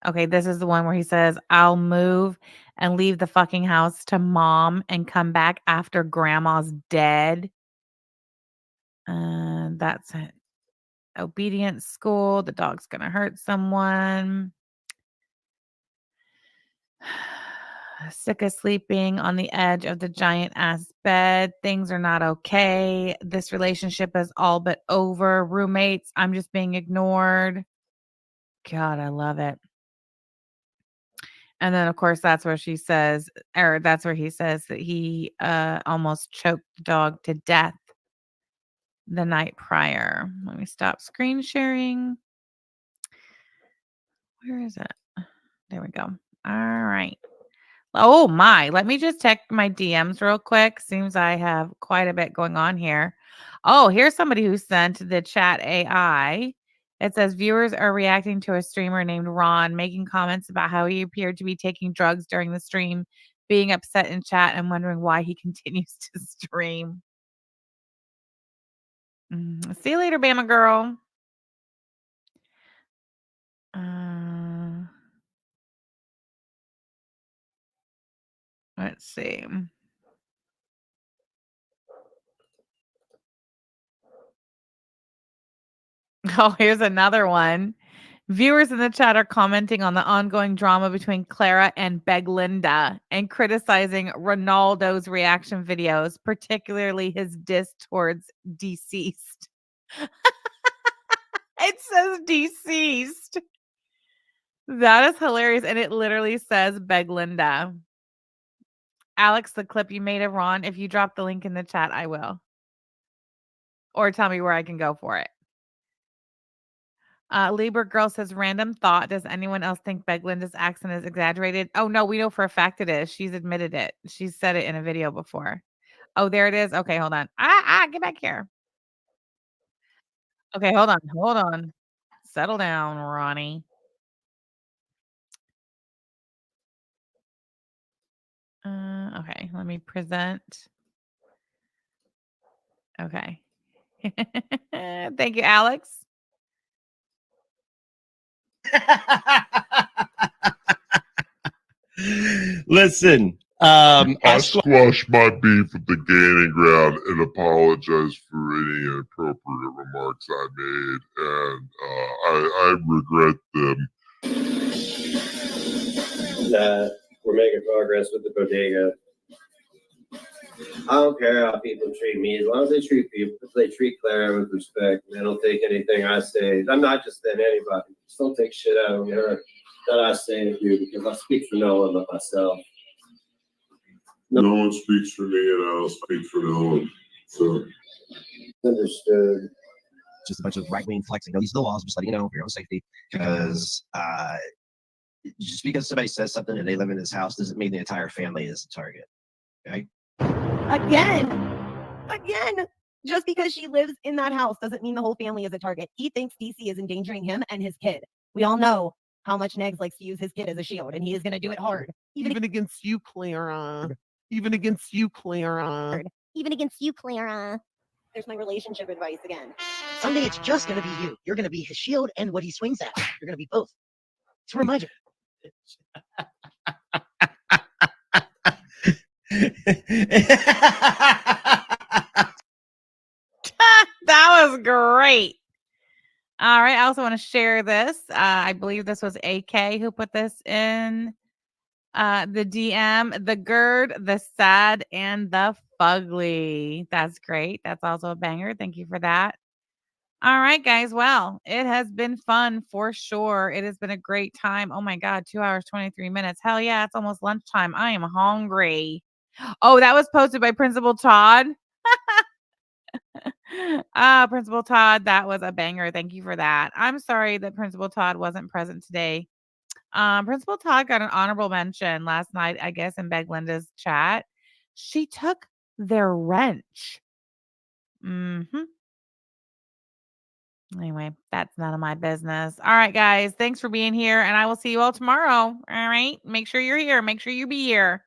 B: Okay, this is the one where he says, I'll move and leave the fucking house to mom and come back after grandma's dead. That's it. Obedience school. The dog's going to hurt someone. Sick of sleeping on the edge of the giant ass bed. Things are not okay. This relationship is all but over. Roommates, I'm just being ignored. God, I love it. And then, of course, that's where she says, or that's where he says that he almost choked the dog to death the night prior. Let me stop screen sharing. Where is it? There we go. All right. Oh my, let me just check my DMs real quick. Seems I have quite a bit going on here. Oh, here's somebody who sent the chat AI. It says viewers are reacting to a streamer named Ron making comments about how he appeared to be taking drugs during the stream, being upset in chat and wondering why he continues to stream. See you later, Bama girl. Let's see. Oh, here's another one. Viewers in the chat are commenting on the ongoing drama between Clara and Beglinda and criticizing Ronaldo's reaction videos, particularly his diss towards deceased. It says deceased. That is hilarious. And it literally says Beglinda. Alex, the clip you made of Ron, if you drop the link in the chat, I will. Or tell me where I can go for it. Libra Girl says, random thought. Does anyone else think Beglinda's accent is exaggerated? Oh, no, we know for a fact it is. She's admitted it. She's said it in a video before. Oh, there it is. Okay, hold on. Get back here. Okay, hold on. Hold on. Settle down, Ronnie. Okay, let me present. Okay. Thank you, Alex.
A: Listen,
G: I squashed my beef with the gaining ground and apologize for any inappropriate remarks I made, and I regret them.
D: That we're making progress with the bodega. I don't care how people treat me, as long as they treat people, if they treat Clara with respect, they don't take anything I say. I'm not just saying anybody. Just don't take shit out of me that I say and do, because I speak for no one but myself.
G: No one speaks for me, and I don't speak for no one. So
D: understood.
A: Just a bunch of right-wing flexing. No, these are the laws. I'm just letting you know for your own safety, because just because somebody says something and they live in this house doesn't mean the entire family is the target. Okay?
H: Again, just because she lives in that house doesn't mean the whole family is a target. He thinks DC is endangering him and his kid. We all know how much Negs likes to use his kid as a shield, and he is going to do it hard.
I: Even against you, Clara. Even against you, Clara.
H: Even against you, Clara. There's my relationship advice again. Someday it's just going to be you. You're going to be his shield and what he swings at. You're going to be both. It's a reminder.
B: That was great. All right. I also want to share this. I believe this was AK who put this in the DM. The Gird, the Sad, and the Fugly. That's great. That's also a banger. Thank you for that. All right, guys. Well, it has been fun for sure. It has been a great time. Oh my God, 2 hours, 23 minutes. Hell yeah, it's almost lunchtime. I am hungry. Oh, that was posted by Principal Todd. Principal Todd, that was a banger. Thank you for that. I'm sorry that Principal Todd wasn't present today. Principal Todd got an honorable mention last night, I guess, in Beglinda's chat. She took their wrench. Anyway, that's none of my business. All right, guys. Thanks for being here, and I will see you all tomorrow. All right. Make sure you're here. Make sure you be here.